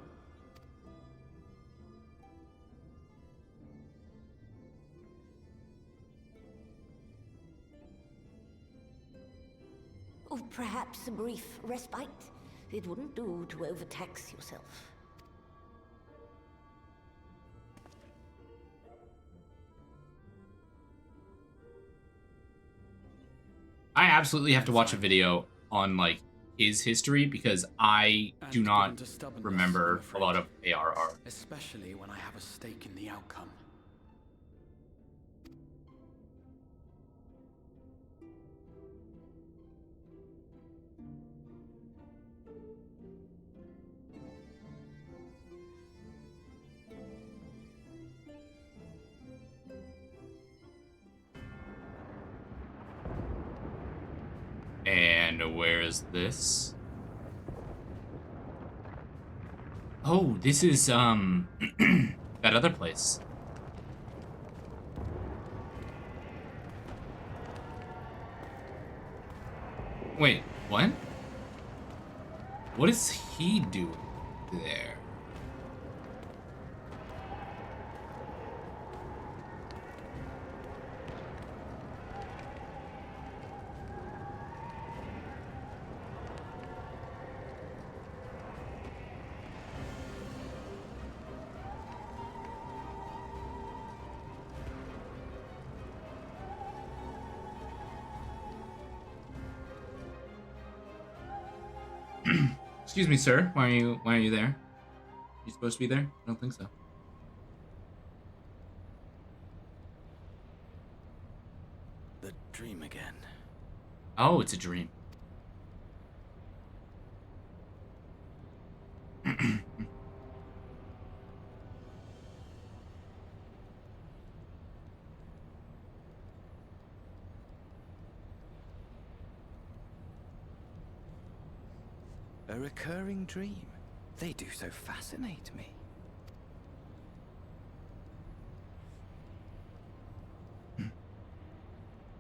Or perhaps a brief respite? It wouldn't do to overtax yourself. I absolutely have to watch a video on, like, his history, because I do not remember a lot of ARR. Especially when I have a stake in the outcome. And where is this? Oh, this is, that other place. Wait, what? What is he doing there? Excuse me, sir. Why are you there? You supposed to be there? I don't think so. The dream again. Oh, it's a dream. A recurring dream. They do so fascinate me.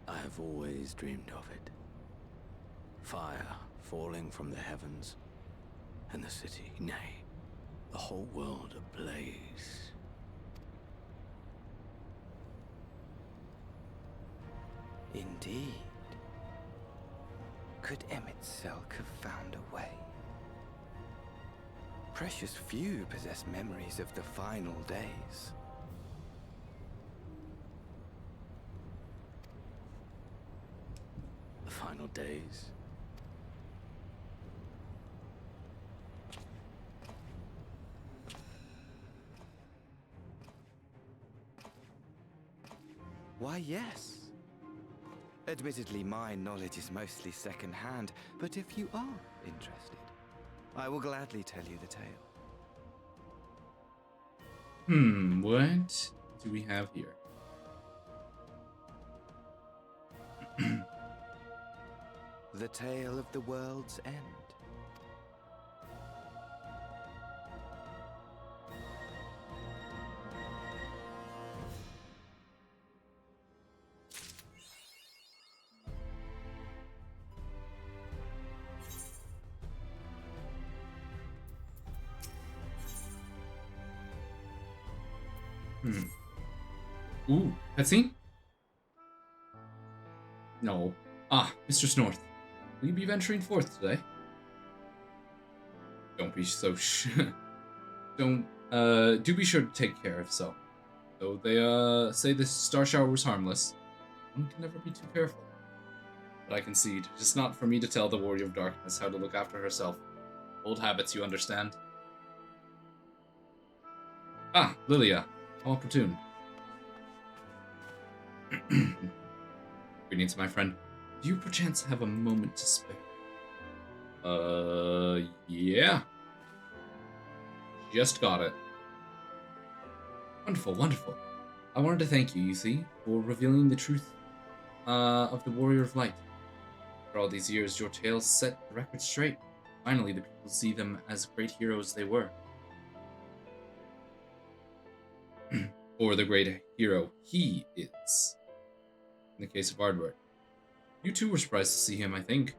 I have always dreamed of it. Fire falling from the heavens, and the city, nay, the whole world ablaze. Indeed. Could Emmett Selk have found a way? Precious few possess memories of the final days. The final days? Why, yes. Admittedly, my knowledge is mostly second-hand, but if you are interested, I will gladly tell you the tale. What do we have here? The tale of the world's end. Ooh, cutscene? No. Ah, Mistress North. Will you be venturing forth today? Don't be so do be sure to take care if so. Though they, say the star shower was harmless, one can never be too careful. But I concede, it is not for me to tell the Warrior of Darkness how to look after herself. Old habits, you understand. Ah, Lilia. How opportune. Greetings, my friend. Do you perchance have a moment to spare? Yeah. Just got it. Wonderful, wonderful. I wanted to thank you, you see, for revealing the truth of the Warrior of Light. For all these years, your tales set the record straight. Finally, the people see them as great heroes they were. Or the great hero he is. In the case of Ardward. You too were surprised to see him, I think.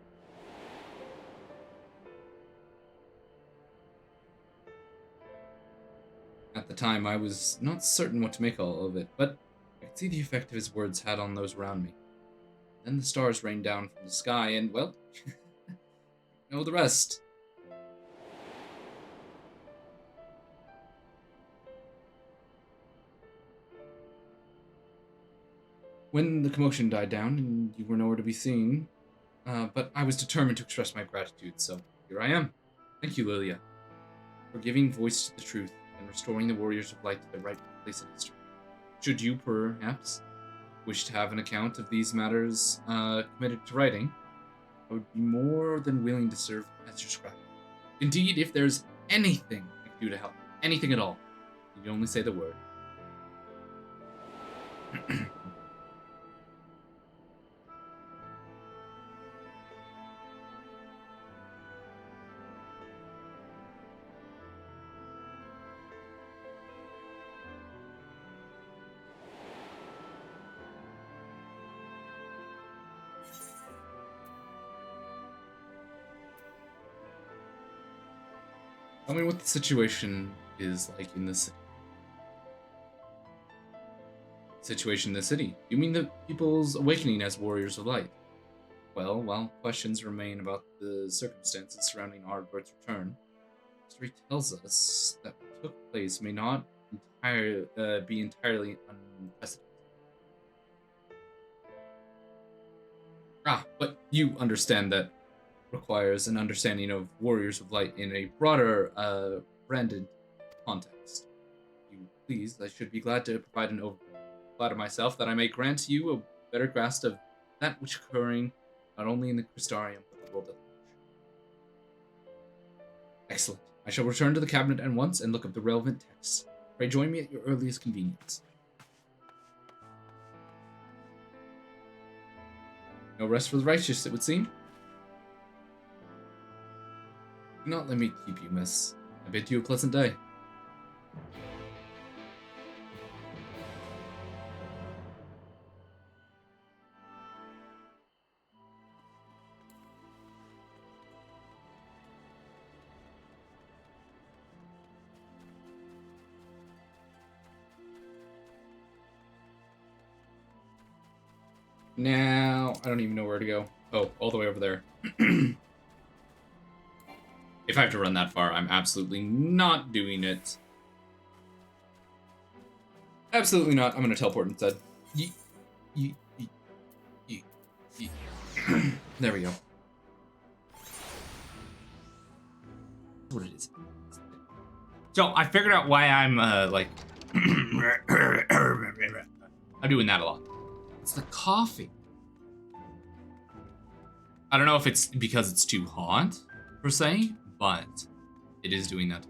At the time, I was not certain what to make of it, but I could see the effect his words had on those around me. Then the stars rained down from the sky, and, well, you know the rest. When the commotion died down and you were nowhere to be seen, but I was determined to express my gratitude, so here I am. Thank you, Lilia, for giving voice to the truth and restoring the Warriors of Light to their rightful place in history. Should you, perhaps, wish to have an account of these matters committed to writing, I would be more than willing to serve as your scribe. Indeed, if there's anything I can do to help, anything at all, you can only say the word. Tell me what the situation is like in the city. Situation in the city? You mean the people's awakening as warriors of light? Well, while questions remain about the circumstances surrounding Ardward's return, history tells us that what took place may not be entirely unprecedented. But you understand that requires an understanding of Warriors of Light in a broader, branded context. If you please, I should be glad to provide an overview. Flatter myself that I may grant you a better grasp of that which occurring not only in the Crystarium, but the world at large. Excellent. I shall return to the cabinet at once and look up the relevant texts. Pray join me at your earliest convenience. No rest for the righteous, it would seem. Do not let me keep you, miss. I bid you a pleasant day. Now, I don't even know where to go. Oh, all the way over there. If I have to run that far, I'm absolutely not doing it. Absolutely not. I'm going to teleport instead. There we go. What it is. So I figured out why I'm like I'm doing that a lot. It's the coffee. I don't know if it's because it's too hot per se, but it is doing that.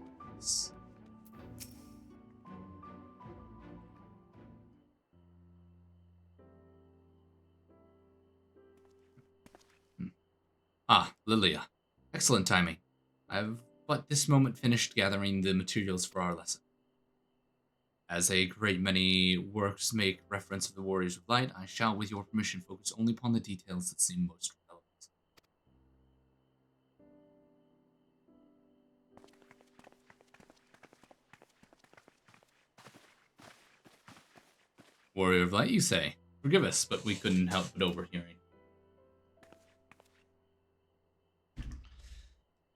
Ah, Lilia. Excellent timing. I've but this moment finished gathering the materials for our lesson. As a great many works make reference to the Warriors of Light, I shall, with your permission, focus only upon the details that seem most relevant. Warrior of Light, you say? Forgive us, but we couldn't help but overhearing.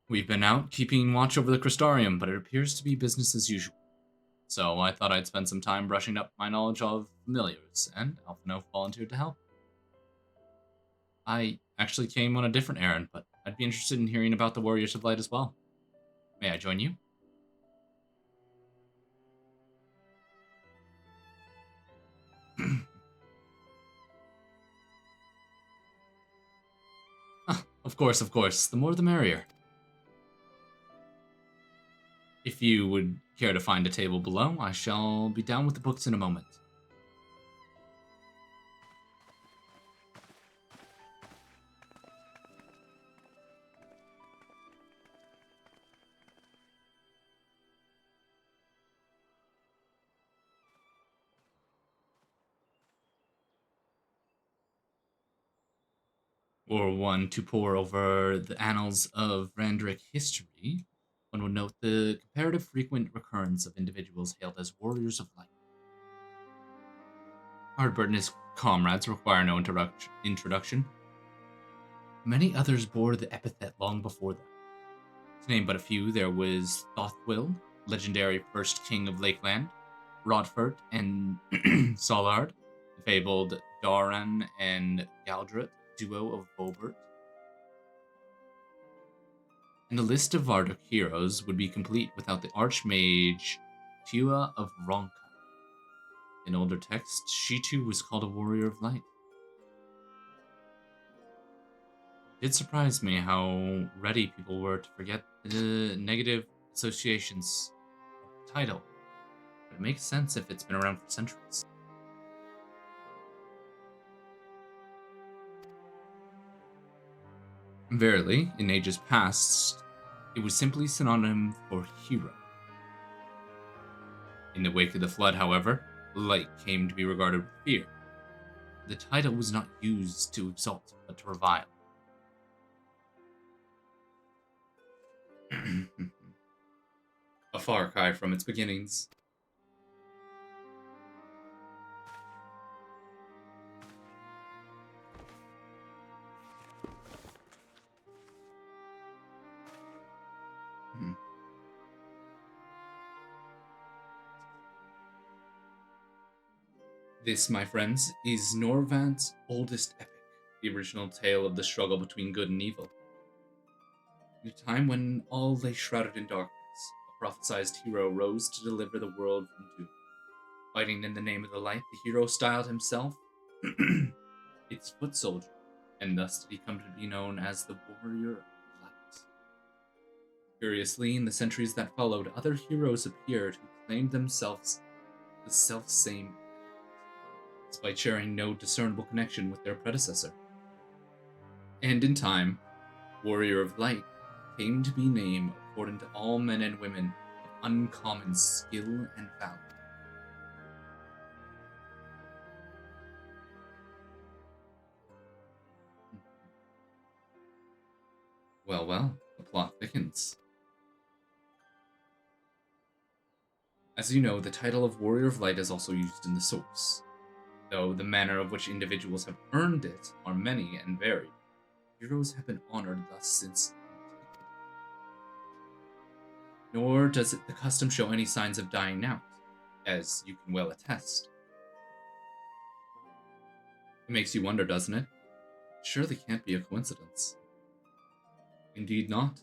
We've been out keeping watch over the Crystarium, but it appears to be business as usual. So I thought I'd spend some time brushing up my knowledge of familiars, and Alphino volunteered to help. I actually came on a different errand, but I'd be interested in hearing about the Warriors of Light as well. May I join you? Of course, of course. The more the merrier. If you would care to find a table below, I shall be down with the books in a moment. Were one to pore over the annals of Randrick history, one would note the comparative frequent recurrence of individuals hailed as Warriors of Light. Hardbert and his comrades require no introduction. Many others bore the epithet long before them. To name but a few, there was Thothwill, legendary first king of Lakeland, Rodfert and Solard, the fabled Daran and Galdret, duo of Bobert. And the list of Varduk heroes would be complete without the Archmage Tua of Ronka. In older texts, she too was called a Warrior of Light. It did surprise me how ready people were to forget the negative associations of the title. But it makes sense if it's been around for centuries. Verily, in ages past, it was simply synonym for hero. In the wake of the flood, however, light came to be regarded with fear. The title was not used to exalt, but to revile. A far cry from its beginnings. This, my friends, is Norvant's oldest epic, the original tale of the struggle between good and evil. In a time when all lay shrouded in darkness, a prophesized hero rose to deliver the world from doom. Fighting in the name of the light, the hero styled himself its foot soldier, and thus did he come to be known as the Warrior of Light. Curiously, in the centuries that followed, other heroes appeared who claimed themselves the self-same, despite sharing no discernible connection with their predecessor. And in time, Warrior of Light came to be named according to all men and women of uncommon skill and valor. Well, well, the plot thickens. As you know, the title of Warrior of Light is also used in the source. Though the manner of which individuals have earned it are many and varied, heroes have been honored thus since antiquity. Nor does the custom show any signs of dying out, as you can well attest. It makes you wonder, doesn't it? Surely can't be a coincidence. Indeed not.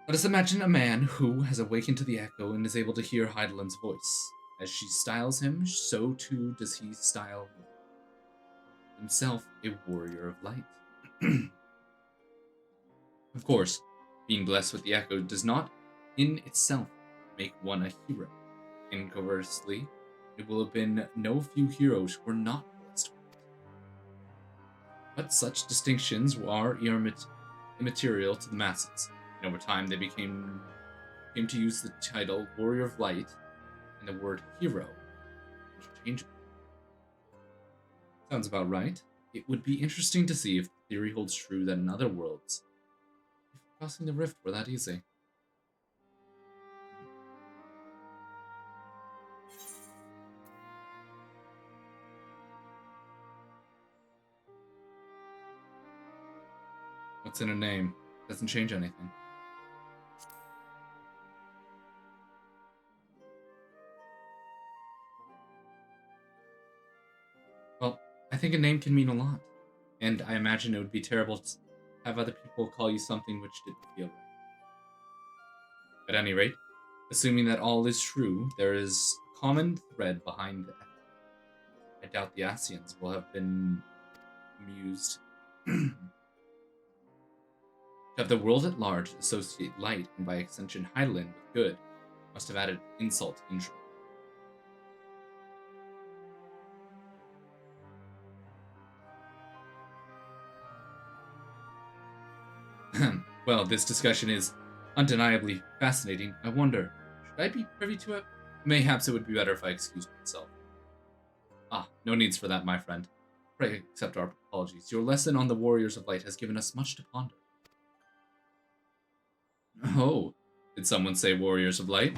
Let us imagine a man who has awakened to the echo and is able to hear Heidelin's voice. As she styles him, so too does he style himself a warrior of light. Of course, being blessed with the echo does not in itself make one a hero. And conversely, it will have been no few heroes who were not blessed with it. But such distinctions are immaterial to the masses, and over time they came to use the title Warrior of Light and the word hero interchangeably. Sounds about right. It would be interesting to see if the theory holds true that in other worlds, if crossing the rift were that easy. What's in a name? Doesn't change anything. Well, I think a name can mean a lot. And I imagine it would be terrible to have other people call you something which didn't feel right. At any rate, assuming that all is true, there is a common thread behind the echo. I doubt the Asians will have been amused to have the world at large associate light, and by extension Heidelin, with good, must have added insult to injury. Well, this discussion is undeniably fascinating. I wonder, should I be privy to it? Mayhaps it would be better if I excused myself. Ah, no needs for that, my friend. Pray accept our apologies. Your lesson on the Warriors of Light has given us much to ponder. Oh, did someone say Warriors of Light?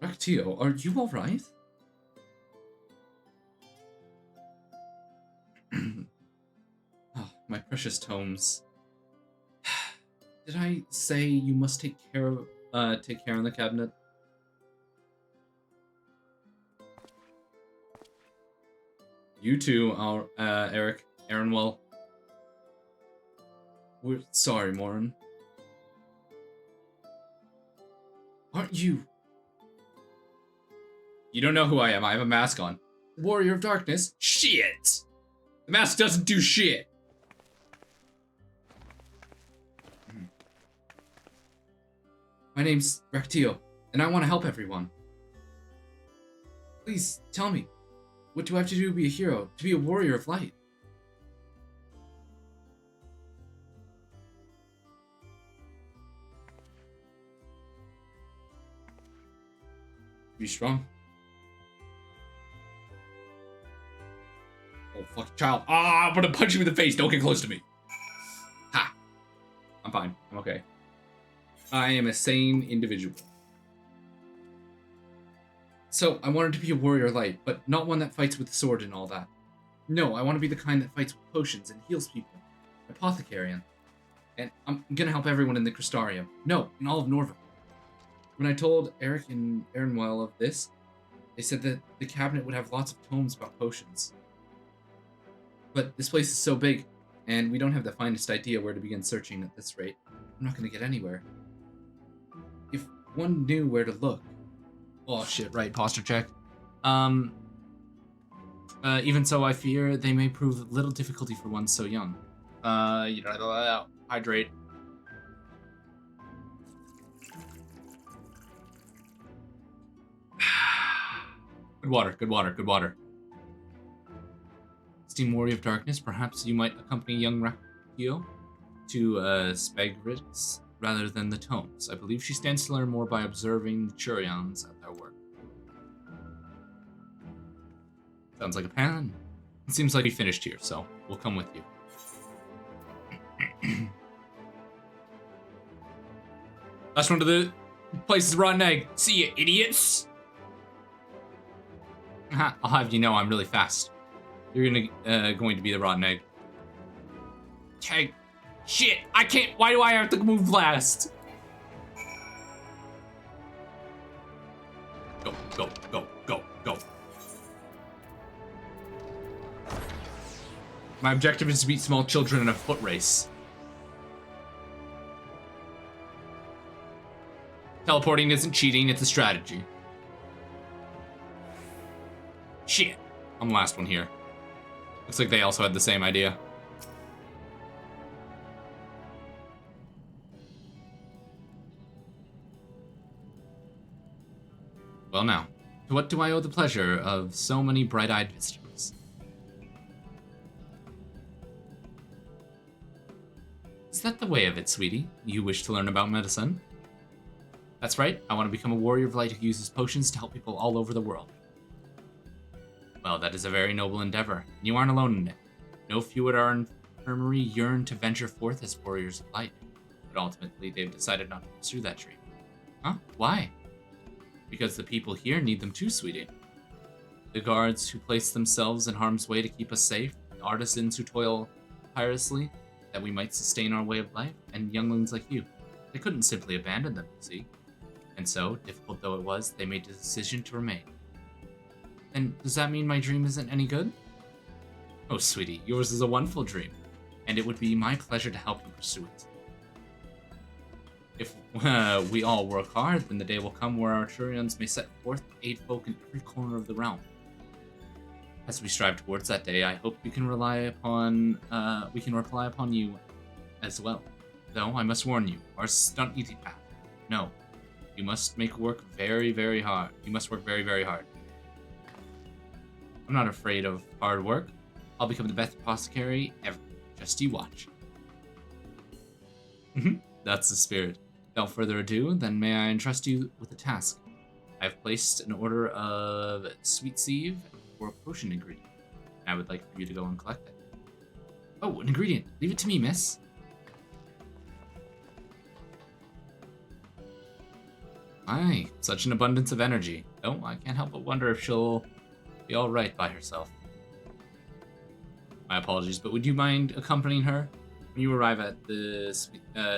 Rectio, are you alright? Oh, my precious tomes. Did I say you must take care in the cabinet? You too, Eric, Aaronwell. We're sorry, Morin. Aren't you? You don't know who I am. I have a mask on. Warrior of Darkness? Shit! The mask doesn't do shit! My name's Rectio, and I want to help everyone. Please, tell me, what do I have to do to be a hero, to be a warrior of light? Be strong. Oh, fucking child. Ah, I'm gonna punch you in the face. Don't get close to me. Ha. I'm fine. I'm okay. I am a sane individual. So, I wanted to be a warrior of light, but not one that fights with the sword and all that. No, I want to be the kind that fights with potions and heals people. Apothecarian. And I'm gonna help everyone in the Crystarium. No, in all of Norville. When I told Eric and Aaronwell of this, they said that the cabinet would have lots of tomes about potions. But this place is so big, and we don't have the finest idea where to begin searching at this rate. I'm not going to get anywhere. If one knew where to look... Oh shit, right, posture check. Even so, I fear they may prove little difficulty for one so young. Hydrate. Good water, good water, good water. Esteemed Warrior of Darkness, perhaps you might accompany young Rakio to Spagritz rather than the tomes. I believe she stands to learn more by observing the Churions at their work. Sounds like a plan. It seems like we finished here, so we'll come with you. Last one to the place's rotten egg. See ya, idiots! I'll have you know I'm really fast. You're going to be the rotten egg. Hey, shit! I can't. Why do I have to move last? Go, go, go, go, go. My objective is to beat small children in a foot race. Teleporting isn't cheating, it's a strategy. Shit. I'm the last one here. Looks like they also had the same idea. Well now, to what do I owe the pleasure of so many bright-eyed visitors? Is that the way of it, sweetie? You wish to learn about medicine? That's right, I want to become a warrior of light who uses potions to help people all over the world. Well, that is a very noble endeavor, and you aren't alone in it. No few at our infirmary yearn to venture forth as warriors of light, but ultimately they've decided not to pursue that dream. Huh? Why? Because the people here need them too, sweetie. The guards who place themselves in harm's way to keep us safe, the artisans who toil tirelessly that we might sustain our way of life, and younglings like you. They couldn't simply abandon them, you see. And so, difficult though it was, they made the decision to remain. Then, does that mean my dream isn't any good? Oh, sweetie, yours is a wonderful dream, and it would be my pleasure to help you pursue it. If we all work hard, then the day will come where our Turions may set forth to aid folk in every corner of the realm. As we strive towards that day, I hope we can rely upon you as well. Though I must warn you, ours not easy path. No, you must work very, very hard. You must work very, very hard. I'm not afraid of hard work. I'll become the best apothecary ever. Just you watch. That's the spirit. Without further ado, then may I entrust you with a task. I have placed an order of sweet sieve for a potion ingredient, and I would like for you to go and collect it. Oh, an ingredient. Leave it to me, miss. Aye, such an abundance of energy. Oh, I can't help but wonder if she'll be all right by herself. My apologies, but would you mind accompanying her? When you arrive at the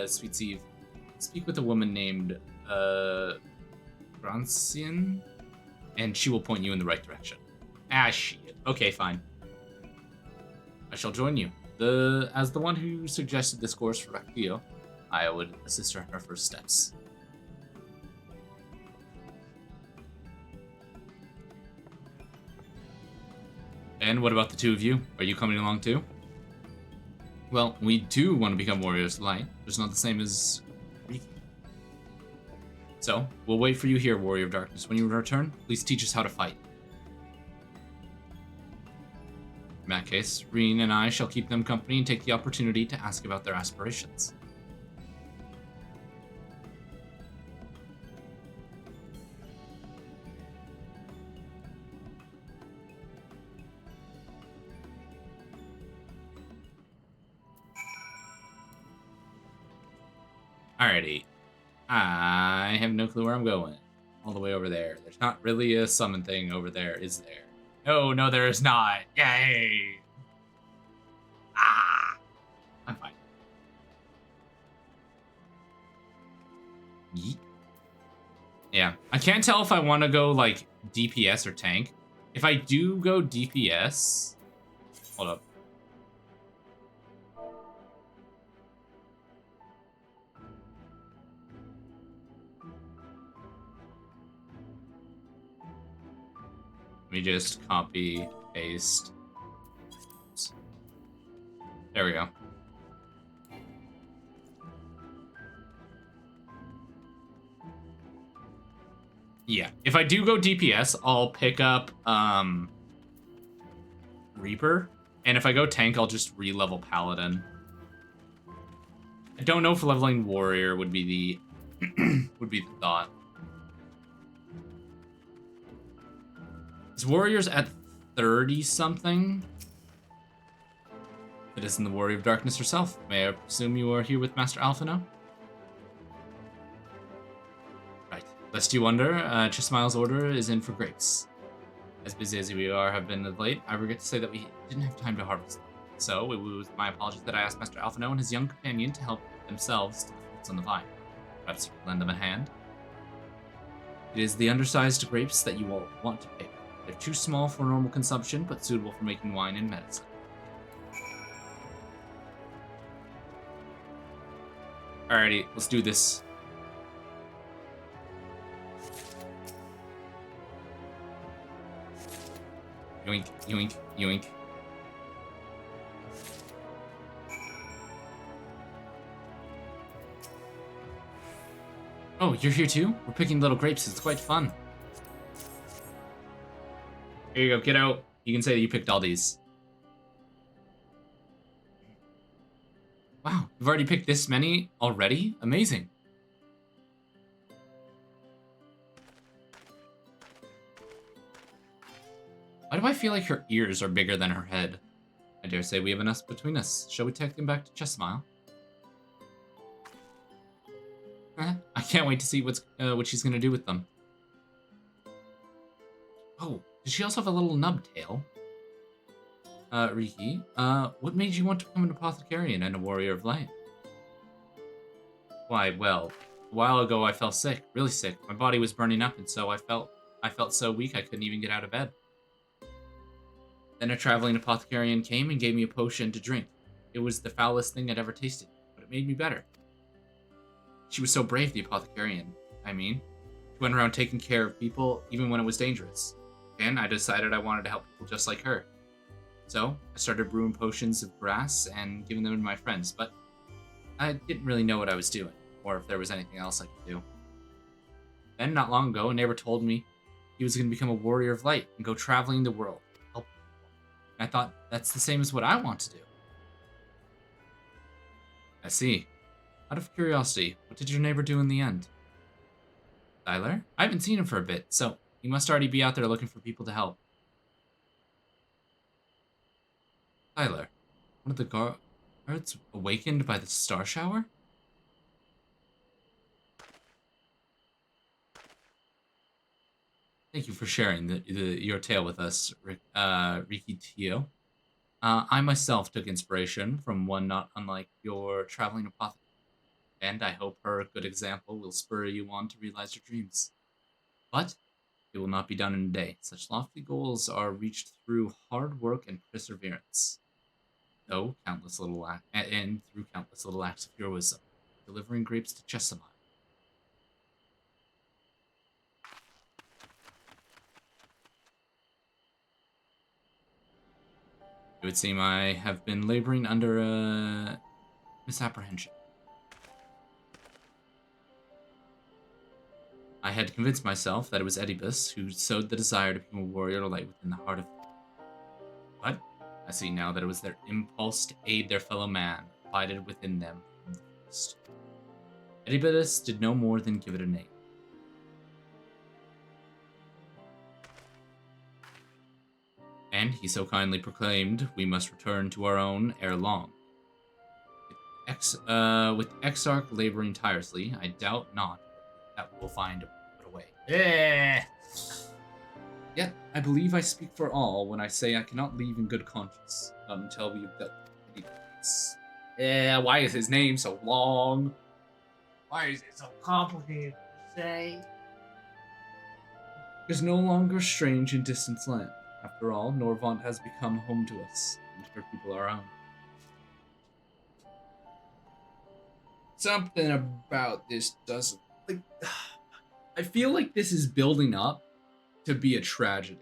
sweet sieve, speak with a woman named Grancian, and she will point you in the right direction. Ah, shit. Okay, fine. I shall join you. As the one who suggested this course for Rakio, I would assist her in her first steps. And what about the two of you? Are you coming along too? Well, we do want to become warriors of light, just not the same as Riki. So, we'll wait for you here, Warrior of Darkness. When you return, please teach us how to fight. In that case, Reen and I shall keep them company and take the opportunity to ask about their aspirations. Alrighty. I have no clue where I'm going. All the way over there. There's not really a summon thing over there, is there? No, there is not. Yay! Ah! I'm fine. Yeet. Yeah. I can't tell if I want to go, like, DPS or tank. If I do go DPS... Hold up. Let me just copy, paste. There we go. Yeah, if I do go DPS, I'll pick up Reaper, and if I go tank, I'll just re-level Paladin. I don't know if leveling warrior would be the would be the thought. Is warriors at 30 something? It isn't the warrior of darkness herself. May I presume you are here with Master Alphino? Right. Lest you wonder, Chismile's order is in for grapes. As busy as we have been of late, I regret to say that we didn't have time to harvest them. So, it was my apologies that I asked Master Alphino and his young companion to help themselves to the fruits on the vine. Perhaps you could lend them a hand. It is the undersized grapes that you will want to pick. They're too small for normal consumption, but suitable for making wine and medicine. Alrighty, let's do this. Yoink, yoink, yoink. Oh, you're here too? We're picking little grapes. It's quite fun. Here you go, get out. You can say that you picked all these. Wow, you've already picked this many already? Amazing. Why do I feel like her ears are bigger than her head? I dare say we have enough between us. Shall we take them back to Chessmile? I can't wait to see what she's gonna do with them. Oh, does she also have a little nub tail? Riki, what made you want to become an apothecarian and a warrior of light? Why, well, a while ago I fell sick, really sick. My body was burning up, and so I felt so weak I couldn't even get out of bed. Then a traveling apothecarian came and gave me a potion to drink. It was the foulest thing I'd ever tasted, but it made me better. She was so brave, the apothecarian. I mean, she went around taking care of people even when it was dangerous. And I decided I wanted to help people just like her. So I started brewing potions of grass and giving them to my friends, but I didn't really know what I was doing, or if there was anything else I could do. Then, not long ago, a neighbor told me he was going to become a warrior of light and go traveling the world. Help people. And I thought, that's the same as what I want to do. I see. Out of curiosity, what did your neighbor do in the end? Tyler? I haven't seen him for a bit, so he must already be out there looking for people to help. Tyler, one of the guards awakened by the star shower? Thank you for sharing your tale with us, Riki Tio. I myself took inspiration from one not unlike your traveling apothecary, and I hope her good example will spur you on to realize your dreams. But it will not be done in a day. Such lofty goals are reached through hard work and perseverance. Though countless little through countless little acts of heroism, delivering grapes to Chesamine. It would seem I have been laboring under a misapprehension. I had convinced myself that it was Oedipus who sowed the desire to become a warrior light within the heart of them. But I see now that it was their impulse to aid their fellow man, abided within them from the first. Oedipus did no more than give it a name. And he so kindly proclaimed, we must return to our own ere long. With Exarch laboring tirelessly, I doubt not that we'll find a way. Yeah. Yet, I believe I speak for all when I say I cannot leave in good conscience, not until we have dealt with Oedipus. Yeah, why is his name so long? Why is it so complicated to say? Is no longer strange in distant land. After all, Norvant has become home to us, and her people our own. Something about this doesn't... Like, I feel like this is building up to be a tragedy.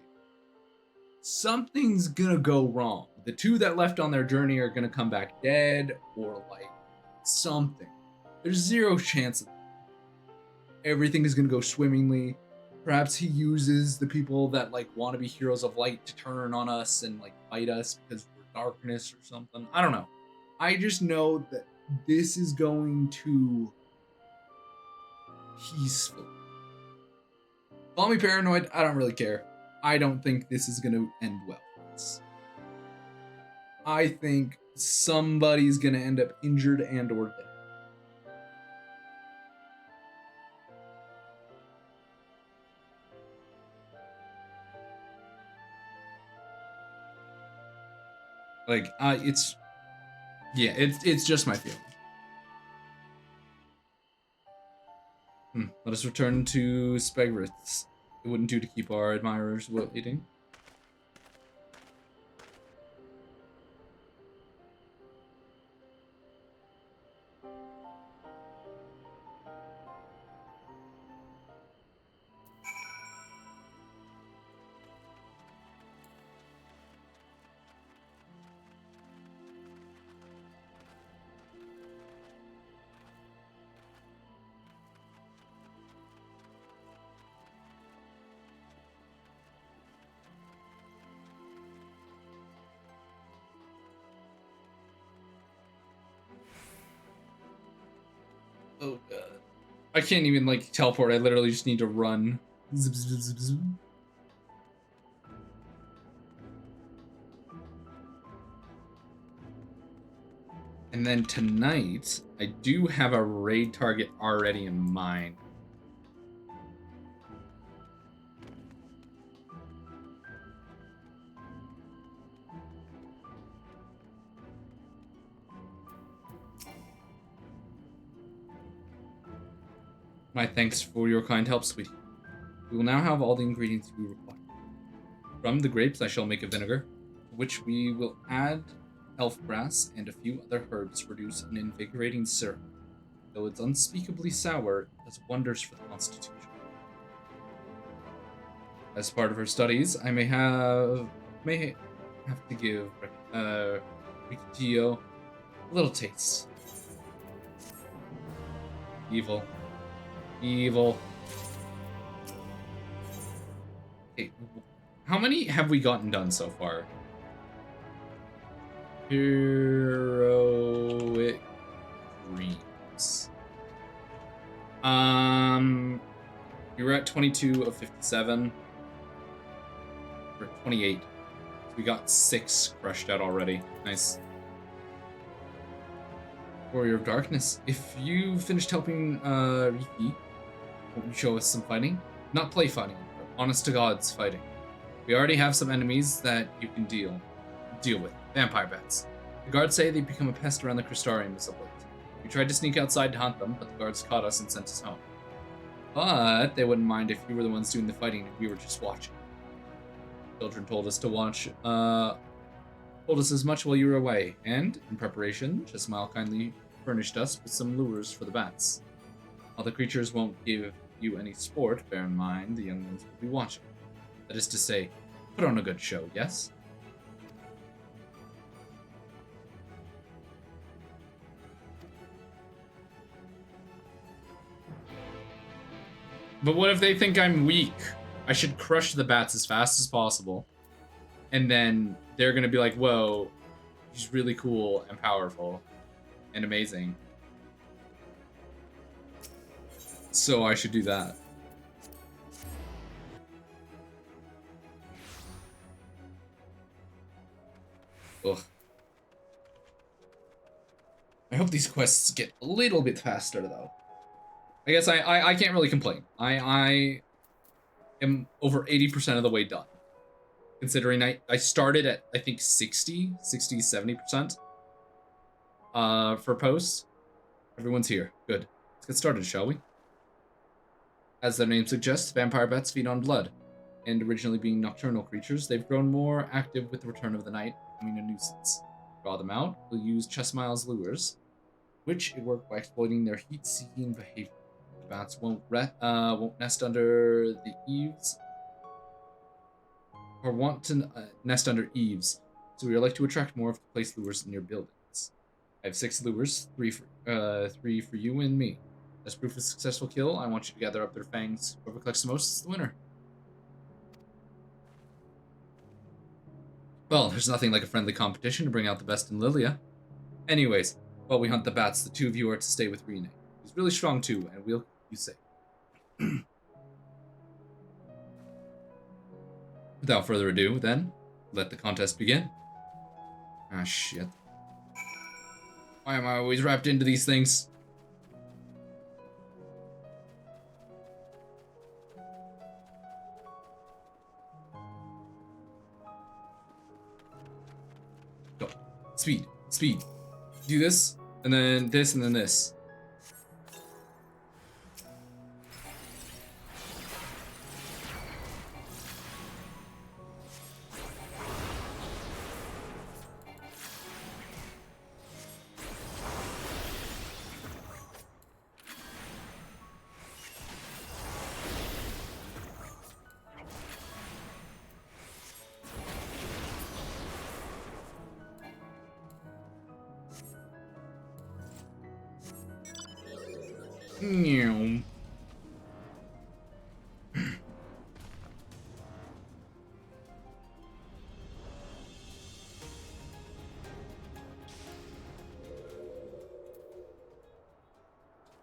Something's gonna go wrong. The two that left on their journey are gonna come back dead, or like, something. There's zero chance of that. Everything is gonna go swimmingly. Perhaps he uses the people that like want to be heroes of light to turn on us and like fight us because we're darkness or something. I don't know. I just know that this is going to peaceful. Call me paranoid, I don't really care. I don't think this is going to end well for us. I think somebody's going to end up injured and or dead. Like, it's just my feeling. Let us return to Spegriths. It wouldn't do to keep our admirers waiting. Oh god. I can't even like teleport, I literally just need to run. Zip, zip, zip, zip. And then tonight, I do have a raid target already in mind. My thanks for your kind help, sweetie. We will now have all the ingredients we require. From the grapes, I shall make a vinegar, which we will add elf grass and a few other herbs to produce an invigorating syrup. Though it's unspeakably sour, it does wonders for the constitution. As part of her studies, I may have to give Rikitio a little taste. Evil. Evil. Okay, how many have we gotten done so far? Heroic dreams. You were at 22 of 57. Or 28. So we got 6 crushed out already. Nice. Warrior of Darkness. If you finished helping Riki, won't you show us some fighting? Not play fighting, but honest to God's fighting. We already have some enemies that you can deal with. Vampire bats. The guards say they've become a pest around the Crystarium as of late. We tried to sneak outside to hunt them, but the guards caught us and sent us home. But they wouldn't mind if you were the ones doing the fighting and we were just watching. Children told us to watch, told us as much while you were away, and, in preparation, Chesmile kindly furnished us with some lures for the bats. While the creatures won't give you any sport, bear in mind the young ones will be watching. That is to say, put on a good show, yes? But what if they think I'm weak? I should crush the bats as fast as possible. And then they're gonna be like, whoa, he's really cool and powerful and amazing. So I should do that. Ugh. I hope these quests get a little bit faster though. I guess I can't really complain. I am over 80% of the way done. Considering I started at, I think, 70% for posts. Everyone's here. Good. Let's get started, shall we? As their name suggests, vampire bats feed on blood. And originally being nocturnal creatures, they've grown more active with the return of the night, becoming a nuisance. To draw them out, we'll use Chesmile's lures, which work by exploiting their heat-seeking behavior. The bats won't nest under the eaves, or want to nest under eaves, so we would like to attract more of the place lures near buildings. I have 6 lures, 3 for you and me. As proof of a successful kill, I want you to gather up their fangs. Whoever collects the most is the winner. Well, there's nothing like a friendly competition to bring out the best in Lilia. Anyways, While we hunt the bats, the two of you are to stay with Rene. He's really strong too, and we'll keep you safe. Without further ado, then, let the contest begin. Ah, shit. Why am I always wrapped into these things? Go. Speed. Speed. Do this, and then this, and then this. Meow.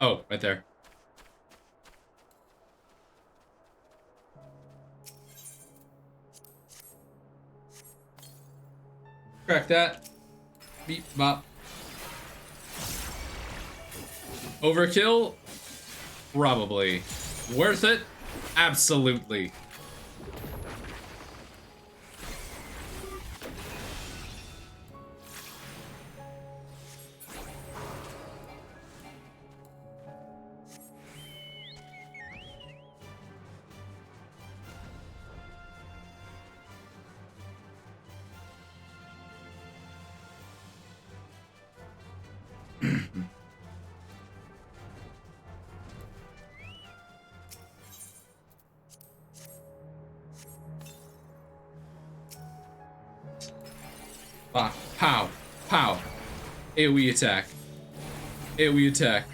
Oh, right there. Crack that. Beep bop. Overkill? Probably. Worth it? Absolutely. Pow. Pow. AoE attack. AoE attack.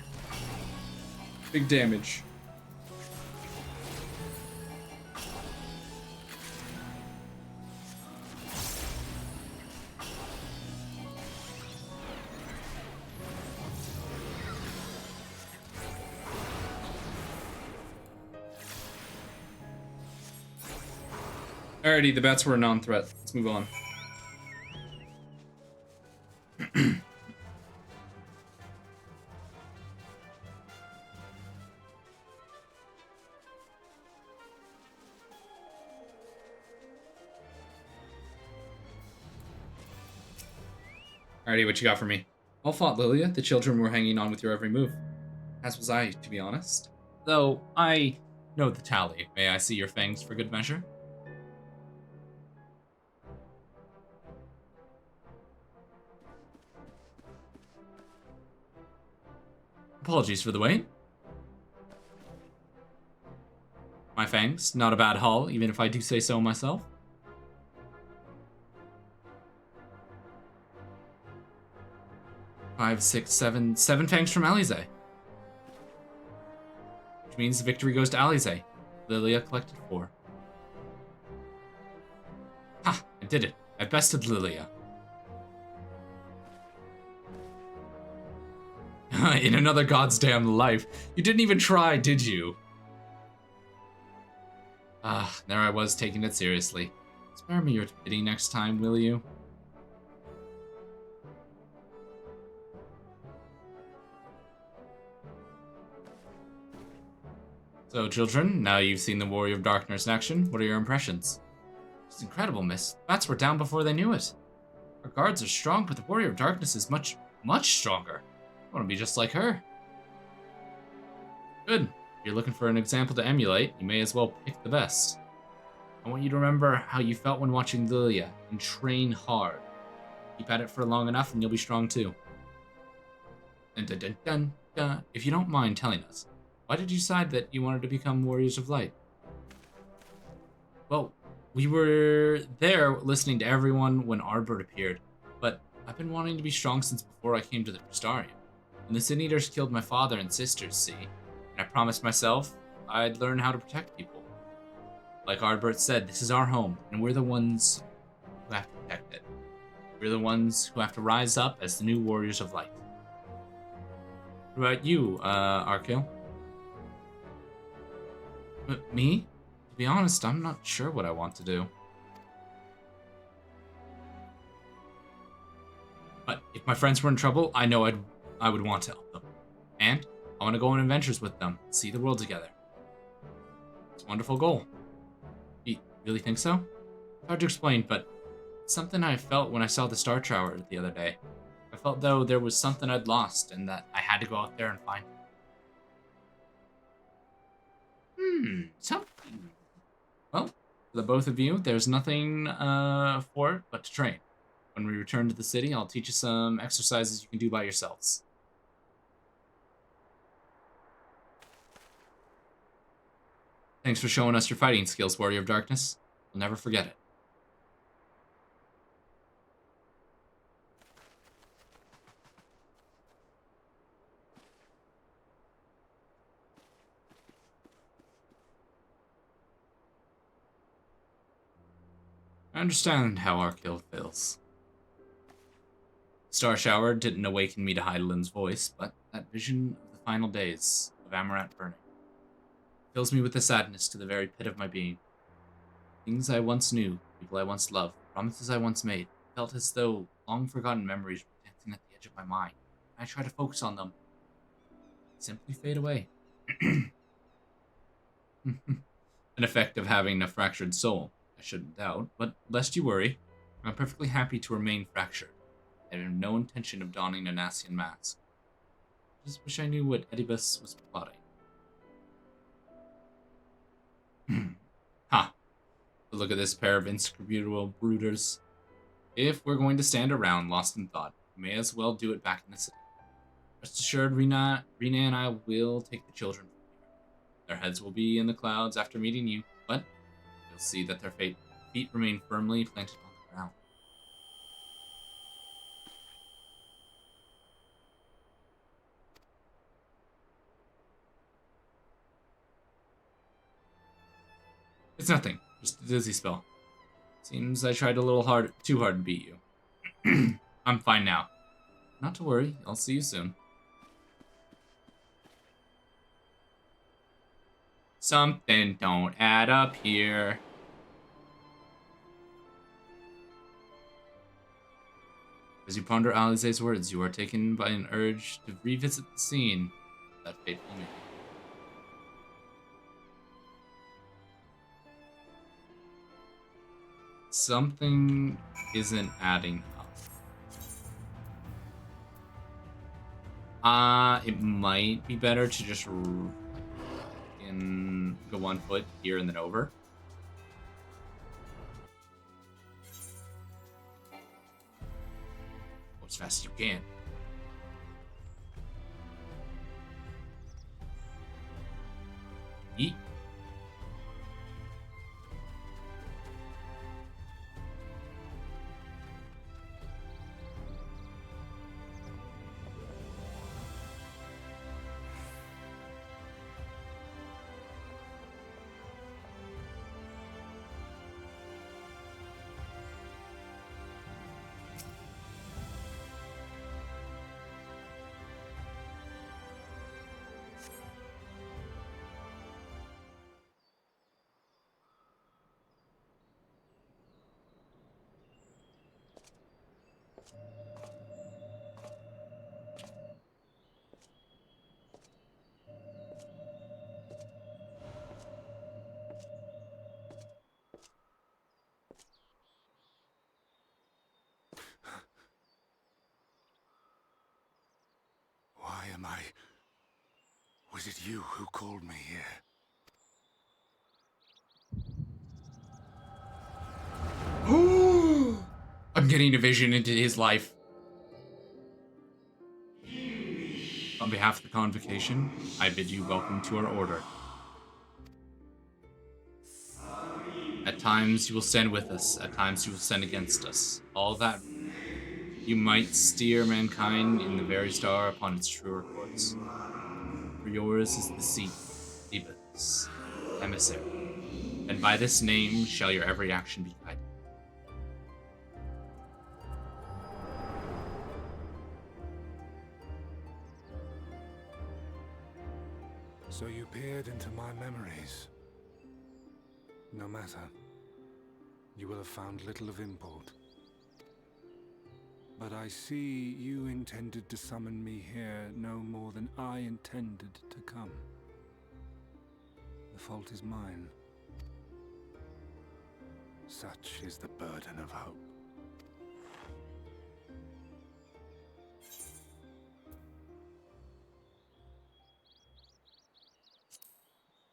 Big damage. Alrighty, the bats were a non-threat. Let's move on. Alrighty, what you got for me? Well fought, Lilia. The children were hanging on with your every move. As was I, to be honest. Though, I know the tally. May I see your fangs for good measure? Apologies for the wait. My fangs, not a bad haul, even if I do say so myself. Five, six, seven fangs from Alize. Which means the victory goes to Alize. Lilia collected 4. Ha! I did it. I bested Lilia. In another god's damn life. You didn't even try, did you? Ah, there I was taking it seriously. Spare me your pity next time, will you? So, children, now you've seen the Warrior of Darkness in action, what are your impressions? It's incredible, miss. Bats were down before they knew it. Our guards are strong, but the Warrior of Darkness is much, much stronger. I want to be just like her. Good. If you're looking for an example to emulate, you may as well pick the best. I want you to remember how you felt when watching Lilia, and train hard. Keep at it for long enough and you'll be strong too. Dun, dun, dun, dun, dun. If you don't mind telling us, why did you decide that you wanted to become Warriors of Light? Well, we were there listening to everyone when Ardbert appeared, but I've been wanting to be strong since before I came to the Crystarium. When the Sin Eaters killed my father and sisters, see, and I promised myself I'd learn how to protect people. Like Ardbert said, this is our home, and we're the ones who have to protect it. We're the ones who have to rise up as the new Warriors of Light. What about you, Arkale? Me? To be honest, I'm not sure what I want to do. But if my friends were in trouble, I know I would want to help them. And I want to go on adventures with them, see the world together. It's a wonderful goal. You really think so? It's hard to explain, but it's something I felt when I saw the Star Tower the other day. I felt though there was something I'd lost and that I had to go out there and find it. Something. Well, for the both of you, there's nothing for it but to train. When we return to the city, I'll teach you some exercises you can do by yourselves. Thanks for showing us your fighting skills, Warrior of Darkness. We'll never forget it. I understand how Arkale feels. Star Shower didn't awaken me to Heidelin's voice, but that vision of the final days of Amaranth burning fills me with a sadness to the very pit of my being. Things I once knew, people I once loved, promises I once made, felt as though long-forgotten memories were dancing at the edge of my mind. I try to focus on them. They simply fade away. An effect of having a fractured soul, I shouldn't doubt, but lest you worry, I'm perfectly happy to remain fractured. I have no intention of donning a Nassian mask. I just wish I knew what Oedipus was plotting. Ha! Look at this pair of inscrutable brooders. If we're going to stand around lost in thought, we may as well do it back in the city. Rest assured, Rena and I will take the children from here. Their heads will be in the clouds after meeting you, but you'll see that their feet remain firmly planted on the ground. It's nothing. Just a dizzy spell. Seems I tried a little too hard to beat you. I'm fine now. Not to worry. I'll see you soon. Something don't add up here. As you ponder Alize's words, you are taken by an urge to revisit the scene of that fateful meeting. Something isn't adding up. It might be better to just go on foot here and then over. Go as fast as you can. Yeet. Why am I... Was it you who called me here? I'm getting a vision into his life. On behalf of the Convocation, I bid you welcome to our order. At times you will stand with us, at times you will stand against us. All that you might steer mankind in the very star upon its truer course. For yours is the seat, Phoebus, emissary, and by this name shall your every action be guided. So you peered into my memories. No matter. You will have found little of import. But I see you intended to summon me here no more than I intended to come. The fault is mine. Such is the burden of hope.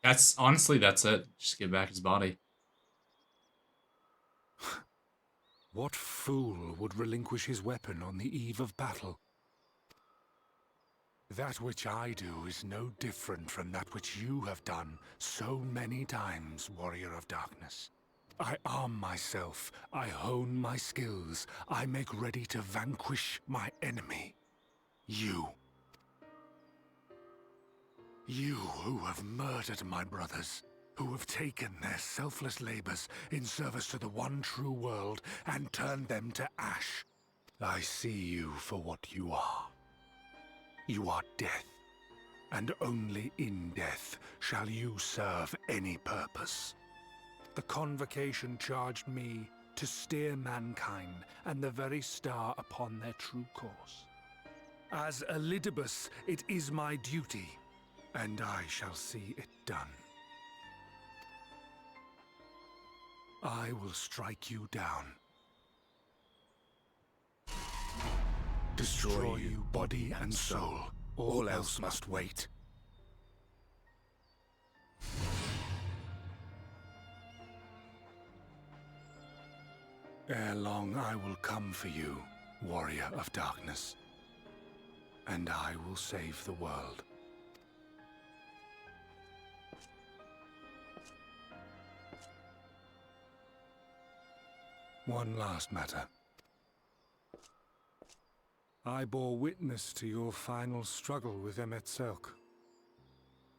That's it. Just give back his body. What fool would relinquish his weapon on the eve of battle? That which I do is no different from that which you have done so many times, Warrior of Darkness. I arm myself, I hone my skills, I make ready to vanquish my enemy. You. You who have murdered my brothers, who have taken their selfless labors in service to the one true world and turned them to ash. I see you for what you are. You are death, and only in death shall you serve any purpose. The Convocation charged me to steer mankind and the very star upon their true course. As Elidibus, it is my duty, and I shall see it done. I will strike you down. Destroy you body and soul. All else must wait. Ere long I will come for you, Warrior of Darkness, and I will save the world. One last matter. I bore witness to your final struggle with Emet-Selch.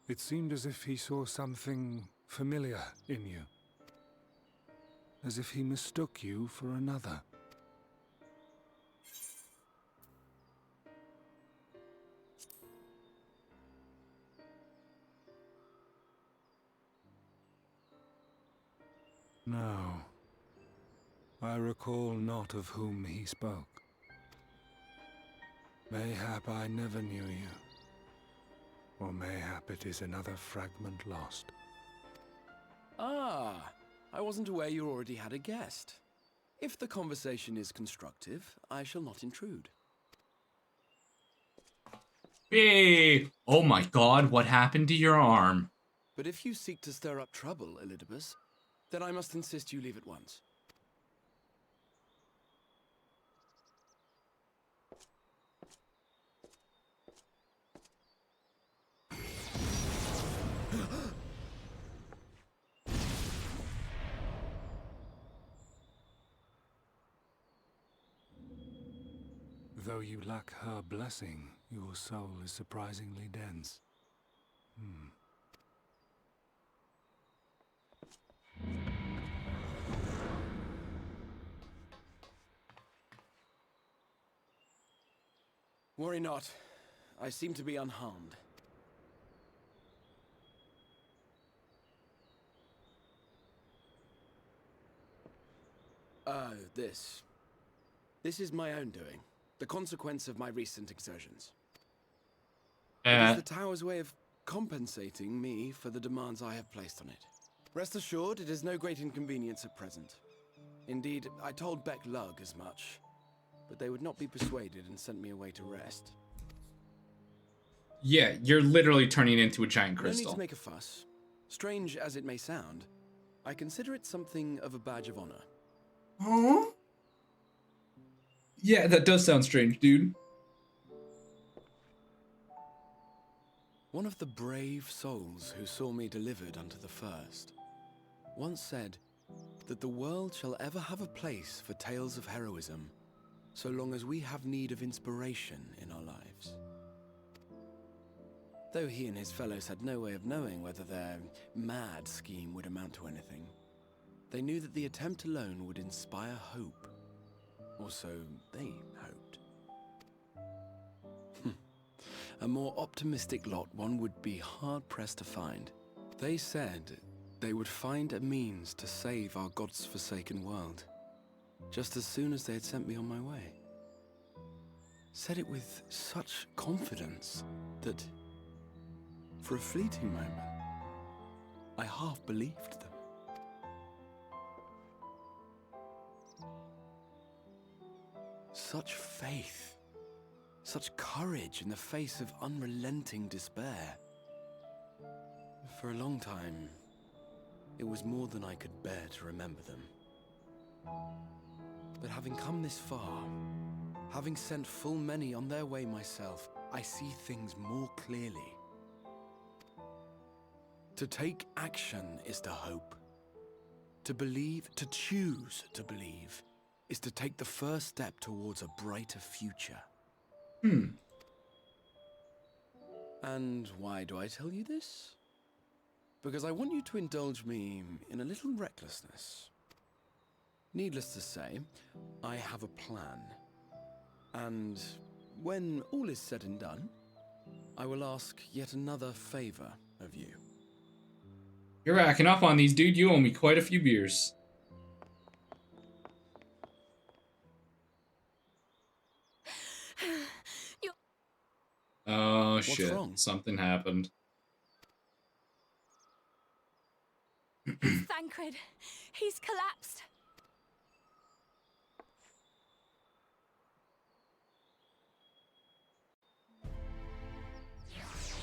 It seemed as if he saw something familiar in you. As if he mistook you for another. No. I recall not of whom he spoke. Mayhap I never knew you. Or mayhap it is another fragment lost. Ah, I wasn't aware you already had a guest. If the conversation is constructive, I shall not intrude. Hey! Oh my god, what happened to your arm? But if you seek to stir up trouble, Elidibus, then I must insist you leave at once. Though you lack her blessing, your soul is surprisingly dense. Worry not. I seem to be unharmed. This is my own doing. The consequence of my recent exertions. It is the tower's way of compensating me for the demands I have placed on it. Rest assured, it is no great inconvenience at present. Indeed, I told Beck Lug as much, but they would not be persuaded and sent me away to rest. Yeah, you're literally turning into a giant No crystal. need to make a fuss. Strange as it may sound, I consider it something of a badge of honor. Huh? Yeah, that does sound strange, dude. One of the brave souls who saw me delivered unto the first once said that the world shall ever have a place for tales of heroism so long as we have need of inspiration in our lives. Though he and his fellows had no way of knowing whether their mad scheme would amount to anything, they knew that the attempt alone would inspire hope. Or so they hoped. A more optimistic lot one would be hard-pressed to find. They said they would find a means to save our God's forsaken world, just as soon as they had sent me on my way. Said it with such confidence that, for a fleeting moment, I half believed them. Such faith, such courage in the face of unrelenting despair. For a long time, it was more than I could bear to remember them. But having come this far, having sent full many on their way myself, I see things more clearly. To take action is to hope. To believe, to choose to believe, is to take the first step towards a brighter future. And why do I tell you this? Because I want you to indulge me in a little recklessness. Needless to say, I have a plan. And when all is said and done, I will ask yet another favor of you. You're racking up on these, dude. You owe me quite a few beers. Oh, shit. What's wrong? Something happened. Thancred, he's collapsed.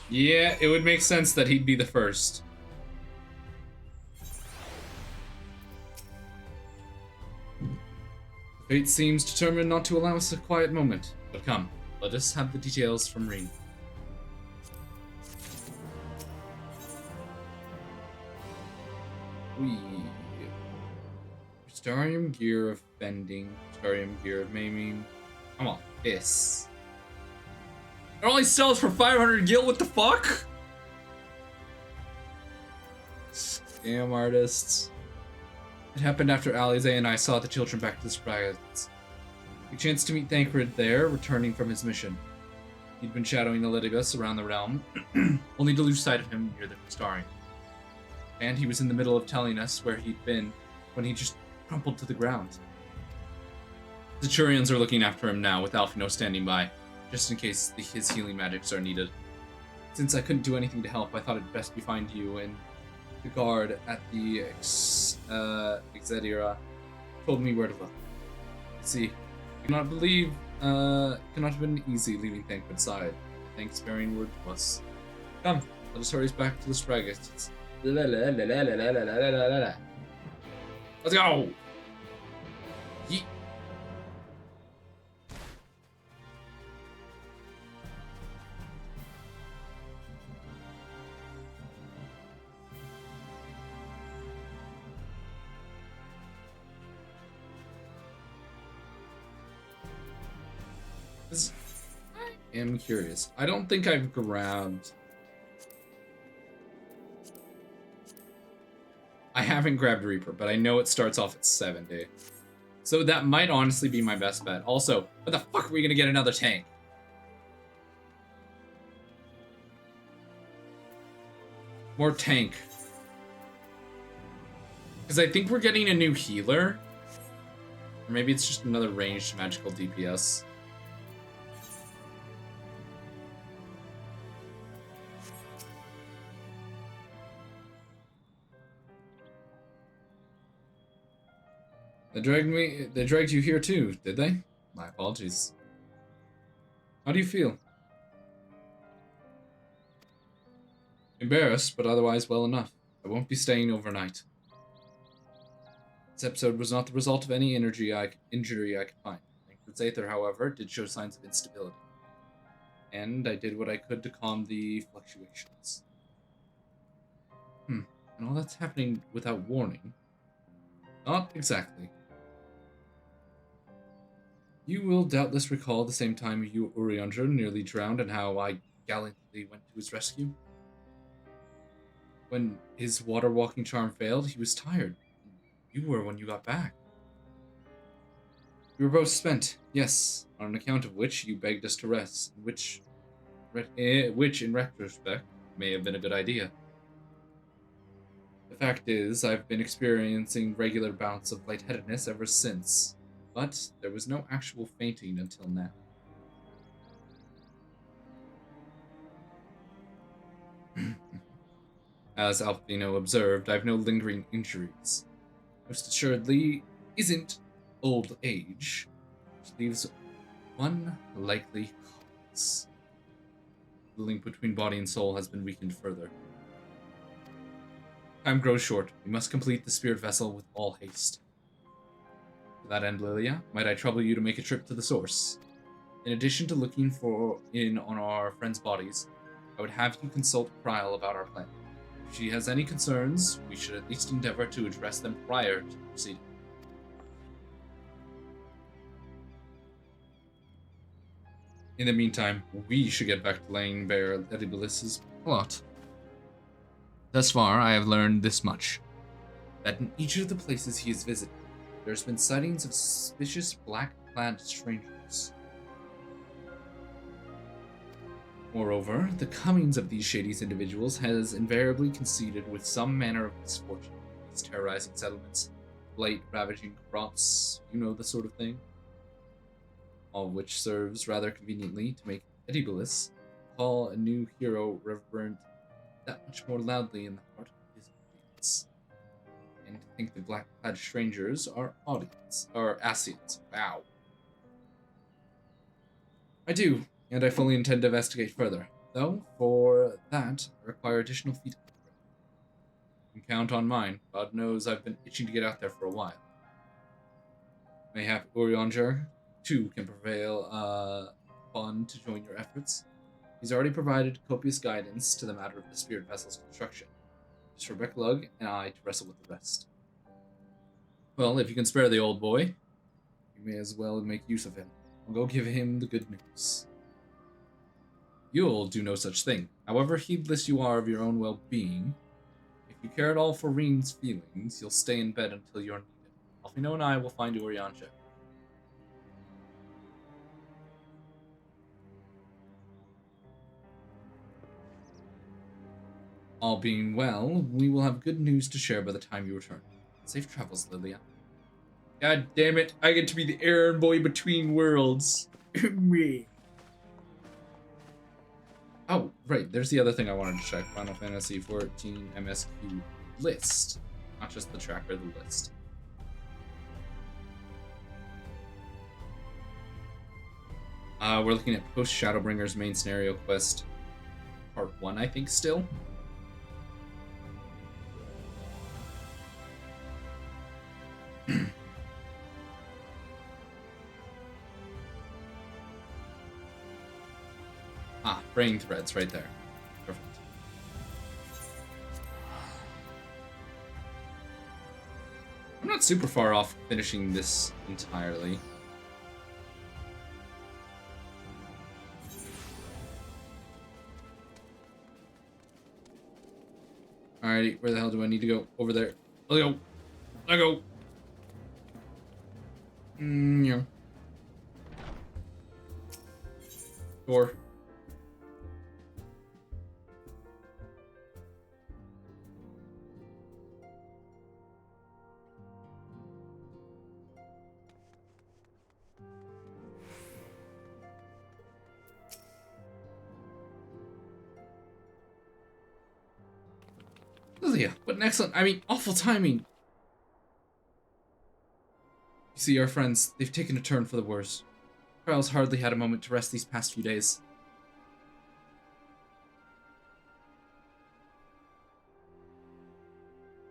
Yeah, it would make sense that he'd be the first. Fate seems determined not to allow us a quiet moment. But come, let us have the details from Reen. Starium gear of bending, Starium gear of maiming. Come on, this. It only sells for 500 gil, what the fuck? Scam artists. It happened after Alize and I saw the children back to the sprites. We chanced to meet Thancred there, returning from his mission. He'd been shadowing the Litigus around the realm, only to lose sight of him near the Starium. And he was in the middle of telling us where he'd been when he just crumpled to the ground. The Turians are looking after him now, with Alphino standing by, just in case his healing magics are needed. Since I couldn't do anything to help, I thought it'd best be find you, and the guard at the Exedira told me where to look. See, I cannot believe, cannot have been easy leaving Thancred's side. Thanks sparing word to us. Come, let us hurry back to the Stragus. Let's go! Yeet. I am curious. I don't think I've grabbed... I haven't grabbed Reaper, but I know it starts off at 70. So that might honestly be my best bet. Also, what the fuck are we gonna get another tank? More tank. Because I think we're getting a new healer. Or maybe it's just another ranged magical DPS. They dragged you here too, did they? My apologies. How do you feel? Embarrassed, but otherwise well enough. I won't be staying overnight. This episode was not the result of any injury I could find. Thancred's Aether, however, did show signs of instability. And I did what I could to calm the fluctuations. And all that's happening without warning? Not exactly. You will doubtless recall the same time you Uriandra nearly drowned and how I gallantly went to his rescue. When his water-walking charm failed, he was tired. You were when you got back. We were both spent, yes, on account of which you begged us to rest, which which in retrospect may have been a good idea. The fact is, I've been experiencing regular bouts of lightheadedness ever since, but there was no actual fainting until now. As Alpino observed, I've no lingering injuries. Most assuredly isn't old age, which leaves one likely cause. The link between body and soul has been weakened further. Time grows short. We must complete the spirit vessel with all haste. To that end, Lilia, might I trouble you to make a trip to the source? In addition to looking on our friends' bodies, I would have you consult Kryl about our plan. If she has any concerns, we should at least endeavor to address them prior to proceeding. In the meantime, we should get back to laying bare Edibilis's plot. Thus far, I have learned this much. That in each of the places he has visited, there's been sightings of suspicious black-clad strangers. Moreover, the comings of these shady individuals has invariably coincided with some manner of misfortune. These terrorizing settlements, blight ravaging crops, you know the sort of thing. All of which serves rather conveniently to make Edibilis call a new hero reverent that much more loudly in the heart of his audience. And to think the black-clad strangers are Asians. Wow. I do, and I fully intend to investigate further. Though, for that, I require additional feet. You can count on mine. God knows I've been itching to get out there for a while. Mayhap Urianger, too, can prevail upon to join your efforts. He's already provided copious guidance to the matter of the spirit vessel's construction. Just for Becklug and I to wrestle with the rest. Well, if you can spare the old boy, you may as well make use of him. I'll go give him the good news. You'll do no such thing. However heedless you are of your own well-being, if you care at all for Reen's feelings, you'll stay in bed until you're needed. Alfino and I will find Urianger. All being well, we will have good news to share by the time you return. Safe travels, Lilia. God damn it, I get to be the errand boy between worlds. Me. Oh, right, there's the other thing I wanted to check. Final Fantasy XIV MSQ list. Not just the tracker, the list. We're looking at post Shadowbringer's main scenario quest. Part 1, I think, still. Brain threads right there. Perfect. I'm not super far off finishing this entirely. Alrighty, where the hell do I need to go? Over there. Let go. Let go. Yeah. Door. Lilia, what an excellent, awful timing. You see, our friends, they've taken a turn for the worse. Kryl's hardly had a moment to rest these past few days.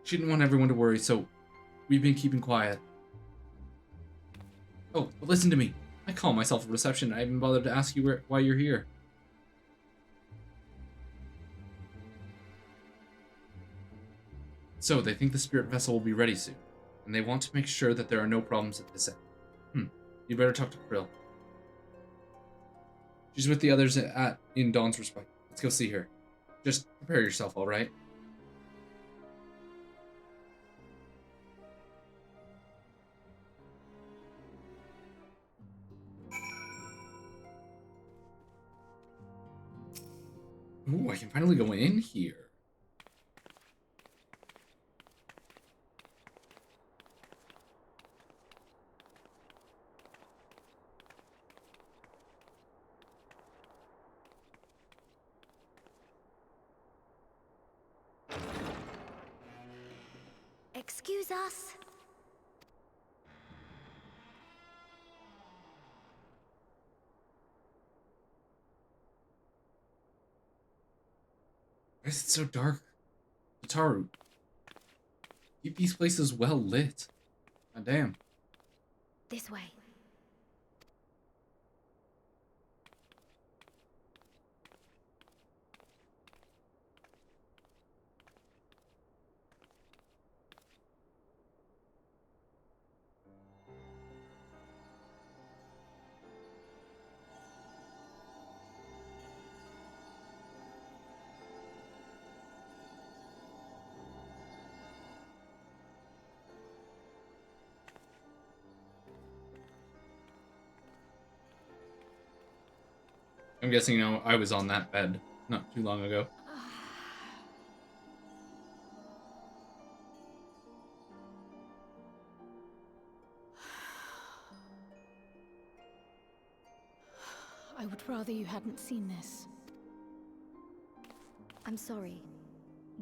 She didn't want everyone to worry, so we've been keeping quiet. Oh, but listen to me. I call myself a reception. I haven't bothered to ask you why you're here. So, they think the spirit vessel will be ready soon, and they want to make sure that there are no problems at this end. You better talk to Kryl. She's with the others in Dawn's respect. Let's go see her. Just prepare yourself, alright? Ooh, I can finally go in here. Excuse us. Why is it so dark? Wataru, keep these places well lit. God damn. This way. I'm guessing, you know, I was on that bed not too long ago. I would rather you hadn't seen this. I'm sorry.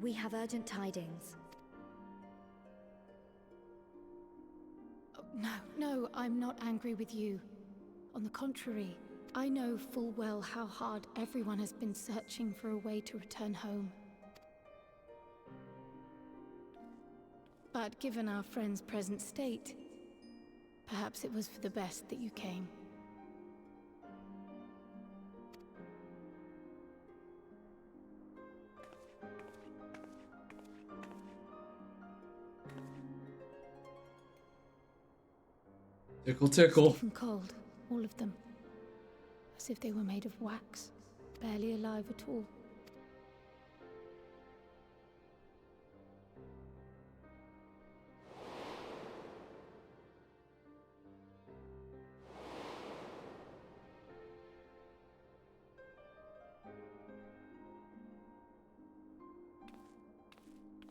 We have urgent tidings. Oh, no, I'm not angry with you. On the contrary, I know full well how hard everyone has been searching for a way to return home. But given our friend's present state, perhaps it was for the best that you came. Tickle, tickle. Stiff and cold, all of them. As if they were made of wax, barely alive at all.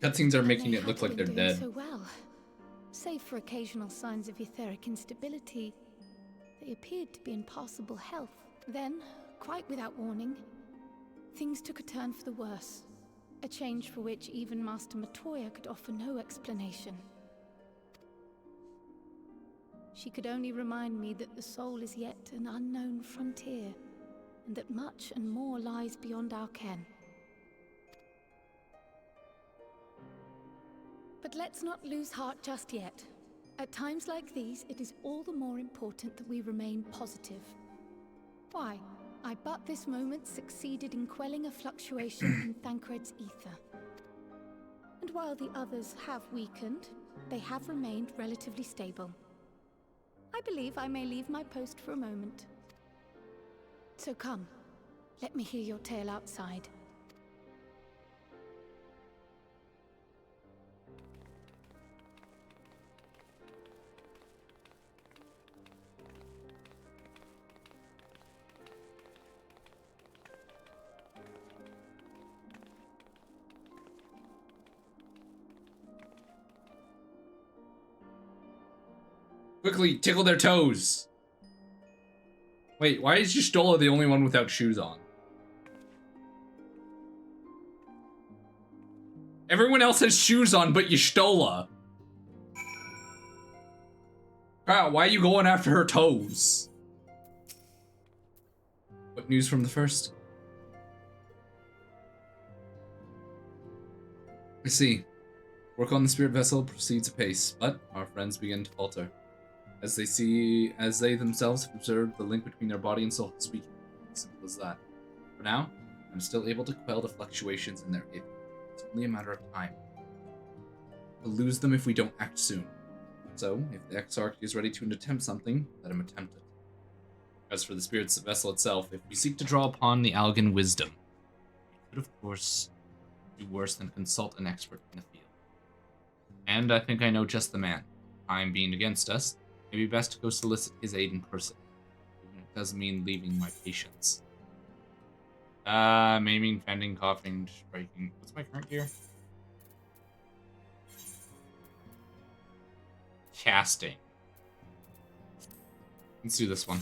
Cutscenes are making They it look had like they're been doing dead. so well. Save for occasional signs of etheric instability, they appeared to be in passable health. Then, quite without warning, things took a turn for the worse. A change for which even Master Matoya could offer no explanation. She could only remind me that the soul is yet an unknown frontier, and that much and more lies beyond our ken. But let's not lose heart just yet. At times like these, it is all the more important that we remain positive. Why? I but this moment succeeded in quelling a fluctuation in Thancred's ether. And while the others have weakened, they have remained relatively stable. I believe I may leave my post for a moment. So come, let me hear your tale outside. Quickly, tickle their toes. Wait, why is Y'shtola the only one without shoes on? Everyone else has shoes on but Y'shtola. Wow, why are you going after her toes? What news from the first? I see. Work on the spirit vessel proceeds apace, but our friends begin to falter. As they themselves have observed the link between their body and soul is weak. Simple as that. For now, I'm still able to quell the fluctuations in their ether. It's only a matter of time. We'll lose them if we don't act soon. So, if the Exarch is ready to attempt something, let him attempt it. As for the spirit's vessel itself, if we seek to draw upon the Algan wisdom, we could, of course, do worse than consult an expert in the field. And I think I know just the man. Time being against us, it may be best to go solicit his aid in person, even if it does mean leaving my patients. Maiming, fending, coughing, striking. What's my current gear? Casting. Let's do this one.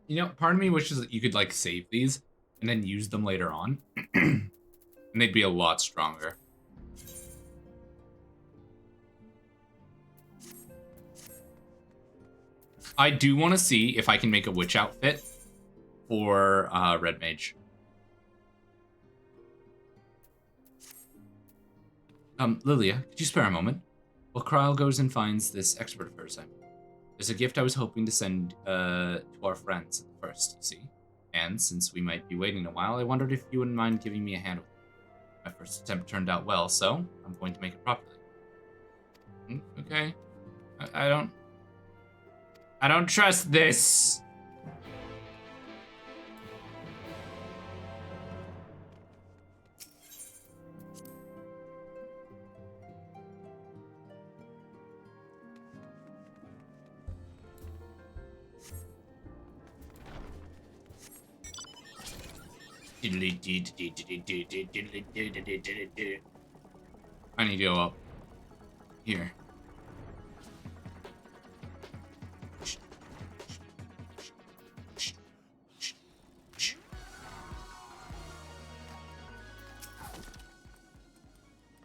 You know, part of me wishes that you could, like, save these and then use them later on. And they'd be a lot stronger. I do want to see if I can make a witch outfit for Red Mage. Lilia, could you spare a moment? Well, Krile goes and finds this expert of hers. There's a gift I was hoping to send to our friends at the first, you see. And since we might be waiting a while, I wondered if you wouldn't mind giving me a hand with it. My first attempt turned out well, so I'm going to make it properly. Okay. I don't trust this. I need to go up here.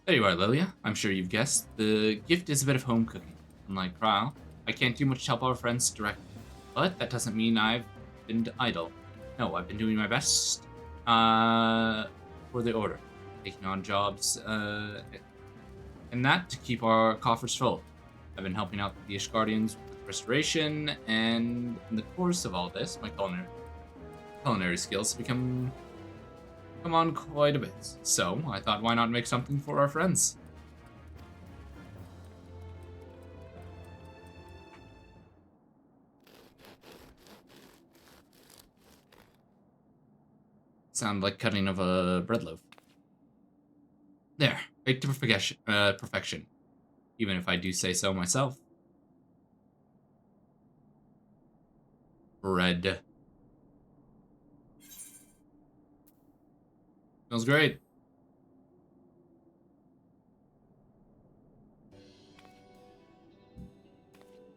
There you are, Lilia. I'm sure you've guessed. The gift is a bit of home cooking. Unlike Krile, I can't do much to help our friends directly. But that doesn't mean I've been idle. No, I've been doing my best for the Order. Taking on jobs, and that to keep our coffers full. I've been helping out the Ishgardians with restoration, and in the course of all this, my culinary skills have come on quite a bit. So I thought, why not make something for our friends? Sound like cutting of a bread loaf. There, baked to perfection. Even if I do say so myself. Bread. Smells great.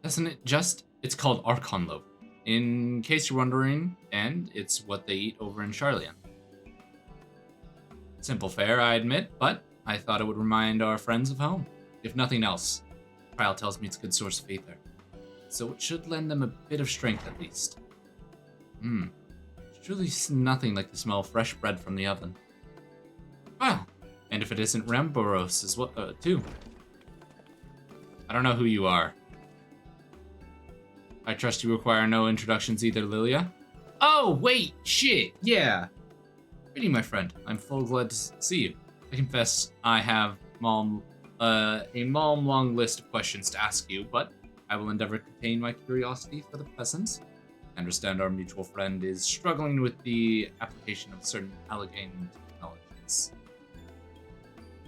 Doesn't it just? It's called Archon loaf. In case you're wondering, and it's what they eat over in Charlian. Simple fare, I admit, but I thought it would remind our friends of home. If nothing else, Krile tells me it's a good source of ether. So it should lend them a bit of strength at least. It's truly nothing like the smell of fresh bread from the oven. Well, and if it isn't Ramboros as well, too. I don't know who you are. I trust you require no introductions either, Lilia. Oh, wait, shit, yeah. Really, my friend, I'm full glad to see you. I confess I have a long list of questions to ask you, but I will endeavor to contain my curiosity for the present. I understand our mutual friend is struggling with the application of certain Allegheny technologies.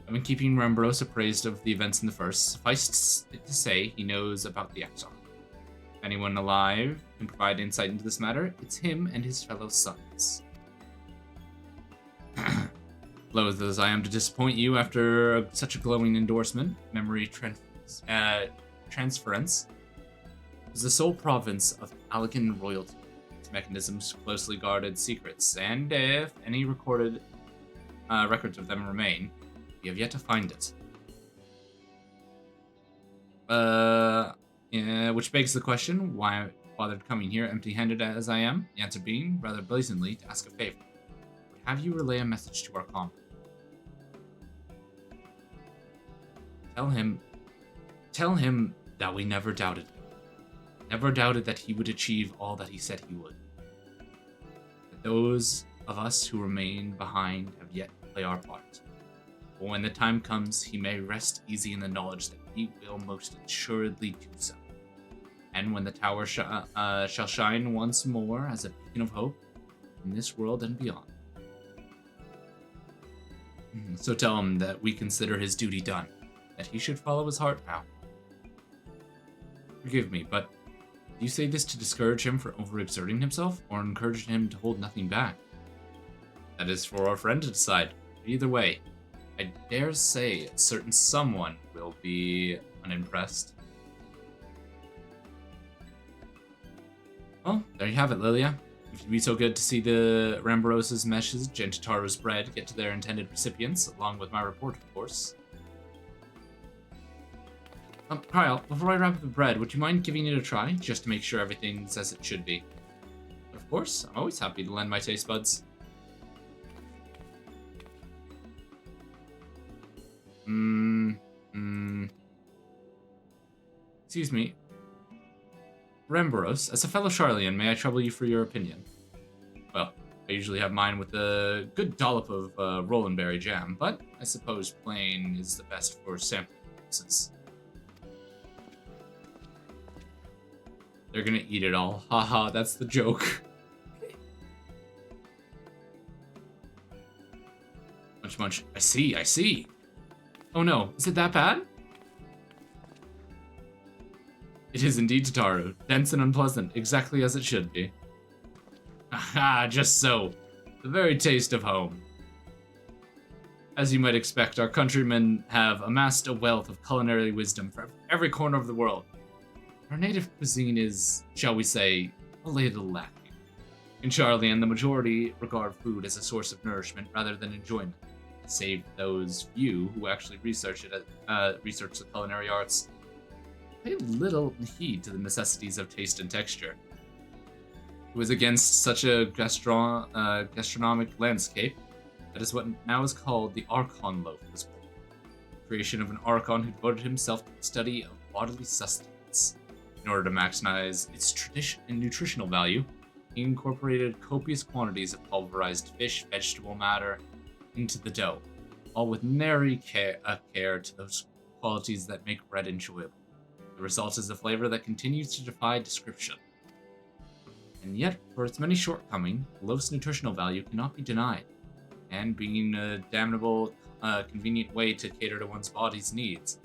I've been keeping Rambros appraised of the events in the first. Suffice to say, he knows about the Exile. If anyone alive can provide insight into this matter, it's him and his fellow sons. Loath as I am to disappoint you after such a glowing endorsement, memory transference is the sole province of Allegan royalty. Its mechanisms closely guarded secrets, and if any recorded records of them remain, we have yet to find it. Which begs the question, why I bothered coming here empty-handed as I am? The answer being, rather blazingly, to ask a favor. Would have you relay a message to our comrade. Tell him that we never doubted him. Never doubted that he would achieve all that he said he would. That those of us who remain behind have yet to play our part. But when the time comes, he may rest easy in the knowledge that we will most assuredly do so. And when the tower shall shine once more as a beacon of hope in this world and beyond. So tell him that we consider his duty done, that he should follow his heart now. Forgive me, but do you say this to discourage him from overexerting himself, or encourage him to hold nothing back? That is for our friend to decide. Either way, I dare say a certain someone will be unimpressed. Well, there you have it, Lilia. If you'd be so good to see the Ramboros' message and Tataro's bread get to their intended recipients, along with my report, of course. Kyle, before I wrap up the bread, would you mind giving it a try, just to make sure everything's as it should be? Of course, I'm always happy to lend my taste buds. Excuse me. Ramboros, as a fellow Charlian, may I trouble you for your opinion? Well, I usually have mine with a good dollop of Rolandberry jam, but I suppose plain is the best for sampling purposes. They're gonna eat it all. Haha, that's the joke. Munch, munch. I see. Oh no, is it that bad? It is indeed Tataru, dense and unpleasant, exactly as it should be. Aha, just so. The very taste of home. As you might expect, our countrymen have amassed a wealth of culinary wisdom from every corner of the world. Our native cuisine is, shall we say, a little lacking. In Charlian, the majority regard food as a source of nourishment rather than enjoyment, save those few who actually research the culinary arts. Pay little heed to the necessities of taste and texture. It was against such a gastronomic landscape that is what now is called the Archon loaf was born. The creation of an Archon who devoted himself to the study of bodily sustenance. In order to maximize its nutritional value, he incorporated copious quantities of pulverized fish, vegetable matter into the dough, all with nary care to those qualities that make bread enjoyable. The result is a flavor that continues to defy description. And yet, for its many shortcomings, the loaf's nutritional value cannot be denied, and being a damnable, convenient way to cater to one's body's needs,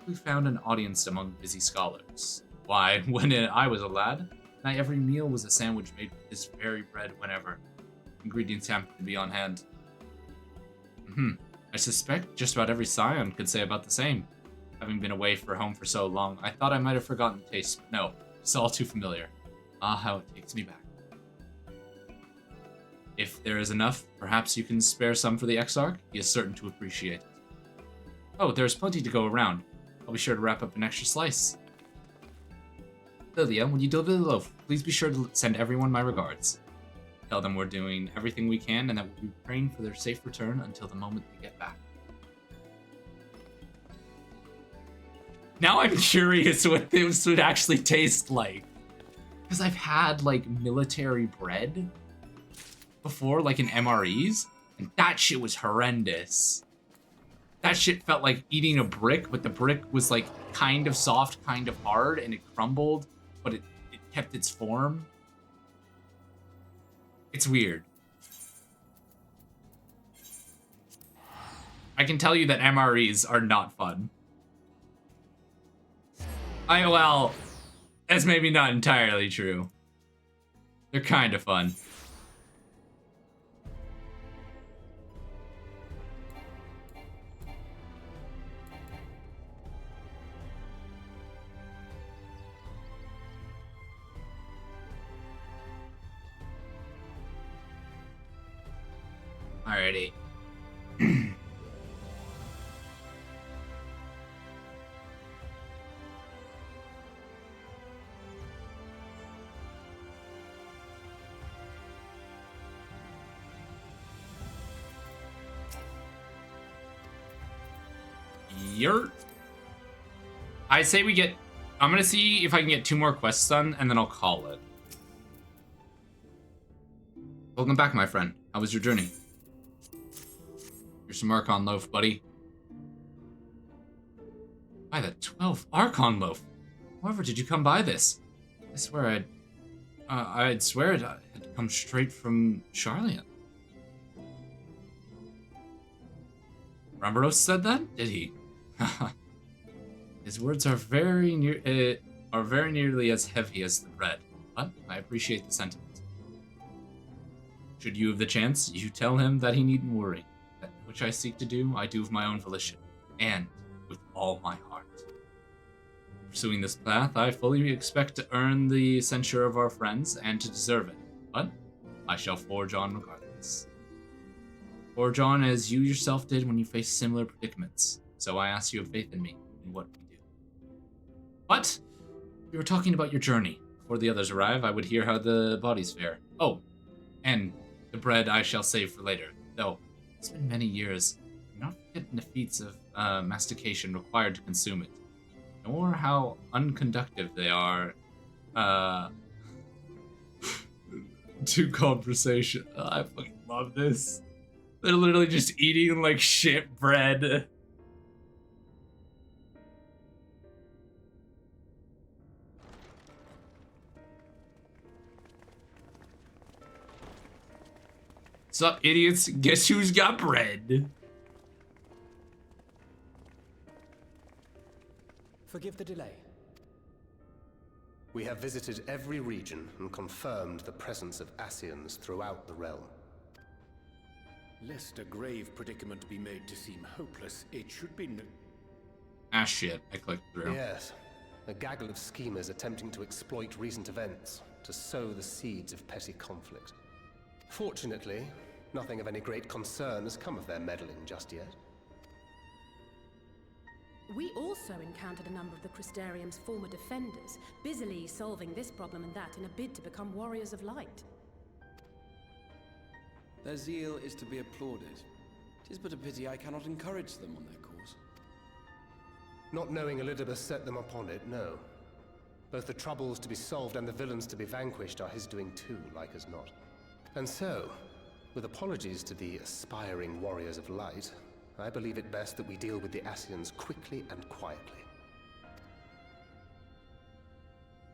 we found an audience among busy scholars. Why, when I was a lad, not every meal was a sandwich made with this very bread whenever ingredients happened to be on hand. I suspect just about every scion could say about the same. Having been away from home for so long, I thought I might have forgotten the taste, but no, it's all too familiar. Ah, how it takes me back. If there is enough, perhaps you can spare some for the Exarch? He is certain to appreciate it. Oh, there's plenty to go around. I'll be sure to wrap up an extra slice. Lilia, when you deliver the loaf, please be sure to send everyone my regards. Tell them we're doing everything we can and that we'll be praying for their safe return until the moment they get back. Now I'm curious what this would actually taste like. Because I've had, like, military bread before, like in MREs, and that shit was horrendous. That shit felt like eating a brick, but the brick was, like, kind of soft, kind of hard, and it crumbled, but it kept its form. It's weird. I can tell you that MREs are not fun. Well, that's maybe not entirely true. They're kind of fun. Alrighty. I say we get... I'm gonna see if I can get 2 more quests done, and then I'll call it. Welcome back, my friend. How was your journey? Here's some Archon loaf, buddy. By the 12th Archon loaf. However, did you come by this? I swear I'd swear it had come straight from Charlian. Rambaros said that? Did he? His words are very nearly as heavy as the bread, but I appreciate the sentiment. Should you have the chance, you tell him that he needn't worry. That which I seek to do, I do of my own volition, and with all my heart. Pursuing this path, I fully expect to earn the censure of our friends and to deserve it, but I shall forge on regardless. Forge on as you yourself did when you faced similar predicaments, so I ask you of faith in me and what we do. But we were talking about your journey. Before the others arrive, I would hear how the bodies fare. Oh, and the bread I shall save for later, though it's been many years. Do not forget the feats of mastication required to consume it, nor how unconductive they are to conversation. I fucking love this. They're literally just eating like shit bread. Sup, idiots? Guess who's got bread? Forgive the delay. We have visited every region and confirmed the presence of Ascians throughout the realm. Lest a grave predicament be made to seem hopeless, it should be Ah shit, I clicked through. Yes, a gaggle of schemers attempting to exploit recent events to sow the seeds of petty conflict. Fortunately, nothing of any great concern has come of their meddling just yet. We also encountered a number of the Crystarium's former defenders, busily solving this problem and that in a bid to become warriors of light. Their zeal is to be applauded. It is but a pity I cannot encourage them on their cause. Not knowing Elidibus set them upon it, no. Both the troubles to be solved and the villains to be vanquished are his doing too, like as not. And so, with apologies to the aspiring warriors of light, I believe it best that we deal with the Ascians quickly and quietly.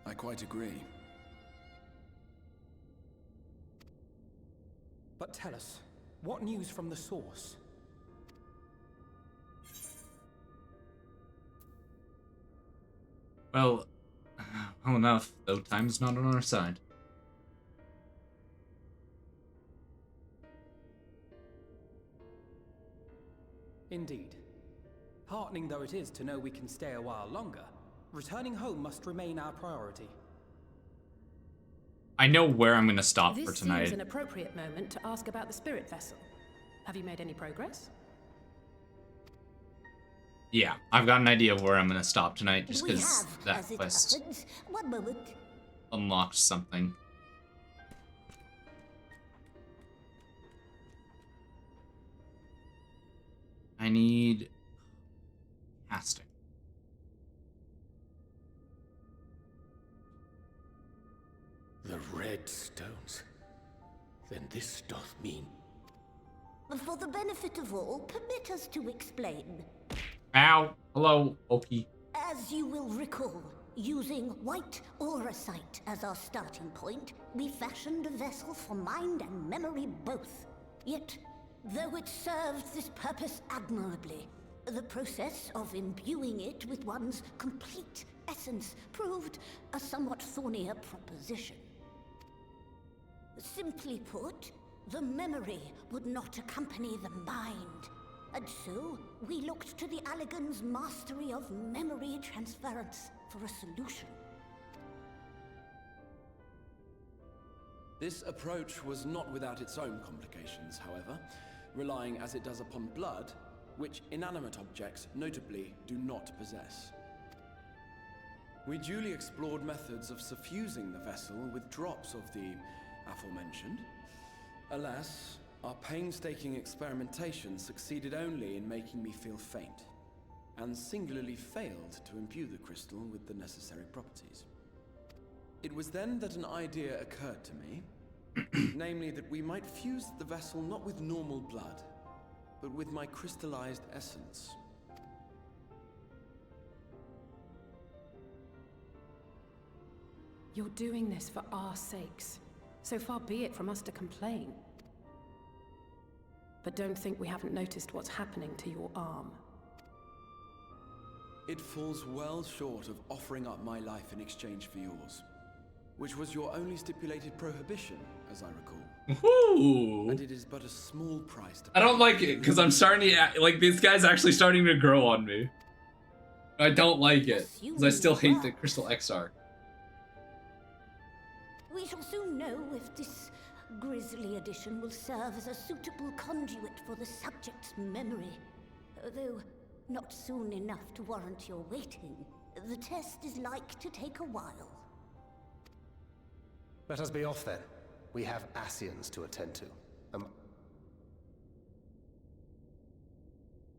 I quite agree. But tell us, what news from the source? Well enough, though time's not on our side. Indeed. Heartening though it is to know we can stay a while longer, returning home must remain our priority. I know where I'm gonna stop for This tonight. seems an appropriate moment to ask about the spirit vessel. Have you made any progress? Yeah, I've got an idea of where I'm gonna stop tonight just We because have, that as it quest happens. One moment. unlocked something. I need casting. The red stones. Then this doth mean... For the benefit of all, permit us to explain. Ow! Hello, Oki. As you will recall, using white aura sight as our starting point, we fashioned a vessel for mind and memory both. Yet, though it served this purpose admirably, the process of imbuing it with one's complete essence proved a somewhat thornier proposition. Simply put, the memory would not accompany the mind. And so, we looked to the Allegan's mastery of memory transference for a solution. This approach was not without its own complications, however, relying as it does upon blood, which inanimate objects, notably, do not possess. We duly explored methods of suffusing the vessel with drops of the aforementioned. Alas, our painstaking experimentation succeeded only in making me feel faint, and singularly failed to imbue the crystal with the necessary properties. It was then that an idea occurred to me, namely that we might fuse the vessel not with normal blood, but with my crystallized essence. You're doing this for our sakes. So far be it from us to complain. but don't think we haven't noticed what's happening to your arm. It falls well short of offering up my life in exchange for yours, which was your only stipulated prohibition, as I recall. Ooh. And it is but a small price to I don't pay. like it, because I'm starting to, like, this guy's actually starting to grow on me. I don't like it, because I still hate the Crystal Exarch. We shall soon know if this grisly addition will serve as a suitable conduit for the subject's memory. Though not soon enough to warrant your waiting, the test is like to take a while. Let us be off then. We have Ascians to attend to.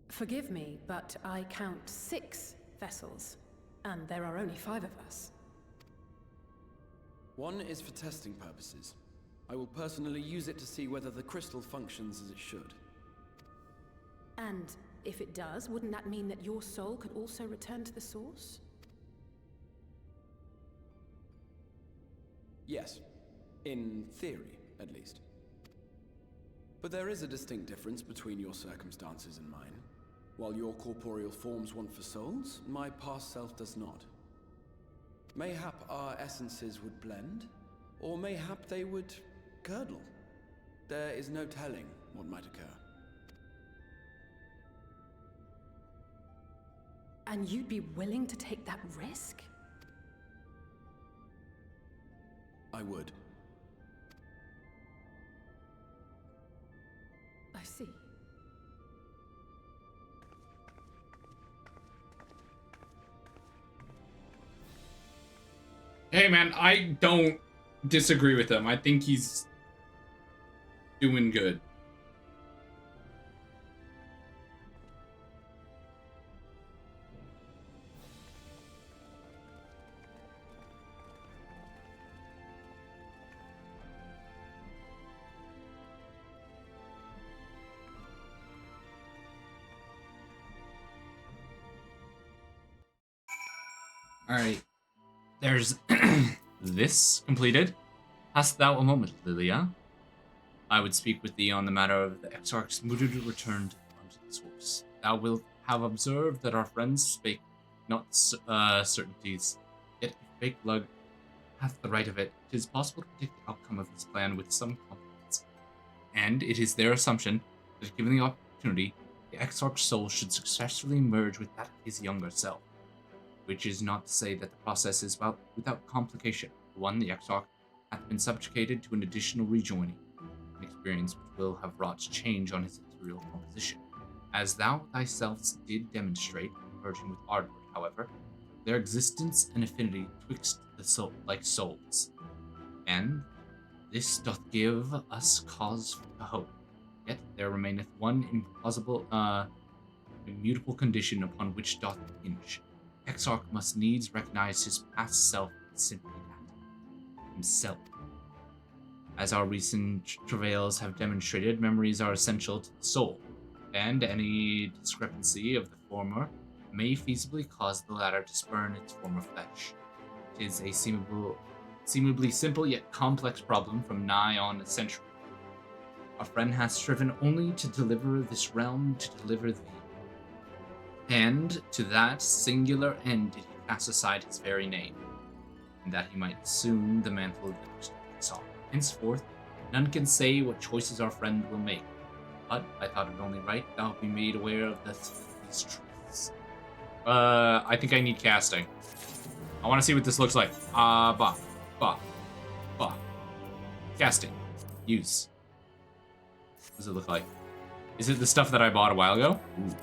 Forgive me, but I count 6 vessels, and there are only 5 of us. One is for testing purposes. I will personally use it to see whether the crystal functions as it should. And if it does, wouldn't that mean that your soul could also return to the source? Yes. In theory, at least. But there is a distinct difference between your circumstances and mine. While your corporeal forms want for souls, my past self does not. Mayhap our essences would blend, or mayhap they would curdle. There is no telling what might occur. And you'd be willing to take that risk? I would. I see. Hey man, I don't disagree with him. I think he's doing good. Alright. There's this completed. Hast thou a moment, Lilia? I would speak with thee on the matter of the Exarch's mooted return unto the source. Thou wilt have observed that our friends spake not certainties, yet if fake lug hath the right of it, 'tis possible to predict the outcome of his plan with some confidence. And it is their assumption that given the opportunity, the Exarch's soul should successfully merge with that of his younger self. Which is not to say that the process is without complication. For one, the Exarch hath been subjugated to an additional rejoining, an experience which will have wrought change on his material composition. As thou thyself did demonstrate, merging with Ardward, however, their existence and affinity twixt the soul like souls, and this doth give us cause for hope. Yet there remaineth one implausible, immutable condition upon which doth hinge. Exarch must needs recognize his past self as simply that, himself. As our recent travails have demonstrated, memories are essential to the soul, and any discrepancy of the former may feasibly cause the latter to spurn its former flesh. It is a seemingly simple yet complex problem from nigh on a century. Our friend hath striven only to deliver this realm to deliver thee. And to that singular end did he cast aside his very name, and that he might assume the mantle of the crystal Exarch. Henceforth, none can say what choices our friend will make, but I thought it only right thou be made aware of these truths. I think I need casting. I want to see what this looks like. Casting. Use. What does it look like? Is it the stuff that I bought a while ago? Ooh.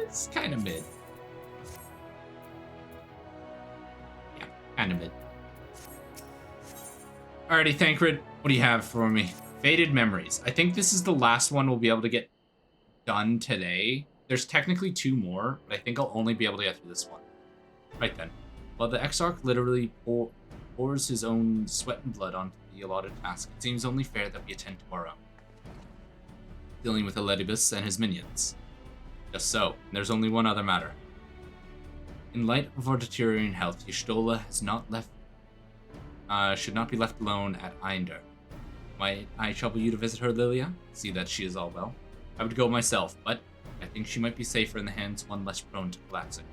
It's kind of mid. Yeah, kind of mid. Alrighty, Thancred, what do you have for me? Faded Memories. I think this is the last one we'll be able to get done today. There's technically 2 more, but I think I'll only be able to get through this one. Right then. While the Exarch literally pours his own sweat and blood onto the allotted task, it seems only fair that we attend to our own. Dealing with Eletibus and his minions. Just so, there's only one other matter. In light of our deteriorating health, Y'shtola has not left should not be left alone at Einder. Might I trouble you to visit her, Lilia? See that she is all well. I would go myself, but I think she might be safer in the hands of one less prone to collapsing.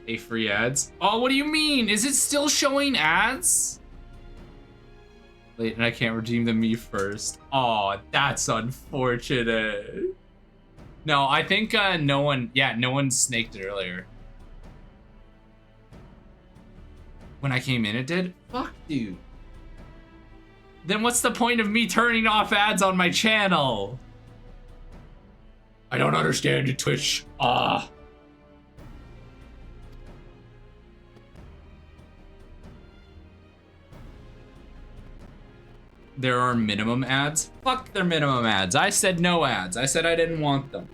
A free ads? Oh, what do you mean? Is it still showing ads? Wait, and I can't redeem the me first. Oh, that's unfortunate. No, I think no one snaked it earlier. When I came in, it did? Fuck you. Then what's the point of me turning off ads on my channel? I don't understand you, Twitch. There are minimum ads? Fuck their minimum ads. I said no ads. I said I didn't want them.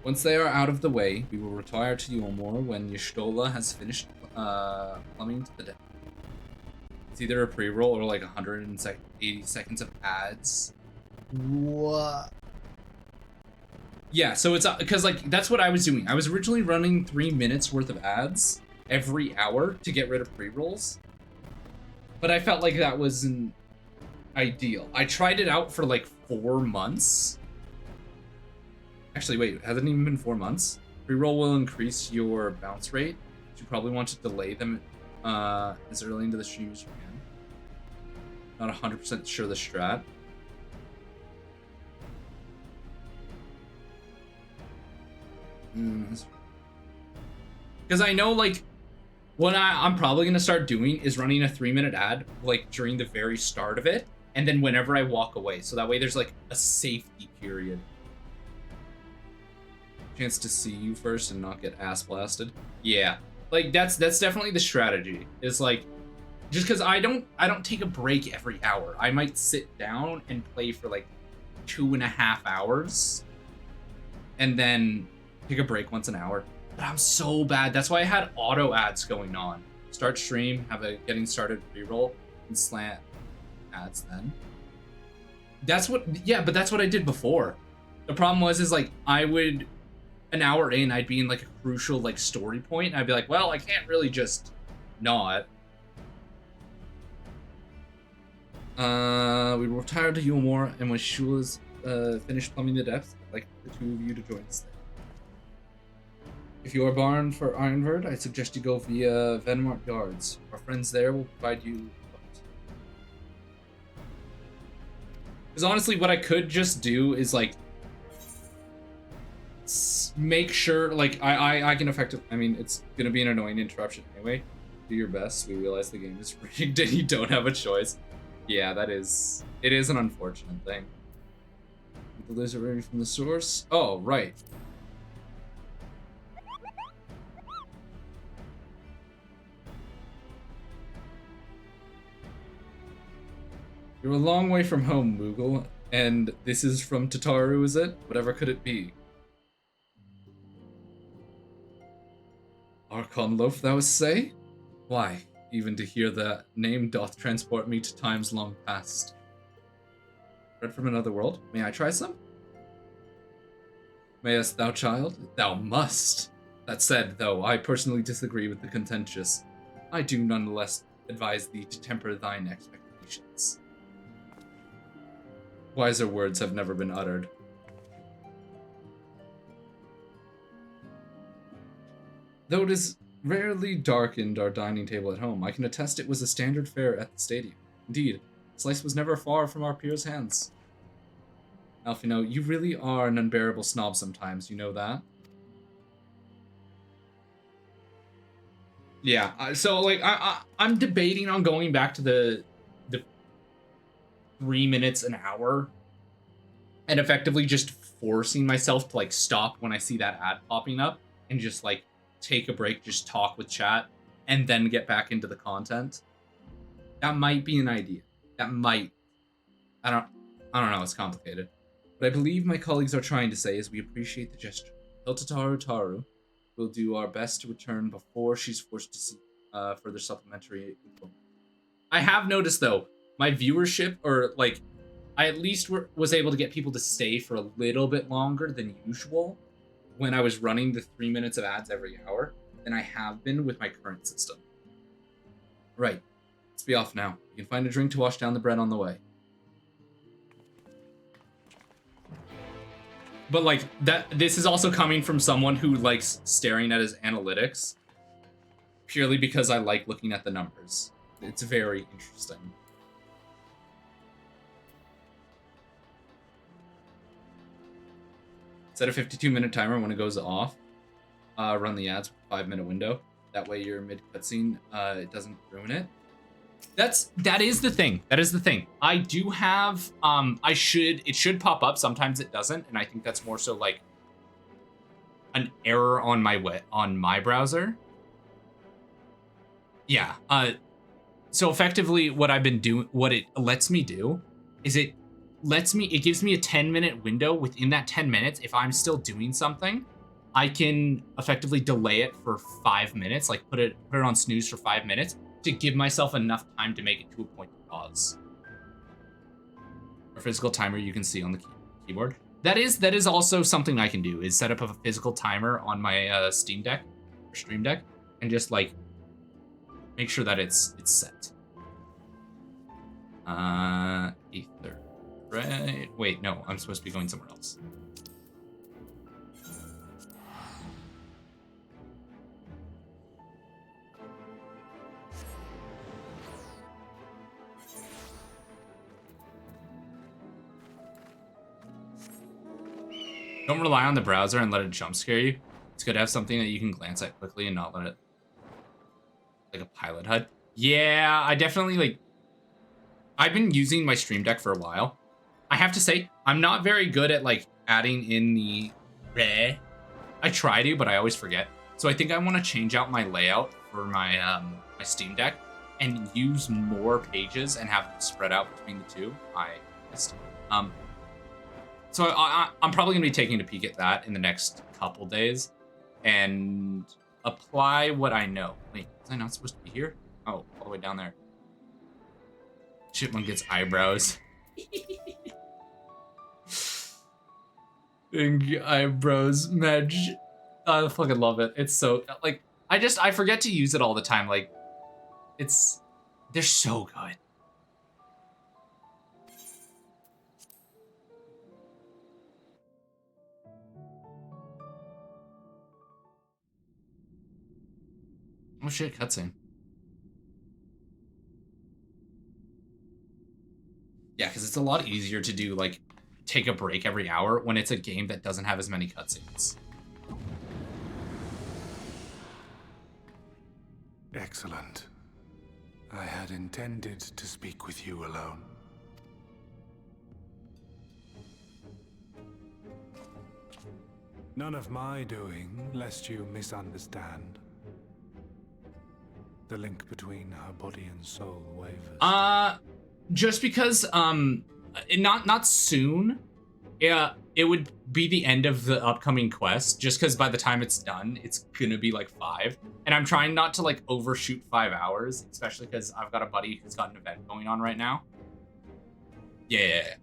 Once they are out of the way, we will retire to Yulmore when Y'shtola has finished plumbing to the deck. It's either a pre-roll or like 180 seconds of ads. What? Yeah, so it's because like that's what I was doing. I was originally running 3 minutes worth of ads every hour to get rid of pre-rolls. But I felt like that wasn't ideal. I tried it out for like 4 months. Actually, wait, hasn't even been 4 months. Pre-roll will increase your bounce rate. You probably want to delay them as early into the stream as you can. Not 100% sure the strat. Because I know like what I'm probably gonna start doing is running a 3-minute ad like during the very start of it, and then whenever I walk away, so that way there's like a safety period. Chance to see you first and not get ass blasted. Yeah, like that's definitely the strategy. Is like just because I don't take a break every hour. I might sit down and play for like 2.5 hours, and then take a break once an hour. But I'm so bad. That's why I had auto ads going on. Start stream, have a getting started reroll, and slant ads then. That's what, yeah, but that's what I did before. The problem was, is like, I would, an hour in, I'd be in like a crucial like story point, and I'd be like, well, I can't really just not. We retired to Yulmore, and when Shula's finished plumbing the depths, I'd like the two of you to join us there. If you are bound for Ironverd, I suggest you go via Venmart Yards. Our friends there will provide you. Because honestly, what I could just do is like make sure, like I can effectively. I mean, it's gonna be an annoying interruption anyway. Do your best. We realize the game is rigged and you don't have a choice. Yeah, it is an unfortunate thing. The lizard ready from the source. Oh, right. You're a long way from home, Moogle, and this is from Tataru, is it? Whatever could it be? Archon Loaf, thou wouldst say? Why, even to hear that name doth transport me to times long past. Bread from another world? May I try some? Mayest thou, child? Thou must! That said, though, I personally disagree with the contentious. I do nonetheless advise thee to temper thine expectations. Wiser words have never been uttered. Though it is rarely darkened our dining table at home, I can attest it was a standard fare at the stadium. Indeed, slice was never far from our peers' hands. Alfino, you really are an unbearable snob sometimes, you know that? Yeah, so like I'm debating on going back to the 3 minutes an hour and effectively just forcing myself to like stop when I see that ad popping up and just like take a break, just talk with chat, and then get back into the content. That might be an idea. That might. I don't know, it's complicated. What I believe my colleagues are trying to say is we appreciate the gesture. Tell Taru we'll do our best to return before she's forced to seek further supplementary equipment. I have noticed though, my viewership, or like, I at least was able to get people to stay for a little bit longer than usual. when I was running the 3 minutes of ads every hour than I have been with my current system. Right. Let's be off now. You can find a drink to wash down the bread on the way. But like this is also coming from someone who likes staring at his analytics purely because I like looking at the numbers. It's very interesting. Set a 52-minute timer when it goes off. Run the ads with a 5-minute window. That way your mid cutscene it doesn't ruin it. That is the thing. That is the thing. I do have it should pop up. Sometimes it doesn't, and I think that's more so like an error on my browser. Yeah. So effectively what I've been doing, what it lets me do is it gives me a 10-minute window. Within that 10 minutes, if I'm still doing something, I can effectively delay it for 5 minutes, like put it on snooze for 5 minutes to give myself enough time to make it to a point of pause. A physical timer you can see on the keyboard. That is also something I can do, is set up a physical timer on my Steam Deck or Stream Deck and just like make sure that it's set. Ether. Right. Wait, no, I'm supposed to be going somewhere else. Don't rely on the browser and let it jump scare you. It's good to have something that you can glance at quickly and not let it, like a pilot HUD. Yeah, I definitely like, I've been using my Stream Deck for a while. I have to say, I'm not very good at like adding in the I try to, but I always forget. So I think I want to change out my layout for my my Steam Deck and use more pages and have them spread out between the two. So I'm probably gonna be taking a peek at that in the next couple days and apply what I know. Wait, was I not supposed to be here? Oh, all the way down there. Chipmunk gets eyebrows. Big eyebrows, Medj. I fucking love it. It's so, like, I forget to use it all the time. Like, they're so good. Oh shit, cutscene. Yeah, because it's a lot easier to do, like, take a break every hour when it's a game that doesn't have as many cutscenes. Excellent. I had intended to speak with you alone. None of my doing, lest you misunderstand. The link between her body and soul wavers. Just because, not soon. Yeah, it would be the end of the upcoming quest, just because by the time it's done, it's gonna be like 5. And I'm trying not to like overshoot 5 hours, especially because I've got a buddy who's got an event going on right now. Yeah.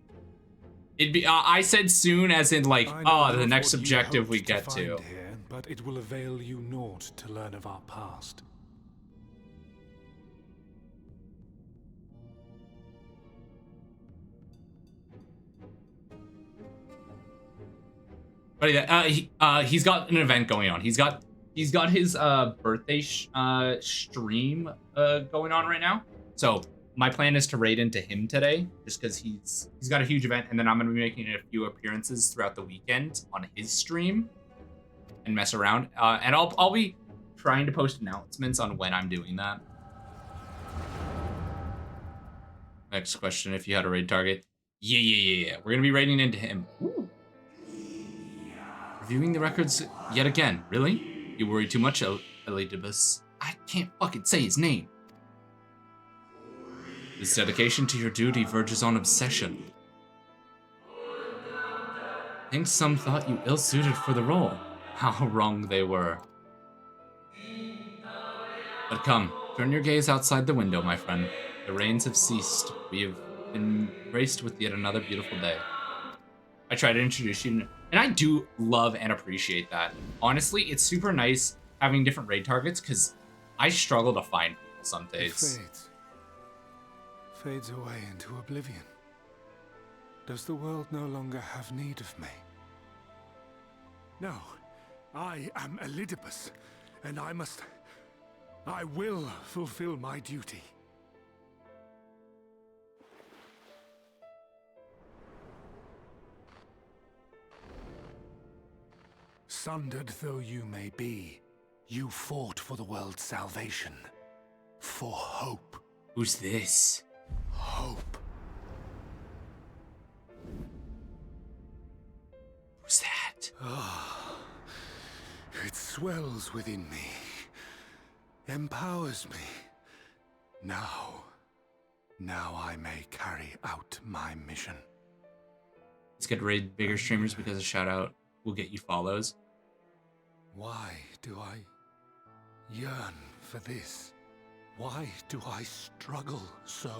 It'd be, I said soon as in like, the next objective we get to. Here, but it will avail you naught to learn of our past. But he's got an event going on. He's got his birthday stream going on right now. So my plan is to raid into him today, just because he's got a huge event, and then I'm gonna be making a few appearances throughout the weekend on his stream and mess around. And I'll be trying to post announcements on when I'm doing that. Next question: if you had a raid target, yeah. We're gonna be raiding into him. Ooh. Reviewing the records yet again. Really? You worry too much, Elidibus. I can't fucking say his name. This dedication to your duty verges on obsession. I think some thought you ill-suited for the role. How wrong they were. But come, turn your gaze outside the window, my friend. The rains have ceased. We have been graced with yet another beautiful day. I try to introduce you, And I do love and appreciate that. Honestly, it's super nice having different raid targets because I struggle to find people some days. It fades away into oblivion. Does the world no longer have need of me? No, I am Elidibus, and I will fulfill my duty. Sundered though you may be, you fought for the world's salvation. For hope. Who's this? Hope. Who's that? Ah, it swells within me, empowers me. Now I may carry out my mission. Let's get raid bigger streamers because a shout out will get you follows. Why do I yearn for this? Why do I struggle so?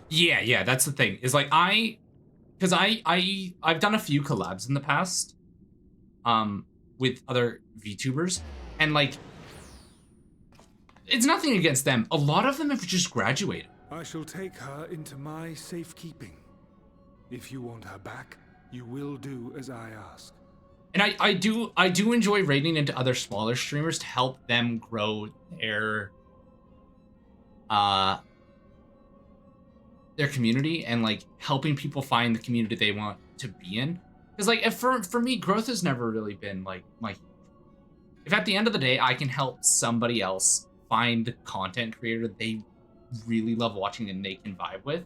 Yeah, that's the thing. Is like I've done a few collabs in the past with other VTubers, and like it's nothing against them. A lot of them have just graduated. I shall take her into my safekeeping. If you want her back, you will do as I ask. And I do enjoy raiding into other smaller streamers to help them grow their community and like helping people find the community they want to be in. Because like for me, growth has never really been like if at the end of the day I can help somebody else find the content creator they really love watching and they can vibe with,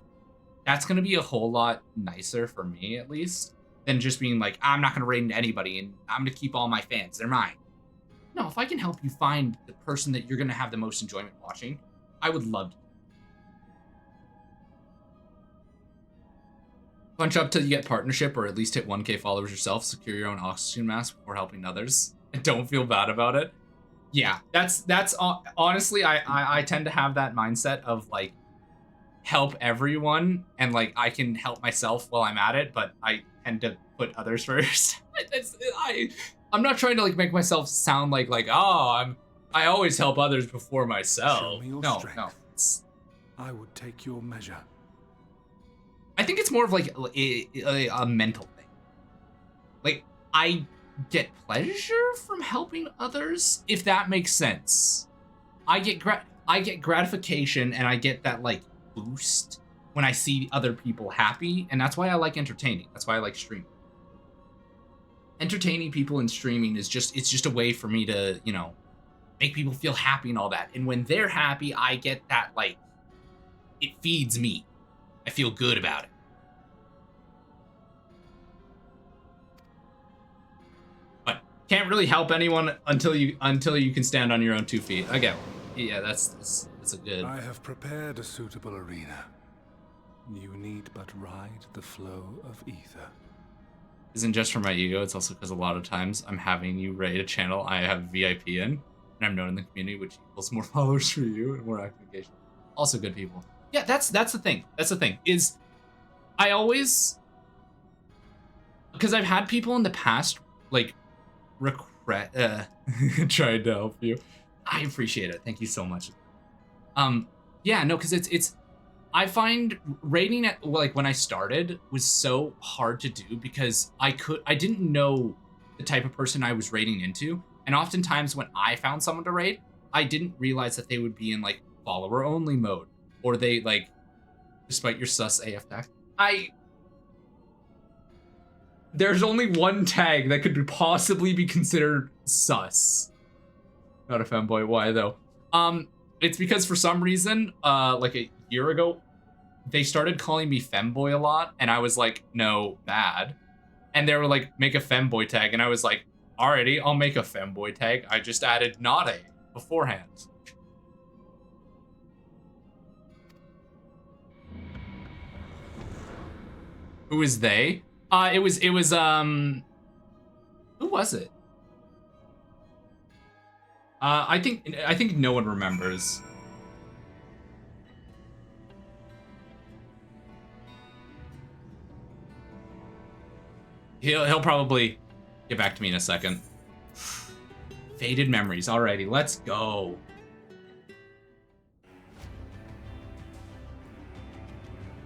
that's gonna be a whole lot nicer for me at least than just being like, I'm not gonna raid into anybody and I'm gonna keep all my fans, they're mine. No, if I can help you find the person that you're gonna have the most enjoyment watching, I would love to. Punch up till you get partnership or at least hit 1K followers yourself, secure your own oxygen mask before helping others, and don't feel bad about it. Yeah, that's honestly, I tend to have that mindset of like, help everyone and like I can help myself while I'm at it, but I tend to put others first. I'm not trying to like make myself sound like oh I always help others before myself. Show me your No. I would take your measure. I think it's more of like a mental thing. Like I get pleasure from helping others, if that makes sense. I get gratification and I get that like boost when I see other people happy, and that's why I like entertaining. That's why I like streaming. Entertaining people in streaming is just a way for me to, you know, make people feel happy and all that. And when they're happy, I get that like it feeds me. I feel good about it. But can't really help anyone until you can stand on your own 2 feet. Again, yeah, that's a good. I have prepared a suitable arena. You need but ride the flow of ether. Isn't just for my ego, it's also because a lot of times I'm having you raid a channel I have VIP in, and I'm known in the community, which equals more followers for you and more active engagement. Also good people. Yeah, that's the thing. That's the thing, is I always, because I've had people in the past, like, regret, tried to help you. I appreciate it. Thank you so much. Yeah, no, because it's, I find raiding at, like, when I started was so hard to do because I didn't know the type of person I was raiding into. And oftentimes when I found someone to raid, I didn't realize that they would be in like follower only mode, or they like, despite your sus AF tag. There's only one tag that could possibly be considered sus. Not a femboy. Why though? It's because for some reason, like a year ago, they started calling me femboy a lot, and I was like, no, bad. And they were like, make a femboy tag, and I was like, alrighty, I'll make a femboy tag. I just added not a beforehand. Who is they? It was who was it? I think no one remembers. He'll probably get back to me in a second. Faded memories. Alrighty, let's go.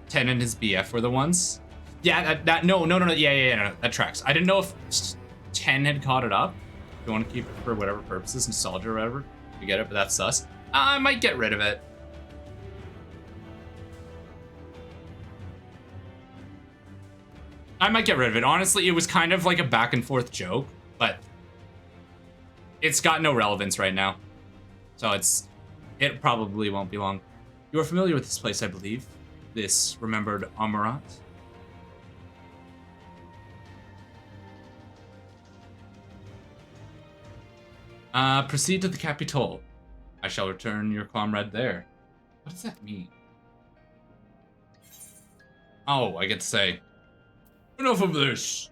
Ten and his BF were the ones. Yeah, no, yeah, that tracks. I didn't know if 10 had caught it up. If you want to keep it for whatever purposes, nostalgia or whatever, you get it, but that's sus. I might get rid of it. I might get rid of it. Honestly, it was kind of like a back and forth joke, but it's got no relevance right now. So it probably won't be long. You are familiar with this place, I believe. This remembered Amarat. Proceed to the Capitol. I shall return your comrade there. What does that mean? Oh, I get to say, enough of this.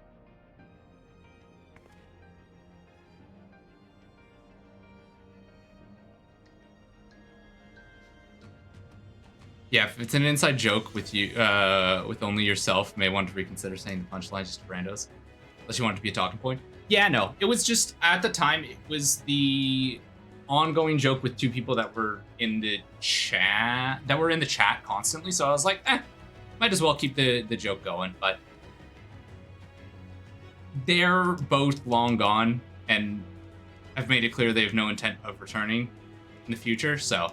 Yeah, if it's an inside joke with you, with only yourself, may want to reconsider saying the punchline just to randos. Unless you want it to be a talking point. Yeah, no, it was just, at the time, it was the ongoing joke with two people that were in the chat, constantly, so I was like, might as well keep the joke going, but they're both long gone, and I've made it clear they have no intent of returning in the future, so.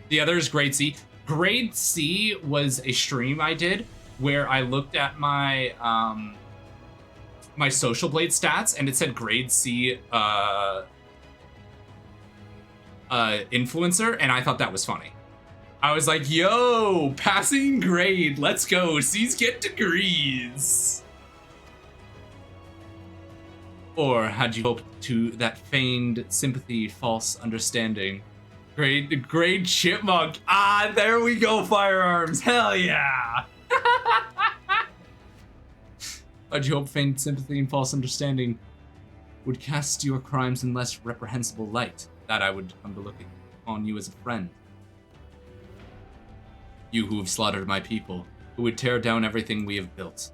The other is Grade C. Grade C was a stream I did where I looked at my my Social Blade stats and it said Grade C influencer, and I thought that was funny. I was like, yo, passing grade, let's go. C's get degrees. Or had you hoped to that feigned sympathy, false understanding? Grade chipmunk. Ah, there we go, firearms. Hell yeah. How'd you hope feigned sympathy and false understanding would cast your crimes in less reprehensible light? That I would come to look upon you as a friend. You who have slaughtered my people, who would tear down everything we have built.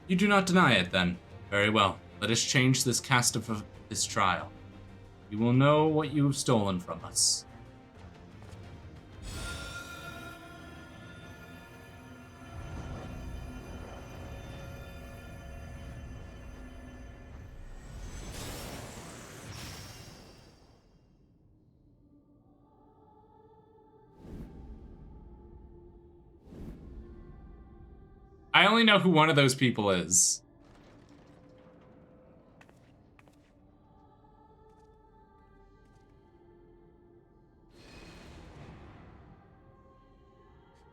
You do not deny it, then. Very well. Let us change this cast of this trial. You will know what you have stolen from us. I only know who one of those people is.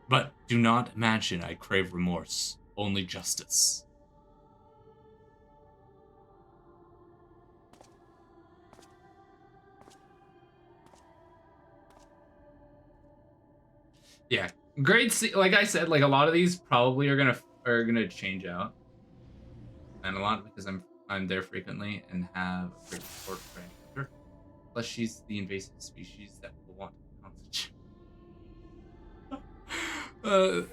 But do not imagine I crave remorse, only justice. Yeah, grade C, like I said, like a lot of these probably are gonna change out, and a lot because I'm there frequently and have a great support for her. Plus, she's the invasive species that will want to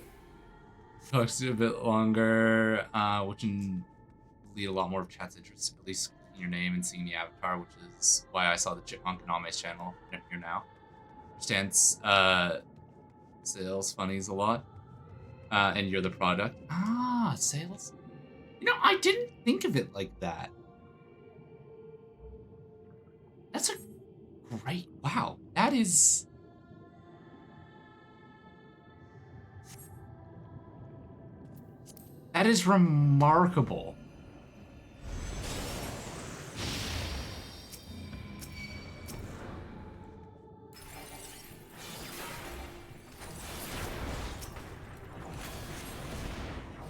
talks a bit longer, which can lead a lot more of chat's interest, at least in your name and seeing the avatar, which is why I saw the Chipmunk and Ame's channel here now. Understands sales funnies a lot. And you're the product. Ah, sales. You know, I didn't think of it like that. That's a great, wow. That is remarkable.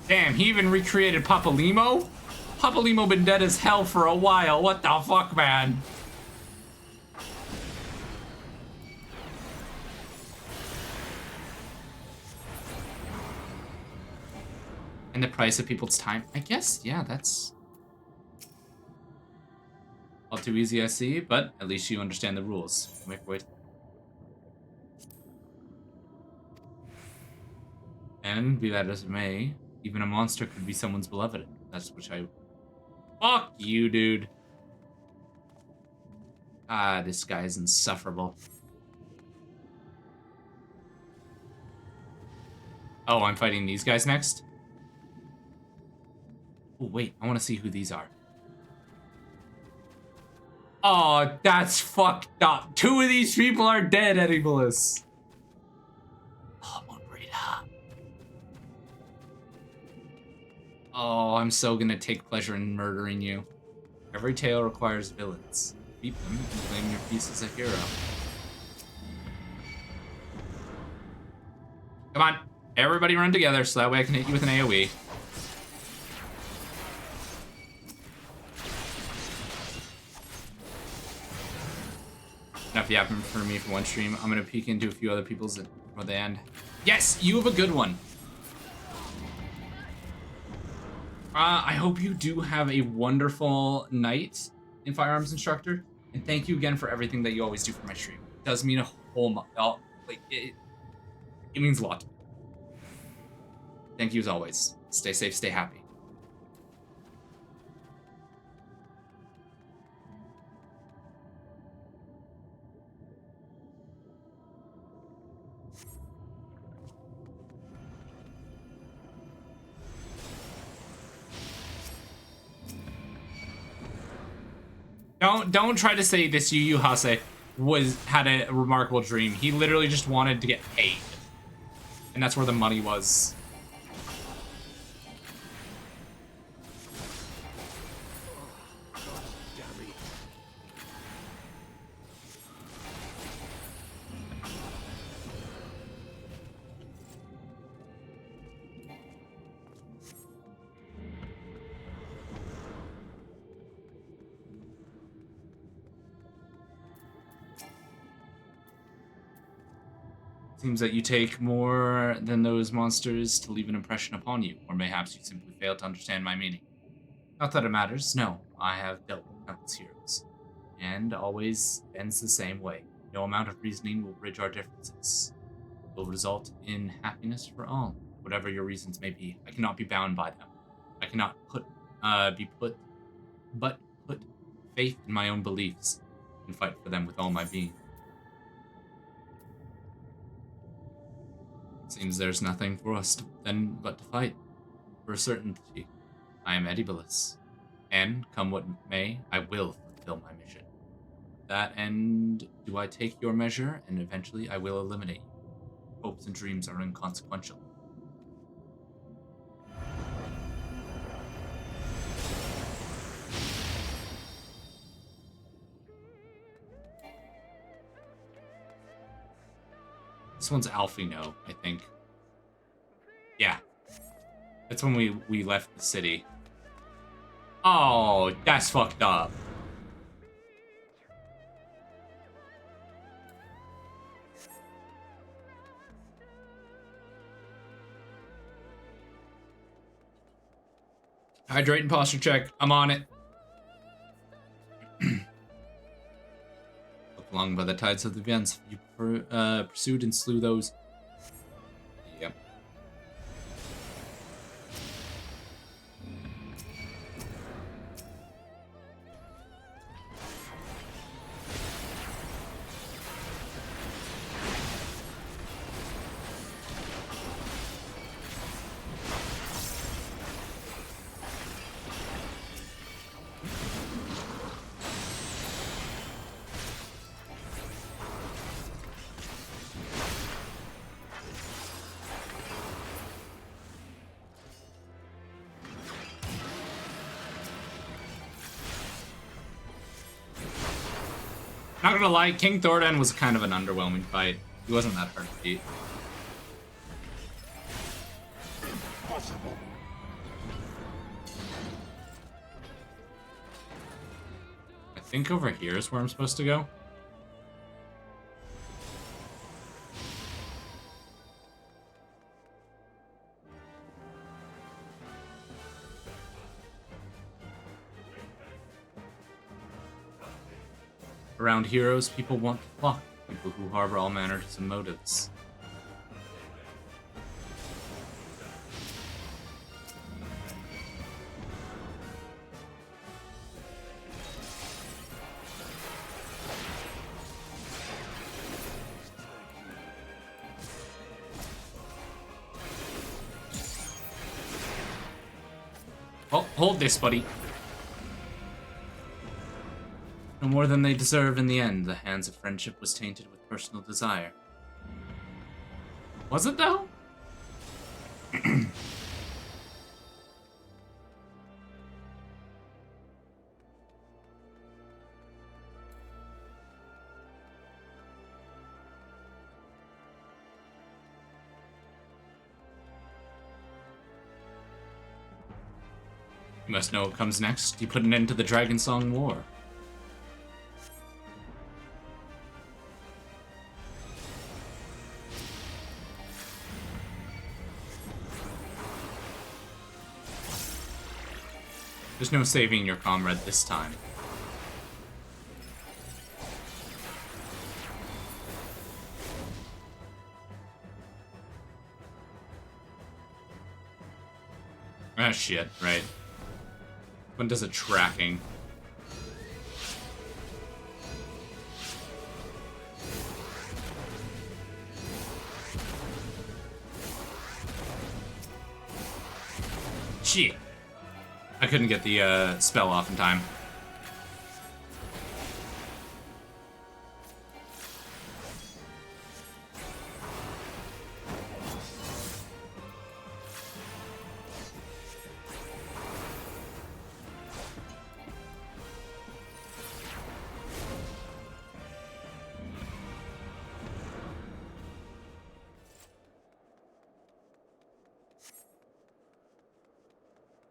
Damn, he even recreated Papalimo? Papalimo been dead as hell for a while. What the fuck, man? And the price of people's time? I guess, yeah, that's all too easy, I see, but at least you understand the rules. Wait. And be that as it may, even a monster could be someone's beloved. That's which I... Fuck you, dude. Ah, this guy is insufferable. Oh, I'm fighting these guys next? Oh, wait, I want to see who these are. Oh, that's fucked up. 2 of these people are dead, Edibolus. Oh, I'm so gonna take pleasure in murdering you. Every tale requires villains. Beat them and claim your piece as a hero. Come on, everybody run together so that way I can hit you with an AoE. Enough yapping for me for one stream. I'm gonna peek into a few other people's before they end. Yes, you have a good one. I hope you do have a wonderful night in Firearms Instructor, and thank you again for everything that you always do for my stream. It does mean a whole lot. Like it means a lot. Thank you as always. Stay safe, stay happy. Don't try to say this Yu Yu Hase had a remarkable dream. He literally just wanted to get paid. And that's where the money was. Seems that you take more than those monsters to leave an impression upon you, or mayhaps you simply fail to understand my meaning. Not that it matters, no, I have dealt with countless heroes, and always ends the same way. No amount of reasoning will bridge our differences. It will result in happiness for all, whatever your reasons may be. I cannot be bound by them. I cannot put faith in my own beliefs and fight for them with all my being. Seems there's nothing for us then but to fight. For a certainty, I am Edibolus, and come what may, I will fulfill my mission. That end, do I take your measure, and eventually I will eliminate you. Hopes and dreams are inconsequential. This one's Alfino, I think. Yeah. That's when we left the city. Oh, that's fucked up. Hydrate and posture check. I'm on it. Along by the tides of the events, you pursued and slew those. Yep. Not gonna lie, King Thordan was kind of an underwhelming fight. He wasn't that hard to beat. I think over here is where I'm supposed to go. Around heroes, people want to fuck. People who harbor all manners of motives. Hold this, buddy. No more than they deserve in the end. The hands of friendship was tainted with personal desire. Was it, though? You must know what comes next. You put an end to the Dragon Song War. There's no saving your comrade this time. Ah, shit, right. When does a tracking? Shit. I couldn't get the spell off in time.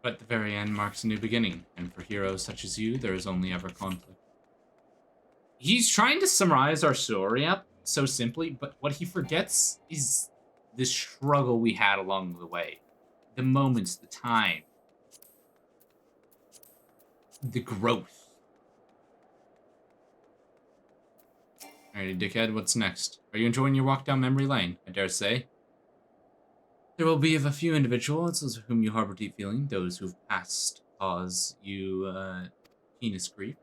But the very end marks a new beginning, and for heroes such as you, there is only ever conflict. He's trying to summarize our story up so simply, but what he forgets is the struggle we had along the way. The moments, the time. The growth. Alrighty, dickhead, what's next? Are you enjoying your walk down memory lane? I dare say. There will be of a few individuals of whom you harbor deep feeling, those who've passed cause you keenest grief.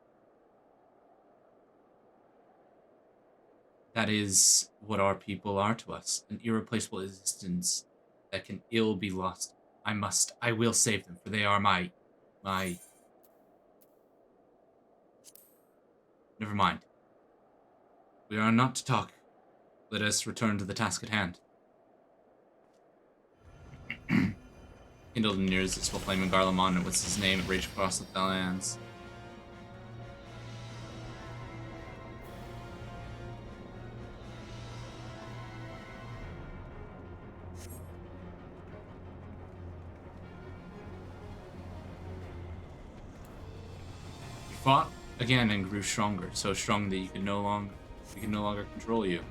That is what our people are to us, an irreplaceable existence that can ill be lost. I will save them, for they are my... Never mind. We are not to talk. Let us return to the task at hand. Kindled in nears this while flaming Garlemon, and what's his name, it raged across the lands. You fought again and grew stronger, so strong that we can no longer control you.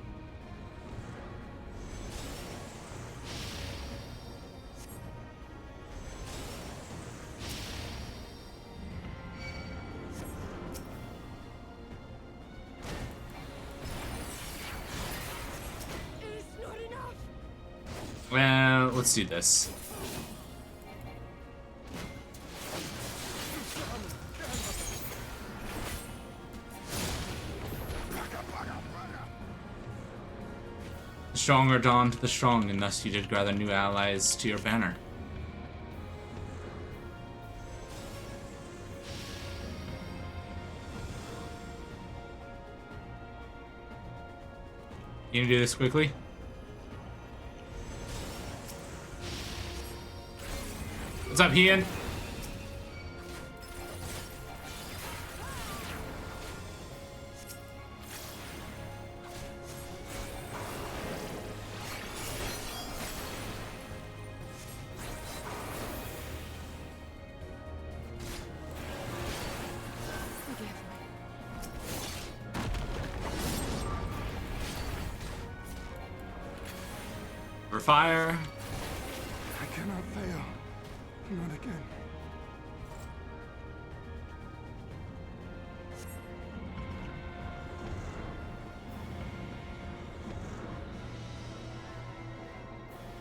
Well, let's do this. The strong are dawn to the strong, and thus you did gather new allies to your banner. You gonna do this quickly? What's up, Ian? For fire. I cannot fail. Not again.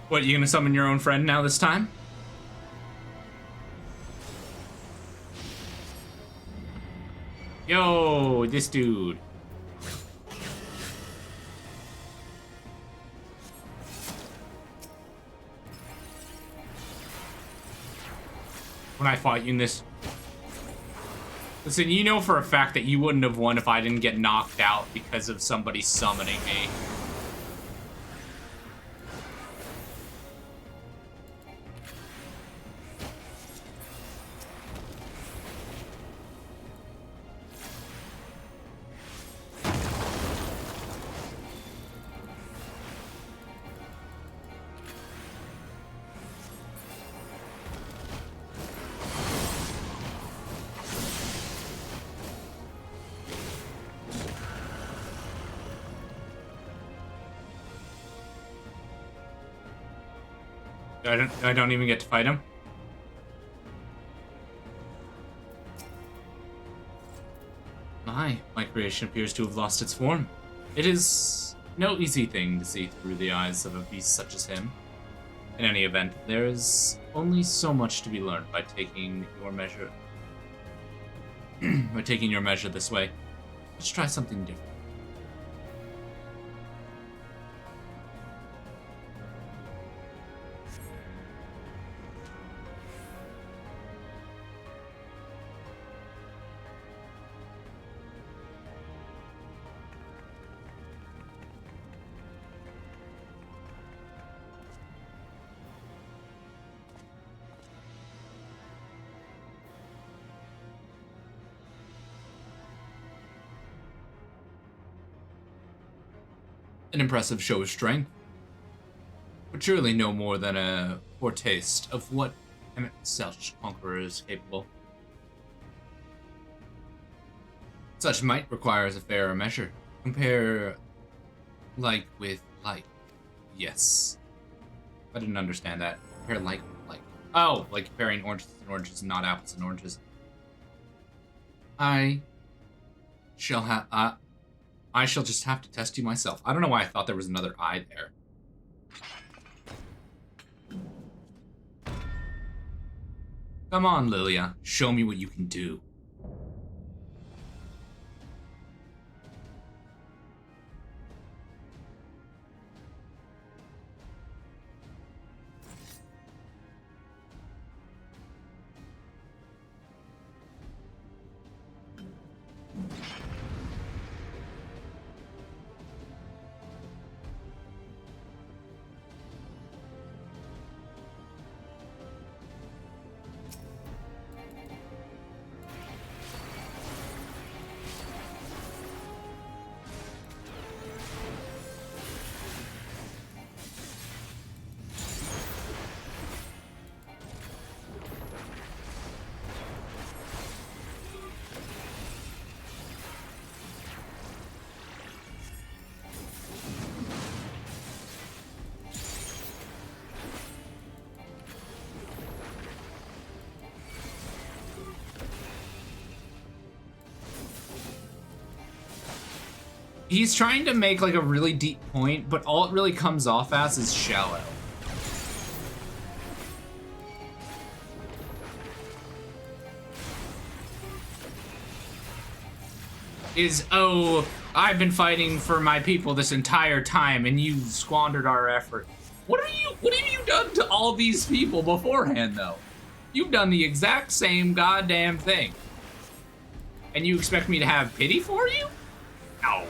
What, you gonna summon your own friend now this time? Yo, this dude. when I fought you in this. Listen, you know for a fact that you wouldn't have won if I didn't get knocked out because of somebody summoning me. I don't even get to fight him. My creation appears to have lost its form. It is no easy thing to see through the eyes of a beast such as him. In any event, there is only so much to be learned by taking your measure. By taking your measure this way. Let's try something different. An impressive show of strength, but surely no more than a foretaste of what such conqueror is capable. Such might requires a fairer measure. Compare like with like. Yes. I didn't understand that. Compare like with like. Oh, like comparing oranges and oranges, not apples and oranges. I shall just have to test you myself. I don't know why I thought there was another eye there. Come on, Lilia. Show me what you can do. He's trying to make like a really deep point, but all it really comes off as is shallow. Oh, I've been fighting for my people this entire time and you squandered our effort. What have you done to all these people beforehand though? You've done the exact same goddamn thing. And you expect me to have pity for you? No.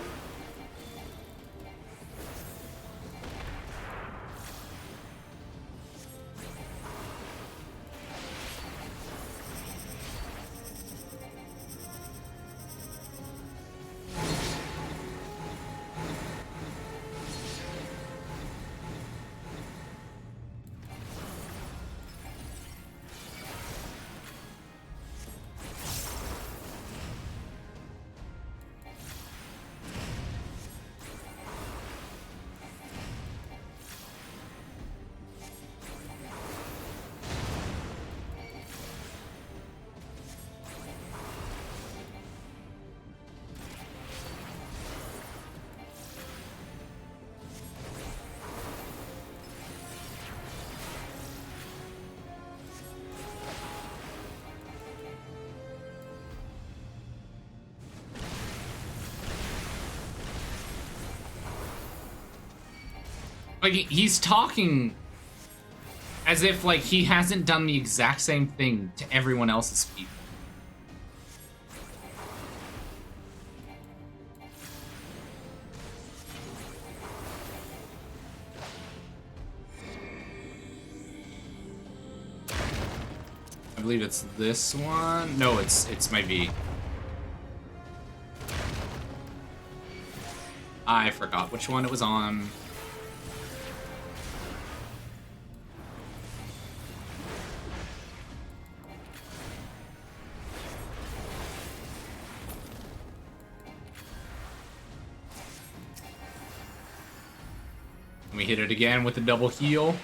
Like, he's talking As if, like, he hasn't done the exact same thing to everyone else's people. I believe it's this one. No, it's my V. I forgot which one it was on. We hit it again with a double heal.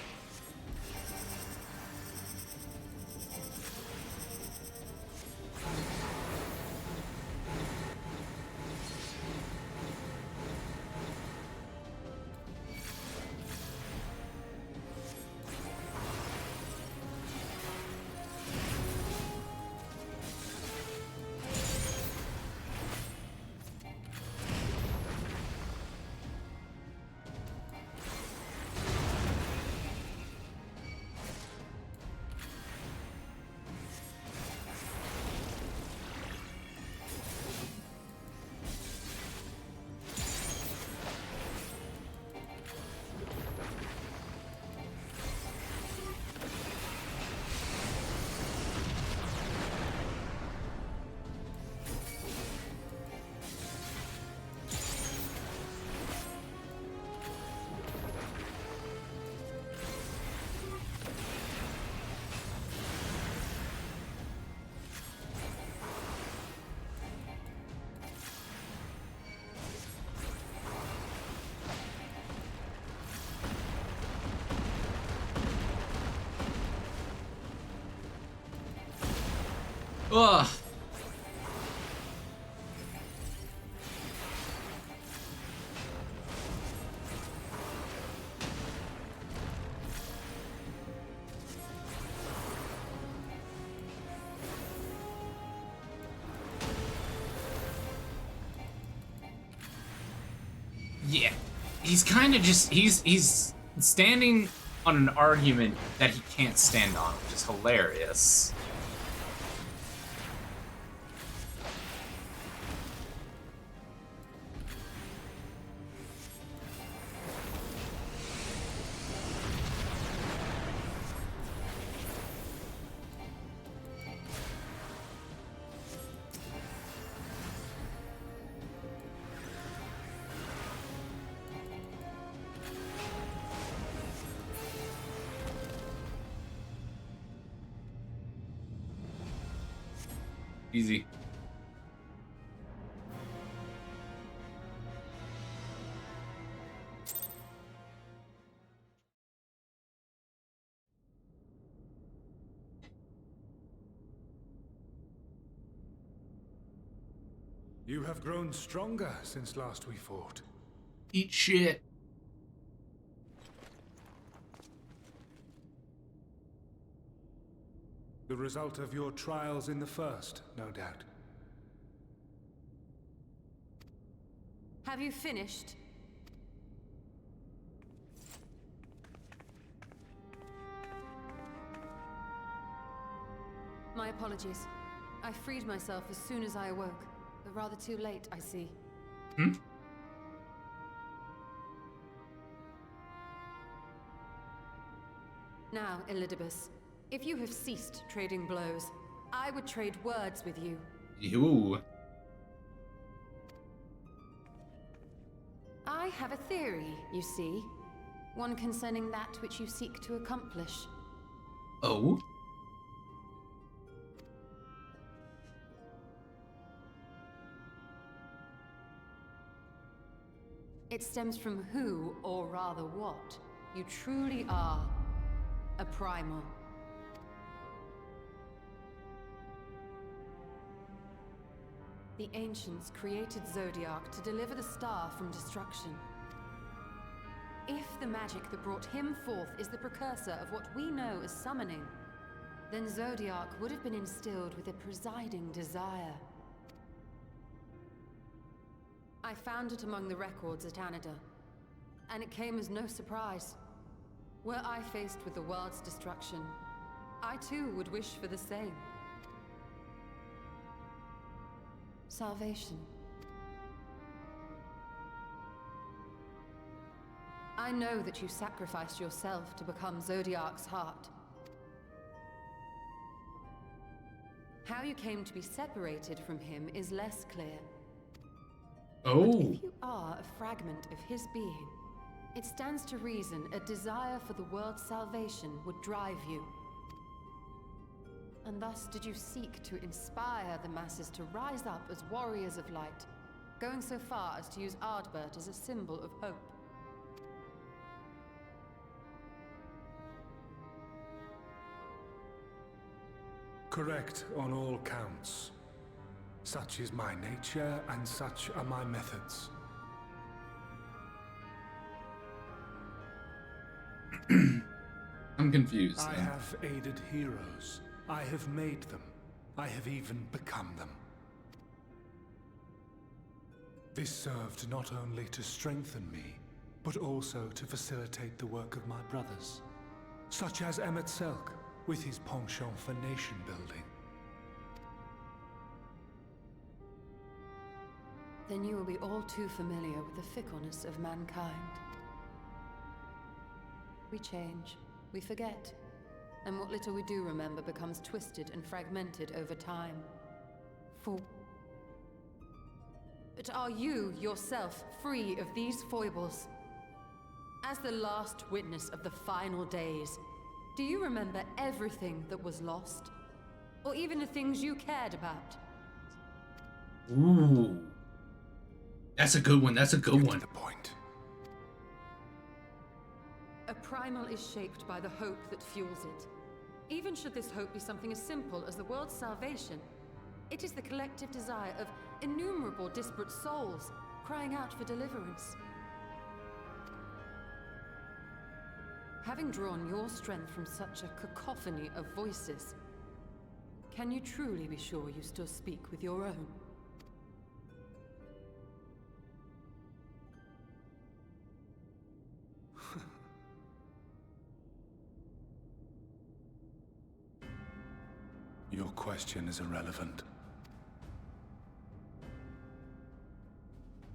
Ugh. Yeah, he's kind of just, he's standing on an argument that he can't stand on, which is hilarious. Easy. You have grown stronger since last we fought. Eat shit. The result of your trials in the first, no doubt. Have you finished? My apologies. I freed myself as soon as I awoke, but rather too late, I see. Hmm? Now, Elidibus, if you have ceased trading blows, I would trade words with you. You. I have a theory, you see. One concerning that which you seek to accomplish. Oh? It stems from who, or rather what, you truly are. A primal. The ancients created Zodiac to deliver the star from destruction. If the magic that brought him forth is the precursor of what we know as summoning, then Zodiac would have been instilled with a presiding desire. I found it among the records at Anida, and it came as no surprise. Were I faced with the world's destruction, I too would wish for the same. Salvation. I know that you sacrificed yourself to become Zodiark's heart. How you came to be separated from him is less clear. Oh. But if you are a fragment of his being, it stands to reason a desire for the world's salvation would drive you. And thus did you seek to inspire the masses to rise up as warriors of light, going so far as to use Ardbert as a symbol of hope. Correct on all counts. Such is my nature, and such are my methods. I'm confused. I have aided heroes. I have made them. I have even become them. This served not only to strengthen me, but also to facilitate the work of my brothers, such as Emmet Selk, with his penchant for nation building. Then you will be all too familiar with the fickleness of mankind. We change, we forget, and what little we do remember becomes twisted and fragmented over time. But are you, yourself, free of these foibles? As the last witness of the final days, do you remember everything that was lost? Or even the things you cared about? Ooh. That's a good one, that's a good one. The point. A primal is shaped by the hope that fuels it. Even should this hope be something as simple as the world's salvation, it is the collective desire of innumerable disparate souls crying out for deliverance. Having drawn your strength from such a cacophony of voices, can you truly be sure you still speak with your own? Your question is irrelevant.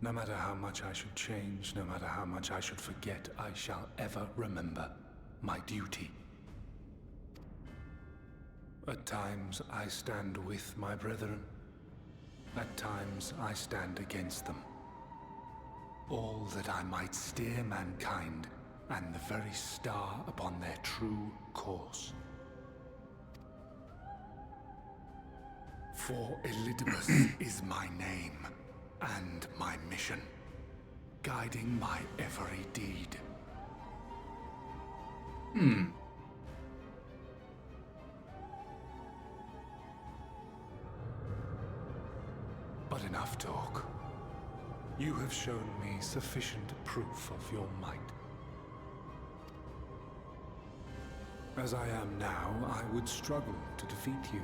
No matter how much I should change, no matter how much I should forget, I shall ever remember my duty. At times I stand with my brethren. At times I stand against them. All that I might steer mankind and the very star upon their true course. For Elidibus is my name, and my mission, guiding my every deed. But enough talk. You have shown me sufficient proof of your might. As I am now, I would struggle to defeat you.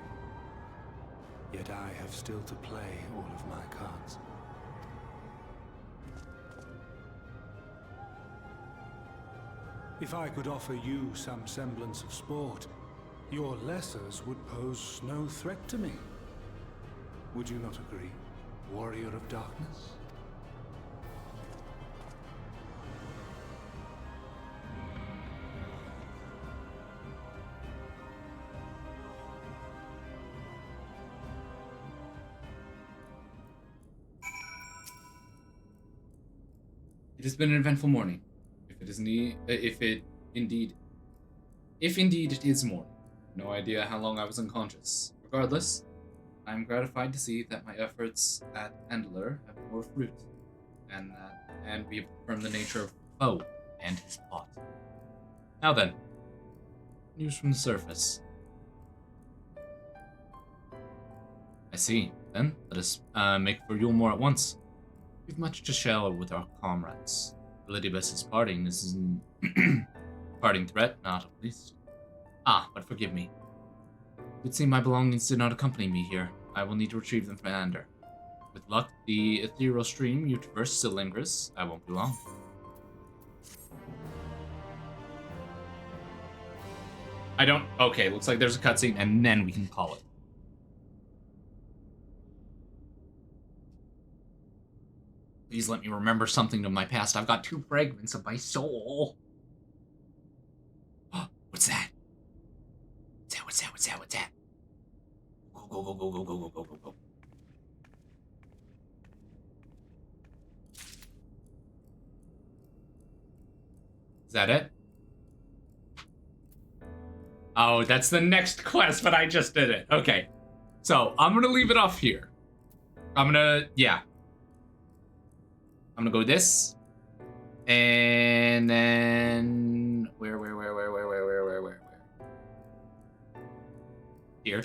Yet I have still to play all of my cards. If I could offer you some semblance of sport, your lessers would pose no threat to me. Would you not agree, warrior of darkness? It has been an eventful morning. If indeed it is morning. No idea how long I was unconscious. Regardless, I am gratified to see that my efforts at Endler have bore fruit, and we have confirmed the nature of foe and his plot. Now then, news from the surface. I see. Then let us make for Yulmore at once. We've much to share with our comrades. Elidibus' parting is an parting threat, not at least. But forgive me. It would seem my belongings did not accompany me here. I will need to retrieve them from Ander. With luck, the ethereal stream you traverse still lingers. I won't be long. I don't... Okay, looks like there's a cutscene, and then we can call it. Please let me remember something of my past. I've got 2 fragments of my soul. What's that? What's that? What's that? What's that? Go, go, go, go, go, go, go, go, go. Is that it? Oh, that's the next quest, but I just did it. Okay. So, I'm gonna leave it off here. Yeah. I'm gonna go this. And then... Where? Here.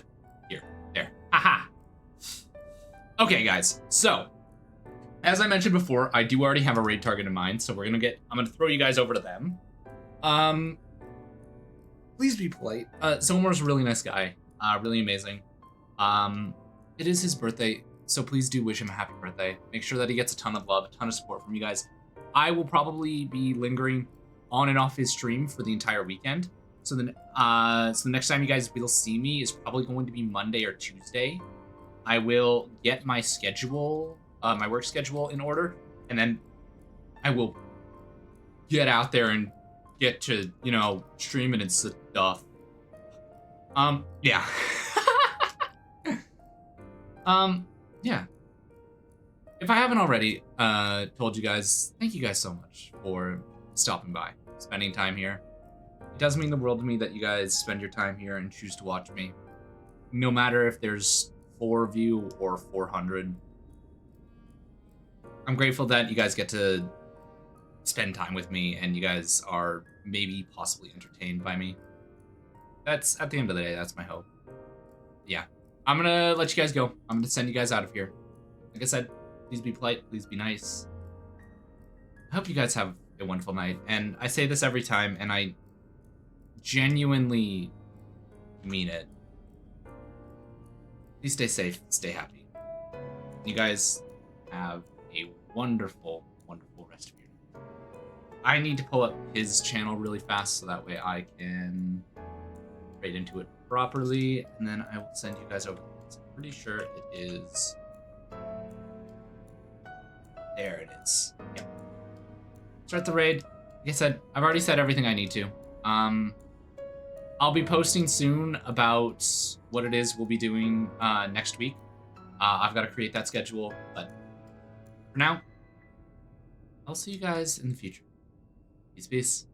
There. Haha. Okay, guys. So, as I mentioned before, I do already have a raid target in mind, so I'm gonna throw you guys over to them. Please be polite. Zomar's a really nice guy. Really amazing. It is his birthday, so please do wish him a happy birthday. Make sure that he gets a ton of love, a ton of support from you guys. I will probably be lingering on and off his stream for the entire weekend. So the next time you guys will see me is probably going to be Monday or Tuesday. I will get my schedule, my work schedule in order, and then I will get out there and get to, you know, streaming and stuff. Yeah. Yeah. If I haven't already told you guys, thank you guys so much for stopping by, spending time here. It does mean the world to me that you guys spend your time here and choose to watch me. No matter if there's 4 of you or 400. I'm grateful that you guys get to spend time with me and you guys are maybe possibly entertained by me. That's, at the end of the day, that's my hope. Yeah. I'm gonna let you guys go. I'm gonna send you guys out of here. Like I said, please be polite, please be nice. I hope you guys have a wonderful night. And I say this every time, and I genuinely mean it. Please stay safe, stay happy. You guys have a wonderful, wonderful rest of your night. I need to pull up his channel really fast so that way I can raid into it properly, and then I will send you guys over. I'm pretty sure it is... There it is. Yeah. Start the raid. Like I said, I've already said everything I need to. I'll be posting soon about what it is we'll be doing next week. I've got to create that schedule, but for now, I'll see you guys in the future. Peace, peace.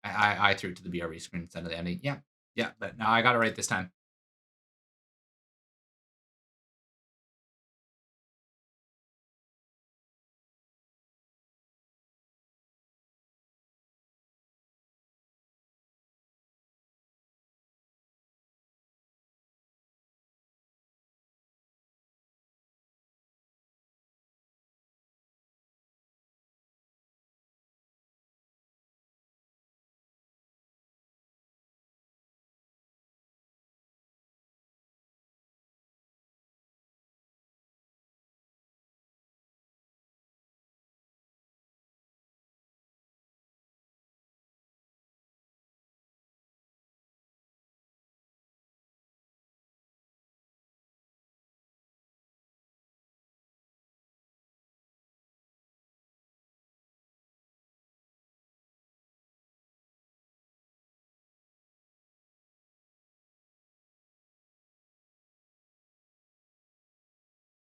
I threw it to the BRB screen instead of the ending. Yeah, but no, I got it right this time.